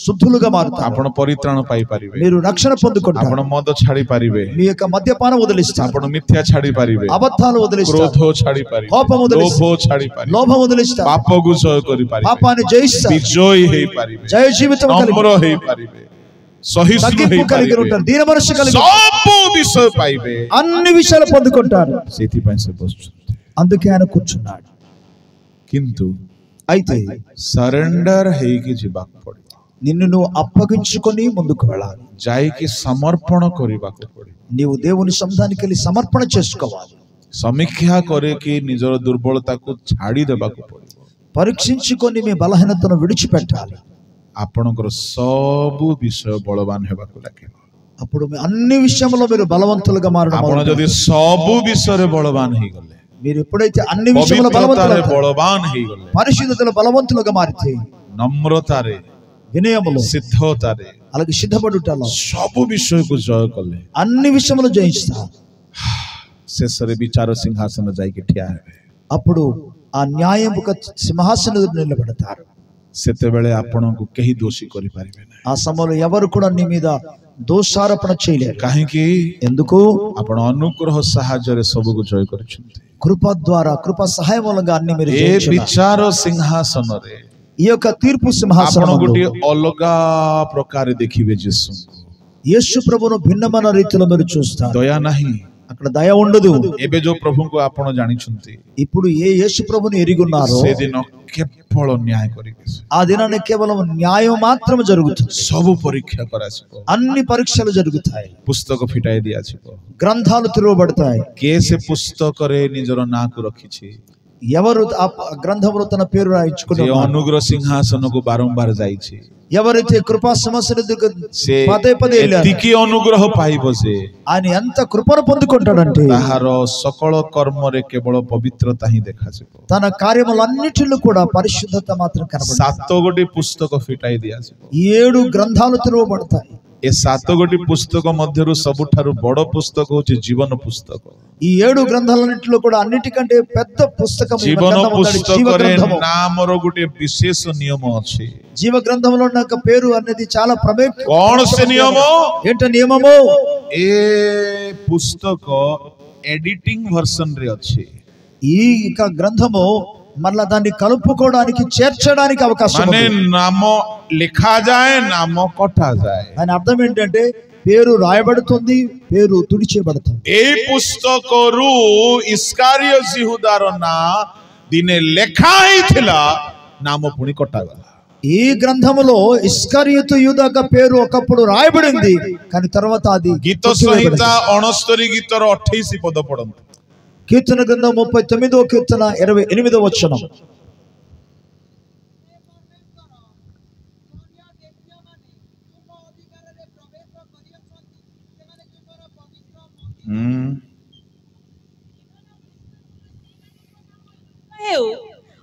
శుద్ధులుగా మారుతారు. ଆପଣ ପରିତ୍ରାଣ ପାଇପାରିବେ. మీరు రక్షణ పొందుకుంటారు. ଆପଣ ମଦ ଛାଡି ପାରିବେ. మీ యొక్క మద్యపానం వదిలిస్తారు. ଆପଣ ମିଥ୍ୟା ଛାଡି ପାରିବେ. అబద్ధాలు వదిలిస్తారు. କ୍ରୋଧ ଛାଡି ପାରିବେ. కోపం వదిలిస్తారు. ଲୋଭ ଛାଡି ପାରିବେ. లోభం వదిలిస్తారు. ପାପକୁ ଜୟ କରିପାରିବେ. పాపాన్ని జయిస్తారు. ବିଜୟୀ ହେଇପାରିବେ. జయ జీవితం కలిగి ନମ୍ର ହେଇପାରିବେ. ସହିଷ୍ଣୁ తగ్గింపు కలిగి ହେଇପାରିବେ. ఉంటారు. దీన మనస్సు కలిగి ସବୁ ବିଷୟ ପାଇବେ. అన్ని విషయాలు పొందుకుంటారు. ସେଥିପାଇଁ ସେ ବସୁଛନ୍ତି. అందుకే ఆయన కూర్చున్నాడు. କିନ୍ତୁ అయితే ସରେଣ୍ଡର ହେଇକି ଯିବାକୁ ପଡିବ. నిన్ను నువ్వు అప్పగించుకొని ముందుకు వెళ్ళాలి. ଯାଇକି ସମର୍ପଣ କରିବାକୁ ପଡିବ. నీవు దేవుని సముఖానికి వెళ్ళి సమర్పణ చేసుకోవాలి. ସମୀକ୍ଷା କରିକି ନିଜର ଦୁର୍ବଳତାକୁ ଛାଡି ଦେବାକୁ ପଡିବ. పరీక్షించుకొని మీ బలహీనతను విడిచిపెట్టాలి. ଆପଣଙ୍କର ସବୁ ବିଷୟ ବଳବାନ ହେବାକୁ ଲାଗିବ. అప్పుడు మీ అన్ని విషయంలో మీరు బలవంతులుగా మారడం ଆପଣ మొదలుపెడతారు. ଯଦି ସବୁ ବିଷୟରେ ବଳବାନ ହେଇଗଲେ, మీరు ఎప్పుడైతే అన్ని విషయంలో ପବିତ୍ରତାରେ బలవంతులు ବଳବାନ ହେଇଗଲେ, పరిశుద్ధతలో బలవంతులుగా మారితే, ନମ୍ରତାରେ వినయములో సిద్ధతారే అలాగే సిద్ధపడుటలో ସବୁ ବିଷୟକୁ ଜୟ କଲେ అన్ని విషయములు జయిస్తారు. ଶେଷରେ ବିଚାର ସିଂହାସନ ଯାଇକି ଠିଆ ହେବେ. అప్పుడు ఆ న్యాయముక సింహాసనం ఎదుట నిలబడతారు. ସେତେବେଳେ ଆପଣଙ୍କୁ କେହି ଦୋଷୀ କରିପାରିବେ ନାହିଁ. ఆ సమయంలో ఎవరు కూడా నీ మీద దోషారోపణ చేయలేరు. କାହିଁକି? ఎందుకు? ଆପଣ ଅନୁଗ୍ରହ ସାହାଯ୍ୟରେ ସବୁକୁ ଜୟ କରିଛନ୍ତି. కృప ద్వారా కృప సహాయం మూలంగా అన్ని మీరు ଏ జయించున్నారు. ବିଚାର ସିଂହାସନରେ ఈ యొక్క తీర్పు ଆପଣ సింహాసనం ଗୋଟିଏ ଅଲଗା ପ୍ରକାର ଦେଖିବେ ଯୀଶୁଙ୍କୁ. యేసు ప్రభువును భిన్నమైన రీతిలో మీరు చూస్తారు. ଦୟା ନାହିଁ. అక్కడ దయ ఉండదు. ଏବେ ଯୋଉ ପ୍ରଭୁଙ୍କୁ ଆପଣ ଜାଣିଛନ୍ତି ఇప్పుడు ఏ యేసు ప్రభువుని ఎరిగున్నారో ସେଦିନ କେବଳ ନ୍ୟାୟ କରିବେ. ఆ దినాన్ని కేవలం న్యాయం మాత్రమే జరుగుతుంది. ସବୁ ପରୀକ୍ଷା କରାଯିବ. అన్ని పరీక్షలు జరుగుతాయి. ପୁସ୍ତକ ଫିଟାଇ ଦିଆଯିବ. గ్రంథాలు తిరగబడతాయి. କିଏ ସେ పుస్తକରେ ନିଜର ନାଁକୁ ରଖିଛି? ఎవరు ఆ గ్రంథంలో తన పేరు ସେ రాయించుకున్నారు? ଅନୁଗ୍ରହ ସିଂହାସନକୁ ବାରମ୍ବାର ଯାଇଛି. ఎవరైతే కృపా సమస్యల ସେ పదే పదే వెళ్ళారు, ଏତିକି ଅନୁଗ୍ରହ ପାଇବ ଯେ ఆయన ఎంత కృపను పొందుకుంటాడంటే ତାହାର ସକଳ କର୍ମରେ କେବଳ ପବିତ୍ରତା ହିଁ ଦେଖାଯିବ. తన కార్యములన్నిటిలో కూడా పరిశుద్ధత మాత్రం కనబడుతుంది. 7 ଗୋଟି ପୁସ୍ତକ ଫିଟାଇ ଦିଆଯିବ. 7 గ్రంథాలు తెరవబడతాయి. ଏ 7 ଗୋଟି ପୁସ୍ତକ ମଧ୍ୟରୁ ସବୁଠାରୁ ବଡ଼ ପୁସ୍ତକ ହଉଛି ଜୀବନ ପୁସ୍ତକ. ఈ 7 గ్రంథాలన్నిటిలో కూడా అన్నిటికంటే పెద్ద పుస్తకం ఈ ଜୀବନ గ్రంథం ఉంది. జీవ ପୁସ୍ତକରେ గ్రంథము. ନାମର ଗୋଟେ ବିଶେଷ ନିୟମ ଅଛି. జీవ గ్రంథంలో ఉన్న ఒక పేరు అనేది చాలా କଣ ସେ ନିୟମ? ఏంట నియమము? ଏ ପୁସ୍ତକ ఎడిటిଂ ଭର୍ସନ ରେ ଅଛି. ఈ గ్రంథము మళ్ళా దాన్ని కలుపుకోవడానికి చేర్చడానికి అవకాశం ମାନେ ఉంది. ନାମ ଲେଖାଯାଏ, ନାମ କଟାଯାଏ. దాని అర్థం ఏంటంటే పేరు రాయబడుతుంది, పేరు తుడిచేయబడుతుంది. ଏଇ ପୁସ୍ତକରୁ ଇସ୍କାରିୟ ଜିହୁଦାର ନାଁ ଦିନେ ଲେଖା ହେଇଥିଲା, ନାମ ପୁଣି କଟାଗଲା. ఈ గ్రంథములో ఇస్కరియోతు యూదా పేరు ఒకప్పుడు రాయబడింది, కానీ తర్వాత అది ଗୀତ ସଂହିତା 69 ଗୀତର 28 ପଦ ପଢନ୍ତୁ. కీర్తన గ్రంథం 39వ కీర్తన 28వ వచనం.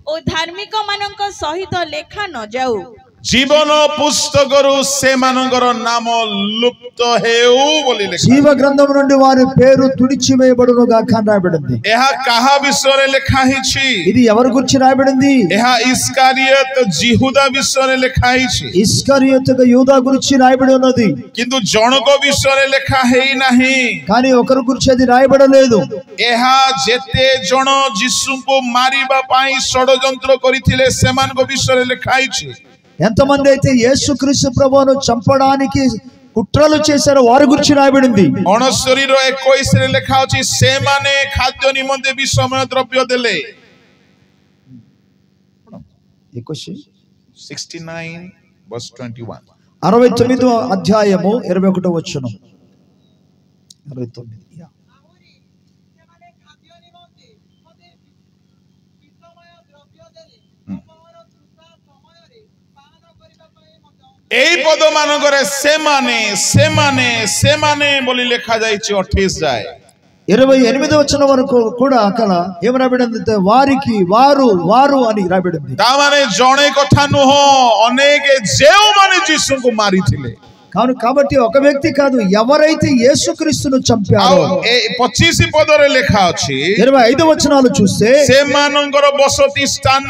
ଓ ଧାର୍ମିକ ମାନଙ୍କ ସହିତ ଲେଖା ନ ଯାଉ, ଜୀବନ ପୁସ୍ତକରୁ ସେମାନଙ୍କର ନାମ ଲୁପ୍ତ ହେଉ ବୋଲି ଲେଖା. జీవ గ్రంథం నుండి వారి పేరు తుడిచివేయబడును గాక అని రాయబడింది. ଏହା କାହା ବିଷୟରେ ଲେଖା ହେଇଛି? ఇది ఎవరి గురించి రాయబడింది? ଏହା ఇస్కారియోత ଜିହୁଦା ବିଷୟରେ ଲେଖା ହେଇଛି. ఇస్కరియోతు యూదా గురించి రాయబడి ఉన్నది, କିନ୍ତୁ ଜଣଙ୍କ ବିଷୟରେ ଲେଖା ହେଇନାହିଁ. కానీ ఒకరి గురించి అది రాయబడలేదు. ଏହା ଯେତେ ଜଣ ଯୀଶୁଙ୍କୁ ମାରିବା ପାଇଁ ଷଡ଼ଯନ୍ତ୍ର କରିଥିଲେ ସେମାନଙ୍କ ବିଷୟରେ ଲେଖା ହେଇଛି. ఎంతమంది అయితే యేసుక్రీస్తు ప్రభువును చంపడానికి కుట్రలు చేశారో వారి గురించి రాయబడింది. 69:21 ରେ ଲେଖା ଅଛି, ସେମାନେ ଖାଦ୍ୟ ନିମନ୍ତେ ବିଷମୟ ଦ୍ରବ୍ୟ ଦେଲେ. 69:21. 69వ అధ్యాయము 21వ వచనం. 69. এই পদ ମାନଙ୍କରେ ସେମାନେ ସେମାନେ ସେମାନେ ବୋଲି ଲେଖା ଯାଇଛି 28 ଯାଏ. 28వ వచనం వరకు కూడా అక్కడ ఏం రాయబడింది? వారికి, వారు, వారు అని రాయబడింది. ତା ମାନେ ଜଣେ କଥା ନୁହଁ, ଅନେକ ଯେଉଁମାନେ ଯୀଶୁଙ୍କୁ ମାରିଥିଲେ. కాబట్టి ఒక వ్యక్తి కాదు, ఎవరైతే యేసుక్రీస్తును చంపారో. 25 పదରେ ଲେଖା ଅଛି, 25 వచనాలు చూస్తే ସେମାନଙ୍କର ବସତି ସ୍ଥାନ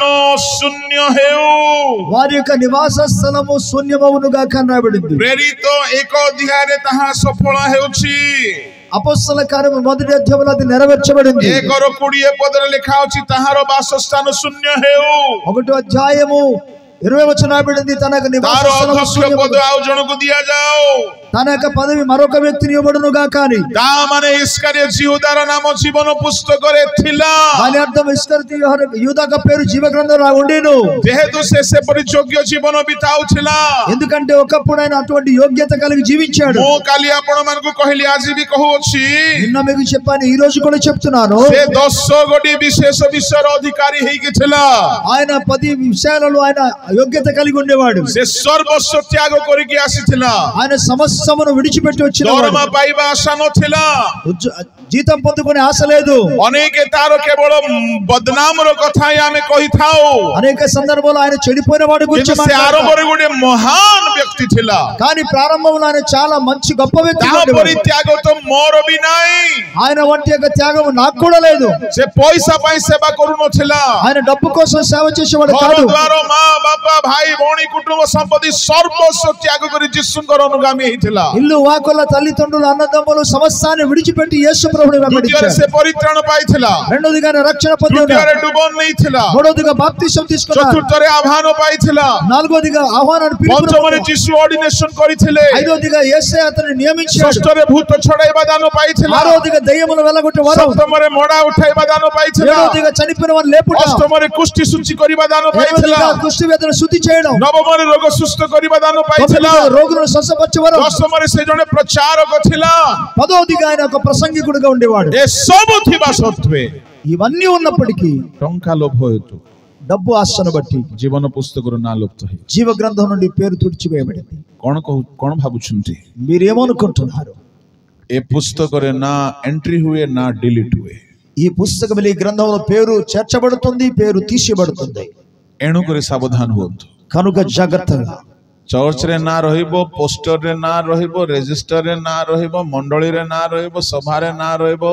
ଶୂନ୍ୟ ହେଉ, వారి యొక్క నివాస స్థలము శూన్యమవును గాక అని రాయబడింది. ପ୍ରେରିତ 1 ଅଧ୍ୟାୟରେ ତାହା ସଫଳ ହେଉଛି. అపొస్తల కార్యము 1వ అధ్యాయంలో అది నెరవేర్చబడింది. 1:20 పదରେ ଲେଖା ଅଛି, ତାହାର ବାସସ୍ଥାନ ଶୂନ୍ୟ ହେଉ. 1వ అధ్యాయము 20వ వచనం రాయబడింది, తన యొక్క నివాస స్థలము శూన్యమవును. ପଦ ଆଉ ଜଣକୁ ଦିଆଯାଉ, తన యొక్క పదవి మరొక వ్యక్తిని ఇవ్వబడును గాక అని. ତା ମାନେ ఇస్కారియ ଜିହୁଦାର ନାମ ଜୀବନ పుస్తକରେ ଥିଲା. దాని అర్థం ఇస్కరియోతు యూదా పేరు జీవ గ్రంథంలో ఉండేను. ଯେହେତు ସେ ସେପରି ଯୋଗ୍ୟ ଜୀବନ ବିତାଉଥିଲା, ఎందుకంటే ఒకప్పుడు ఆయన అటువంటి యోగ్యత కలిగి జీవించాడు. ମୁଁ କାଲି ଆପଣମାନଙ୍କୁ କହିଲି, ଆଜି ବି କହୁଅଛି, నిన్న మీకు చెప్పాను, ఈ రోజు కూడా చెప్తున్నాను. ସେ 10 ଗୋଟି ବିଶେଷ ବିଷୟର ଅଧିକାରୀ ହେଇକି ଥିଲା. ఆయన 10 విషయాలలో ఆయన యోగ్యత కలిగి ఉండేవాడు. ସେ ସର୍ବସ୍ୱ ତ୍ୟାଗ କରିକି ଆସିଥିଲା. ఆయన సమస్త సమస్తమును విడిచిపెట్టి వచ్చిన ଦରମା ପାଇବା ଆଶା ନଥିଲା, జీతం పొందుకునే ఆశ లేదు. ଅନେକ ତାର କେବଳ ବଦନାମର କଥା ହିଁ ଆମେ କହିଥାଉ, అనేక సందర్భాల్లో ఆయన చెడిపోయిన వాడి గురించి କିନ୍ତୁ ସେ ଆରମ୍ଭରେ ଗୋଟେ ମହାନ ବ୍ୟକ୍ତି ଥିଲା। కానీ ప్రారంభంలో ఆయన చాలా మంచి గొప్ప వ్యక్తి. ତାପରି ତ୍ୟାଗ ତ ମୋର ବି ନାହିଁ। ఆయన వంటి యొక్క త్యాగం నాకు కూడా లేదు. ସେ ପଇସା ପାଇଁ ସେବା କରୁନଥିଲା, ఆయన డబ్బు కోసం సేవ చేసేవాడు కాదు. ଘରଦ୍ୱାର, ମା ବାପା, ଭାଇ ଭଉଣୀ, କୁଟୁମ୍ବ ସମ୍ପତ୍ତି ସର୍ବସ୍ୱ ତ୍ୟାଗ କରି ଯୀଶୁଙ୍କର ଅନୁଗାମୀ ହେଇଥିଲା। ఇల్లు వాకుల తల్లిదండ్రులు అన్నదమ్ములు సమస్తాన్ని విడిచిపెట్టి యేసు ప్రభువుని వెంబడించాడు. ସେ ପରିତ୍ରାଣ ପାଇଥିଲା, రెండోదిగా రక్షణ పొందాడు, ତୃତୀୟରେ ଡୁବନ ନେଇଥିଲା, మూడోదిగా బాప్తిసం తీసుకున్నాడు, ଚତୁର୍ଥରେ ଆହ୍ୱାନ ପାଇଥିଲା, నాలుగోదిగా ఆహ్వానాన్ని ପଞ୍ଚମରେ ଯୀଶୁ ଅର୍ଡିନେସନ କରିଥିଲେ, ఐదోదిగా యేసే అతన్ని నియమించాడు, ଷଷ୍ଠରେ ଭୂତ ଛଡାଇବା ଦାନ ପାଇଥିଲା, ఆరోదిగా దయ్యములు వెళ్ళగొట్టే వరం, ସପ୍ତମରେ ମଡ଼ା ଉଠାଇବା ଦାନ ପାଇଥିଲା, ఏడోదిగా చనిపోయిన వారిని లేపుట, ଅଷ୍ଟମରେ କୁଷ୍ଠି ଶୁଚି କରିବା ଦାନ ପାଇଥିଲା, ఏడోదిగా కుష్టి వ్యాధులను శుద్ధి చేయడం, ନବମରେ ରୋଗ ସୁସ୍ଥ କରିବା ଦାନ ପାଇଥିଲା, తొమ్మిదిగా రోగులను స్వస్థపరిచే వరం, ଦଶମରେ ସେ ଜଣେ ପ୍ରଚାରକ ଥିଲା, పదోదిగా ఆయన ఒక ప్రసంగికుడిగా ఉండేవాడు. ଏ ସବୁ ଥିବା ସତ୍ତ୍ୱେ ఇవన్నీ ఉన్నప్పటికీ ଟଙ୍କା ଲୋଭ ହେତୁ డబ్బు ఆశను బట్టి ଜୀବନ ପୁସ୍ତକରୁ ନାଁ ଲୁପ୍ତ ହେଇ జీవ గ్రంథం నుండి పేరు తుడిచివేయబడింది. କଣ ଭାବୁଛନ୍ତି? మీరేమనుకుంటున్నారు? ଏ పుస్తକରେ ନା ଏଣ୍ଟ୍ରି ହୁଏ ନା ଡିଲିଟ୍ ହୁଏ। ఈ పుస్తకం ఈ గ్రంథంలో పేరు చేర్చబడుతుంది, పేరు తీసిబడుతుంది. ଏଣୁକରି ସାବଧାନ ହୁଅନ୍ତୁ। కనుక జాగ్రత్తగా ଚର୍ଚ୍ଚରେ ନାଁ ରହିବ, ପୋଷ୍ଟରରେ ନାଁ ରହିବ, ରେଜିଷ୍ଟରରେ ନାଁ ରହିବ, ମଣ୍ଡଳୀରେ ନାଁ ରହିବ, ସଭାରେ ନାଁ ରହିବ,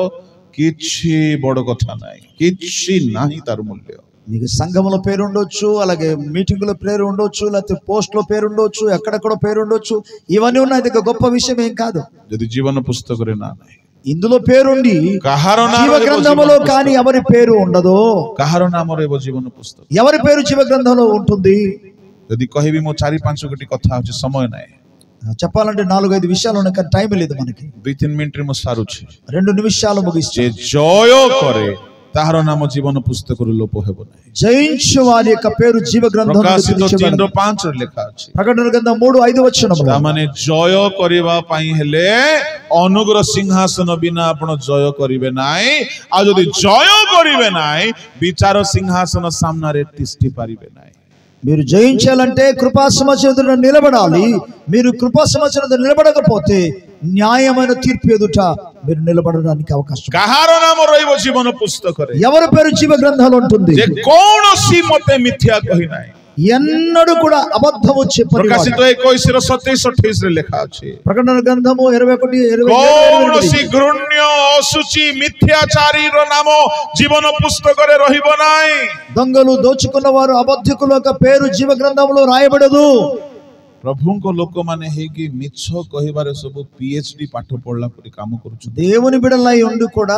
କିଛି ବଡ କଥା ନାହିଁ, କିଛି ନାହିଁ ତାର ମୂଲ୍ୟ। మీకు సంఘంలో పేరు ఉండొచ్చు, అలాగే మీటింగ్ లో పేరు ఉండొచ్చు, లేకపోతే పోస్ట్ లో పేరు ఉండొచ్చు, ఎక్కడెక్కడో పేరు ఉండొచ్చు, ఇవన్నీ ఉన్నాయి. ఇది గొప్ప విషయం ఏం కాదు. ଯଦି ଜୀବନ పుస్తକରେ ନାଁ ନାହିଁ, ఇందులో పేరుండి କାହାର ନାଁ జీవ ରହିବ గ్రంథంలో కానీ ఎవరి పేరు ఉండదు. କାହାର ନାମ ରହିବ ଜୀବନ ପୁସ୍ତକ? ఎవరి పేరు జీవ గ్రంథంలో ఉంటుంది? ଯଦି କହିବି ମୁଁ 4-5 ଗୋଟି କଥା ଅଛି, ସମୟ ନାହିଁ, చెప్పాలంటే 4-5 విషయాలు ఉన్నాయి, కానీ టైం లేదు మనకి. 2-3 ମିନିଟରେ ମୁଁ ସାରୁଛି। 2 నిమిషాలు ముగిస్తే ଯେ ଜୟ କରେ ତାହାର ନାମ ଜୀବନ ପୁସ୍ତକରୁ ଲୋପ ହେବ ନାହିଁ। జయించు వారి యొక్క పేరు జీవ గ్రంథంలో ପ୍ରକାଶିତ 3:5 ରେ ଲେଖା ଅଛି। ప్రకటన గ్రంథం 3:5 వచనములో ତାମାନେ ଜୟ କରିବା ପାଇଁ ହେଲେ ଅନୁଗ୍ରହ ସିଂହାସନ ବିନା ଆପଣ ଜୟ କରିବେ ନାହିଁ, ଆଉ ଯଦି ଜୟ କରିବେ ନାହିଁ ବିଚାର ସିଂହାସନ ସାମ୍ନାରେ ତିଷ୍ଠି ପାରିବେ ନାହିଁ। మీరు జయించాలంటే కృపా సింహాసనం ఎదుట నిలబడాలి. మీరు కృపా సింహాసనం ఎదుట నిలబడకపోతే న్యాయమైన తీర్పు ఎదుట మీరు నిలబడడానికి అవకాశం. କାହାର ନାମ ରହିବ ଜୀବନ ପୁସ୍ତକରେ? ఎవరి పేరు జీవ గ్రంథంలో ఉంటుంది? ଯେ କୌଣସି ମତେ ମିଥ୍ୟା କହି ନାହିଁ। ఎన్నడూ కూడా అబద్ధము చెప్పని ପ୍ରକାଶିତ 21:27-28 ରେ ଲେଖା ଅଛି। ప్రకటన గ్రంథము 21:22 କୌଣସି ଘୃଣ୍ୟ, ଅଶୁଚି, ମିଥ୍ୟାଚାରୀର ନାମ ଜୀବନ ପୁସ୍ତକରେ ରହିବ ନାହିଁ। దొంగలు దోచుకున్న వారు అబద్ధికుల యొక్క పేరు జీవ గ్రంథంలో రాయబడదు. ପ୍ରଭୁଙ୍କ ଲୋକମାନେ ହେଇକି ମିଛ କହିବାରେ ସବୁ PhD ପାଠ ପଢିଲା ପରି କାମ କରୁଛନ୍ତି। దేవుని బిడ్డలై ఉండి కూడా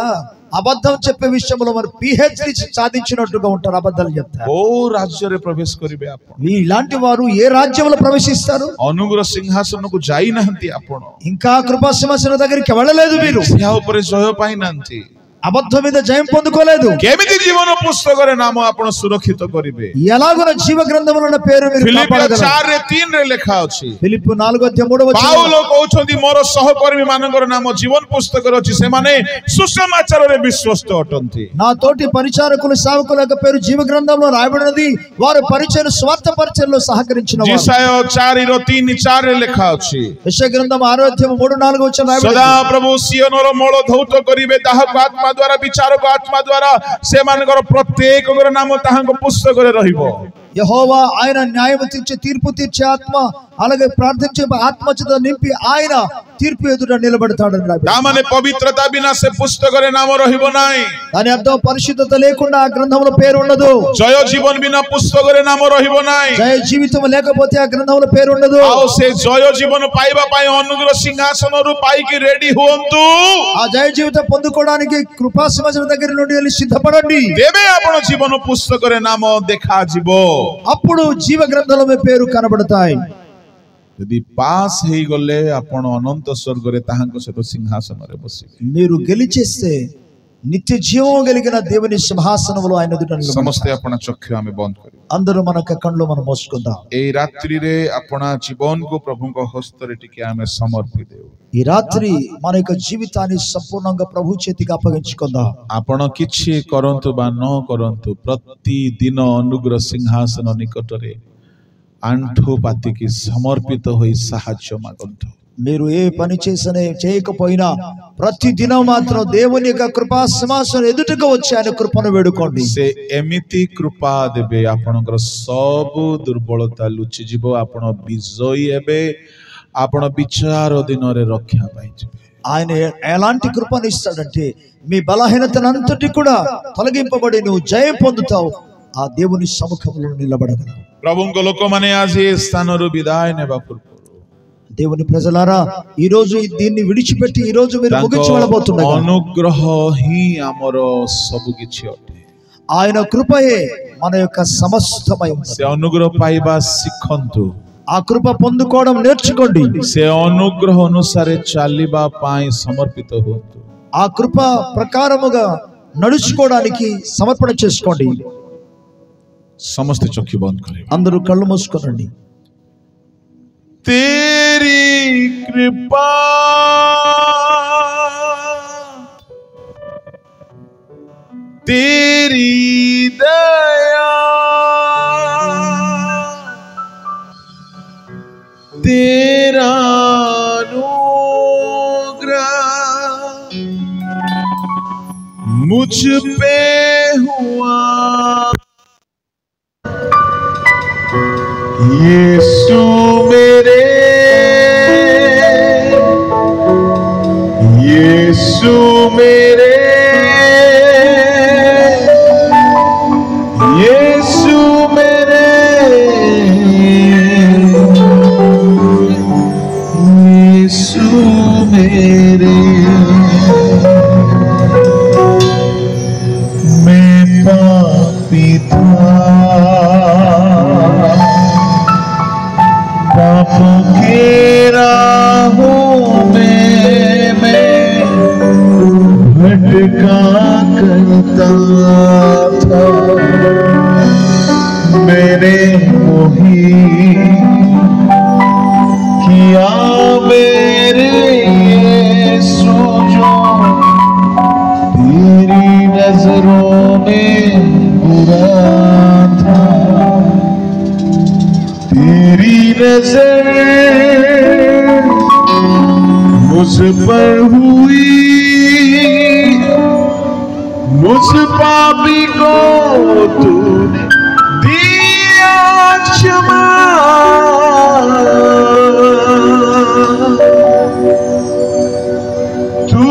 అబద్ధం చెప్పే విషయంలో మరి PhD సాధించినట్టుగా ఉంటారు, అబద్ధాలు చెప్తారు. କୋଉ ରାଜ୍ୟରେ ପ୍ରବେଶ କରିବେ ଆପଣ? ఇలాంటి వారు ఏ రాజ్యంలో ప్రవేశిస్తారు? ଅନୁଗ୍ରହ ସିଂହାସନକୁ ଯାଇନାହାନ୍ତି ଆପଣ, ఇంకా కృపా సింహాసనం దగ్గరికి వెళ్ళలేదు. మీరు ଏହା ଉପରେ ଜୟ ପାଇନାହାନ୍ତି, అబద్ధం మీద జయం పొందుకోలేదు. କେମିତି ଜୀବନ ପୁସ୍ତକରେ ନାମ ଆପଣ ସୁରକ୍ଷିତ କରିବେ? ఎలాగో జీవ గ్రంథంలో ఉన్న పేరు మీరు ଫିଲିପିଓ కాపాడగలరు. 4:3 ରେ ଲେଖା ଅଛି। ఫిలిప్పీ 4:3 ପାଉଲ କହୁଛନ୍ତି ମୋର ସହକର୍ମୀ ମାନଙ୍କର ନାମ ଜୀବନ ପୁସ୍ତକରେ ଅଛି, ସେମାନେ ସୁସମାଚାରରେ ବିଶ୍ୱସ୍ତ ଅଟନ୍ତି। నా తోటి పరిచారకులు సేవకుల యొక్క పేరు జీవ గ్రంథంలో రాయబడినది, వారు పరిచయం స్వార్థ పరిచయంలో సహకరించిన వారు. ଯେଶାୟା 4:3-4 ରେ ଲେଖା ଅଛି। యెషయా గ్రంథం 6:3-4 వచనం రాయబడింది. ସଦା ପ୍ରଭୁ ସିଓନର ମୂଳ ଧୌତ କରିବେ, ତାହାକୁ ଆତ୍ମା ଦ୍ୱାରା, ବିଚାରକ ଆତ୍ମା ଦ୍ୱାରା ସେମାନଙ୍କର ପ୍ରତ୍ୟେକଙ୍କର ନାମ ତାହାଙ୍କ ପୁସ୍ତକରେ ରହିବ। యెహోవా ఆయన న్యాయం తీర్చే, తీర్పు తీర్చే ఆత్మ, అలాగే ప్రార్థించే ఆత్మ చేత నింపి ఆయన తీర్పు ఎదుట నిలబడతాడని రాయబడింది. ତାମାନେ ପବିତ୍ରତା ବିନା ସେ ପୁସ୍ତକରେ ନାମ ରହିବ ନାହିଁ। దాని అర్థం పరిశుద్ధత లేకుండా ఆ గ్రంథంలో పేరు ఉండదు. ଜୟ ଜୀବନ ବିନା పుస్తକରେ ନାମ ରହିବ ନାହିଁ। జయ జీవితం లేకపోతే ఆ గ్రంథంలో పేరు ఉండదు. ଆଉ ସେ ଜୟ ଜୀବନ ପାଇବା ପାଇଁ ଅନୁଗ୍ରହ ସିଂହାସନରୁ ପାଇକି ରେଡି ହୁଅନ୍ତୁ। ఆ జయ జీవితం పొందుకోవడానికి కృపా సింహాసనం దగ్గర నుండి వెళ్ళి సిద్ధపడండి. ତେବେ ଆପଣ ଜୀବନ ପୁସ୍ତକରେ ନାମ ଦେଖାଯିବ। అప్పుడు జీవ గ్రంథంలో మీ పేరు కనబడతాయి. ଯଦି ପାସ୍ ହେଇଗଲେ ଆପଣ ଅନନ୍ତ ସ୍ୱର୍ଗରେ ତାହାଙ୍କ ସହିତ ସିଂହାସନରେ ବସିବେ। మీరు గెలిచేస్తే నిత్య జీవం కలిగిన దేవుని సింహాసనంలో ఆయన ఎదుట నిలబడతారు. ସମସ୍ତେ ଆପଣ ଚକ୍ଷୁ ଆମେ ବନ୍ଦ କରିବୁ। అందరూ మన కళ్ళు మనం మోసుకుందాం. ଏଇ ରାତ୍ରିରେ ଆପଣା ଜୀବନକୁ ପ୍ରଭୁଙ୍କ ହସ୍ତରେ ଟିକେ ଆମେ ସମର୍ପି ଦେଉ। ఈ రాత్రి మన యొక్క జీవితాన్ని సంపూర్ణంగా ప్రభు చేతికి అప్పగించుకుందాం. ଆପଣ କିଛି କରନ୍ତୁ ବା ନ କରନ୍ତୁ, ପ୍ରତିଦିନ ଅନୁଗ୍ରହ ସିଂହାସନ ନିକଟରେ ଆଣ୍ଠୁ ପାତିକି ସମର୍ପିତ ହୋଇ ସାହାଯ୍ୟ ମାଗନ୍ତୁ। మీరు ఏ పని చేసనే చేయకపోయినా ప్రతి దినం మాత్రం దేవుని యొక్క కృపా సింహాసనం ఎదుటకు వచ్చి ఆయన కృపను వేడుకోండి. से एमिति कृपा देबे आपनकर सब दुर्बलता लुचि जीवो आपण विजयी हेबे आपण विचार दिन रे रक्षा पाई जिबे. ఆయన ఎలాంటి కృపను ఇస్తాడంటే మీ బలహీనతనంతటి కూడా తొలగింపబడి నువ్వు జయం పొందుతావు. ఆ దేవుని సముఖంలో నిలబడగలవు. प्रभुଙ୍କ लोक माने आज ए स्थान रु विदाय नेबा पूर्व దేవుని ప్రజలారా ఈ రోజు దీన్ని విడిచిపెట్టి ఈ రోజు మీరు ముగించి వెళ్ళబోతున్నారు. అనుగ్రహ హి हमर सब किछि अटे. ఆయన కృపయే మన యొక్క సమస్తమై ఉంది. से अनुग्रह पाइबा सिखंतु. ఆ కృప పొందుకోవడం నేర్చుకోండి. से अनुग्रह अनुसार चालिबा पाई समर्पित होतु. ఆ కృప ప్రకారముగా నడుచుకోవడానికి సమర్పణ చేసుకోండి. समस्त चक्षु बंद करें. అందరూ కళ్ళు మూసుకోనండి. तेरी कृपा तेरी दया तेरा अनुग्रह मुझ पे हुआ. यीशु मेरे यीशु मेरे यीशु मेरे यीशु मेरे मैं पापी था पापों के राहों में मैं भटका करता था. मैंने वही किया मेरे यीशु जो तेरी नजरों में बुरा था. तेरी नजर मुझ पर हुई मुझ पापी को तूने दिया क्षमा. तू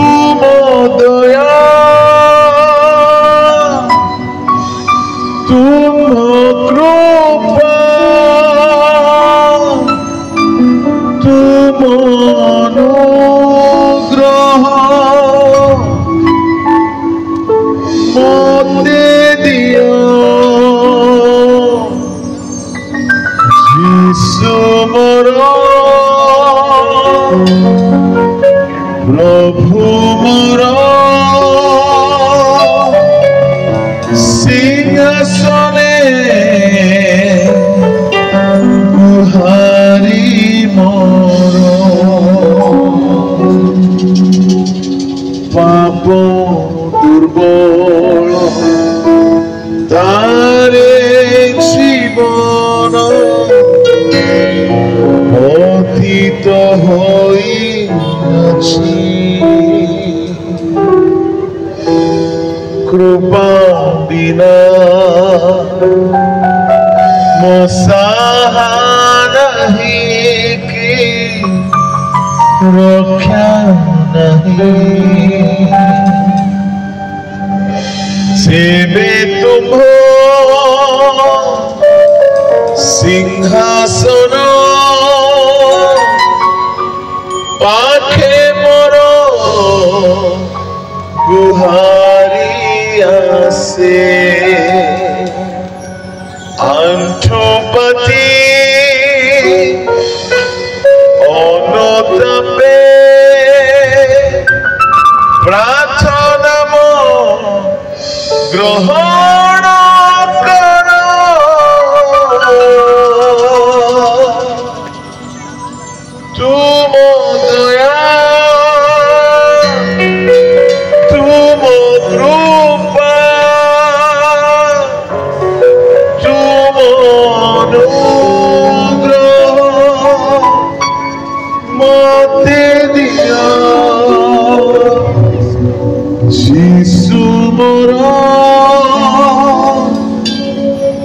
दया तुम कृपा तुम अनुग्रह मोते दियो यीशु मोरो प्रभु मोरो सिंहासने गुहारी मोरो पापो दुर्बल तारे जीवन अतीत होई अछि. कृपा बिना मो सहा नहीं की रक्षा नहीं. सेवे तुम सिंहासन पाखे मोरो गुहारिया से अंठुपति अनतपे प्रार्थना मो ग्रहण करो. तुम दया तुम कृपा तुम अनुग्रह मोते యేసు मोर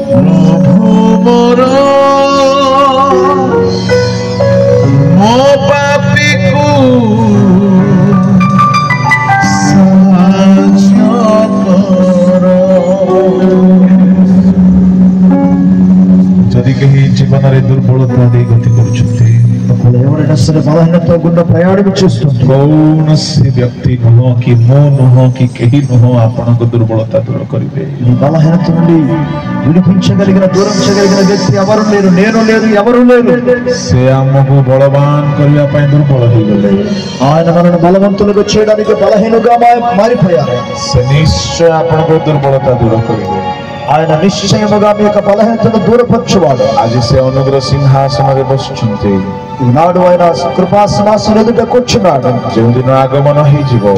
प्रभु मोर मो पापी को साहाय्य कर। जदि कहीं जीवन रे दुर्बलता दे गति करूछथि ఎవరైనా సరే బలహీనతో గుండా ప్రయాణం చేస్తుంటే कौनसी व्यक्ति नुह कि मो नुह कि केही नुह आपनको दुर्बलता दूर करिवे। ఈ బలహీనత నుండి విడిపించగలిగిన దూరించగలిగిన వ్యక్తి ఎవరు లేరు, నేను లేదు, ఎవరు లేరు। से आमको बलवान करिया पय दुर्बल हो गले ఆయన మనల్ని బలవంతులుగా చేయడానికి బలహీనుగా మారిపోయారు। से निश्चय आपनको दुर्बलता दूर करिवे। ఆయన నిశ్చయముగా మీ యొక్క బలహీనతను దూరపరచువాడు। आज से अनुग्रह सिंहासन रे बसुछन्ते ఈనాడు ఆయన కృపా సింహాసనం ఎదుట కూర్చున్నాడు। जो दिन आगमन ही जीवो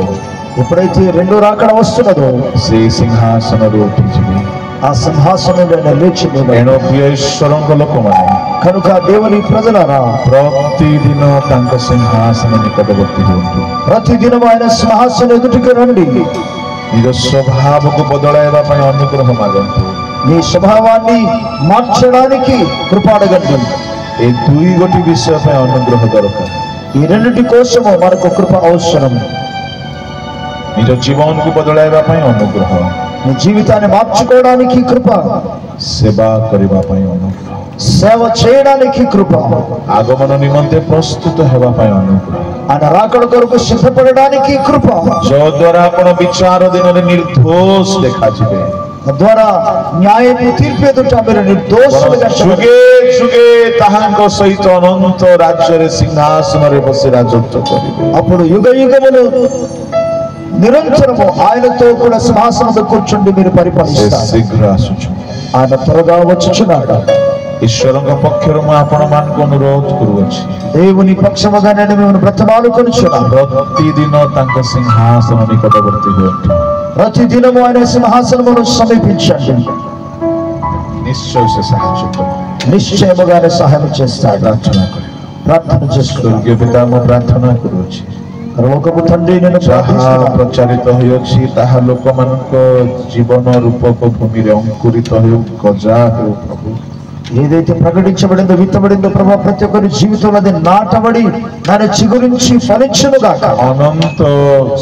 ఎప్పుడైతే రెండో రాకడ వస్తున్నదో से सिंहासन रे उठी जीवे। ఆ సింహాసనంలో ఆయన లేచి నిలబడి एनो प्रिय ईश्वरଙ୍କ लोक माने కనుక దేవుని ప్రజలారా प्रतिदिन तांक सिंहासन निकटवर्ती हुंतु। ప్రతిదినం ఆయన సింహాసనం ఎదుటికి రండి। निज स्वभाव को बदलाइबा पय अनुग्रह मागंतु। మీ స్వభావాన్ని మార్చడానికి కృప అడగండి। ए दुई गोटी विषय पय अनुग्रह दरकार। ఈ రెండిటి కోసము మనకు కృప అవసరం। निज जीवन को बदलाइबा पय अनुग्रह, మీ జీవితాన్ని మార్చుకోవడానికి కృప, सेवा करिबा पय अनुग्रह, సేవ చేయడానికి కృప, आगमन निमंते प्रस्तुत हेबा पय अनुग्रह, ఆయన రాకడ కొరకు సిద్ధపడడానికి కృప, जो द्वारा आपण विचार दिन निर्दोष देखा जिवे। తద్వారా న్యాయము తీర్పు ఎదుట మీరు నిర్దోషులుగా जुगे जुगे ताहांक सहित अनंत राज्य रे सिंहासन रे बसी राजत्व करिवे। అప్పుడు యుగ యుగములు నిరంతరము ఆయనతో కూడా సింహాసనంలో కూర్చుండి మీరు से పరిపాలిస్తారు। शीघ्र आसुछु। ఆయన త్వరగా వచ్చుచున్నాడు। ईश्वरଙ୍କ पक्षरु म आपण मानको अनुरोध करूछि, దేవుని పక్షముగా నేను మిమ్మల్ని బ్రతమాలుకొనుచున్నాను। प्रतिदिन तांक सिंहासन निकटवर्ती हुंतु। ప్రతిదినము ఆయన సింహాసనమును సమీపించండి। निश्चय से साहाय्य करो। నిశ్చయముగా ఆయన సహాయం చేస్తాడు। प्रार्थना करो। ప్రార్థన చేసుకోండి। स्वर्गीय पिता म प्रार्थना करूछि, పరలోకపు తండ్రి నేను जहाँ ప్రార్థిస్తున్నాను। प्रचारित होइछि ताहा लोक मानक जीवन रूपक भूमि रे अंकुरित हो गजा हो प्रभु। ఏదైతే ప్రకటించబడిందో విత్తబడిందో ప్రభు ప్రతి ఒక్కరి జీవితంలో అది నాటబడి దాన్ని చిగురించి ఫలించును గాక। अनंत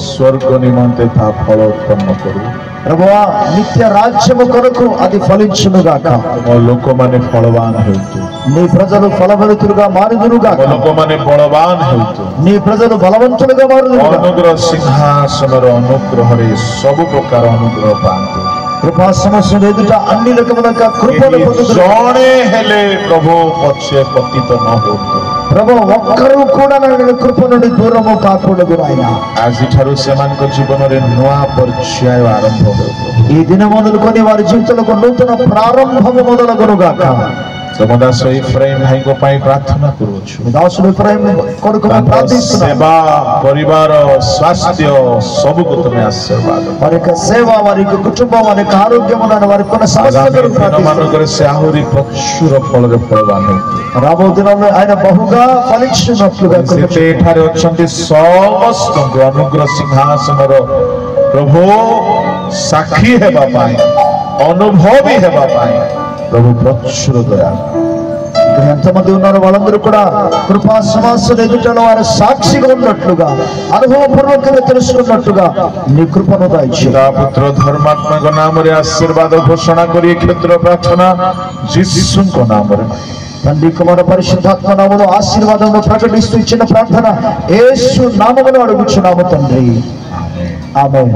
स्वर्ग निमंते ता फल उत्पन्न करू। ప్రభువా నిత్య రాజ్యము కొరకు అది ఫలించును గాక। ओ लोक माने फलवान हेतु, నీ ప్రజలు ఫలభరితులుగా మారుదురు ओ గాక। लोक माने बलवान हेतु। నీ ప్రజలు బలవంతులుగా మారుదురు గాక। अनुग्रह सिंहासन रो अनुग्रह रे सब प्रकार अनुग्रह पांतु। కృపా సమస్యలు ఎదుట అన్ని రకముల కృపను పొందుదురు। जणे हेले प्रभु पछे पतित न होतु। ప్రభు ఒక్కరు కూడా నన్ను కృప నుండి దూరము కాకూడదు ఆయన। आज ठारू सेमानक जीवन रे नवा परिचय आरंभ हो। ఈ దిన మొదలుకొని వారి జీవితంలో నూతన ప్రారంభము మొదలగును గాక। समदास इफ्राइम भाई को पाई प्रार्थना करूछु। దాసుడు ఇబ్రాహిం కొరకు ప్రార్థిస్తున్నాను। सेवा परिवार स्वास्थ्य सब को तुम्हें आशीर्वाद। వారి యొక్క సేవ, వారి యొక్క కుటుంబం, వారి యొక్క ఆరోగ్యము వారి కొన్న సమస్య కొరకు ప్రార్థిస్తున్నాను। मानकर से आहुरी प्रचुर फल रे फलवान हो। రాబో దినాల్లో ఆయన బహుగా ఫలించినట్లుగా కృప से एठारे अछंती समस्त अनुग्रह सिंहासन रो प्रभु साक्षी हेबा पाए, अनुभवी हेबा पाए प्रभु प्रचुर दया। ఇక్కడ ఎంతమంది ఉన్నారో వాళ్ళందరూ కూడా కృపా సింహాసనం ఎదుటలో వారి సాక్షిగా ఉన్నట్లుగా అనుభవపూర్వకంగా తెలుసుకున్నట్లుగా నీ కృపను దయచేయి। पिता पुत्र धर्मात्मक नाम रे आशीर्वाद घोषणा करी क्षेत्र प्रार्थना यीशु को नाम रे। తండ్రి కుమార పరిశుద్ధాత్మ నామములో ఆశీర్వాదమును ప్రకటిస్తూ ఇచ్చిన ప్రార్థన యేసు నామములో అడుగుచున్నాము తండ్రి, ఆమేన్।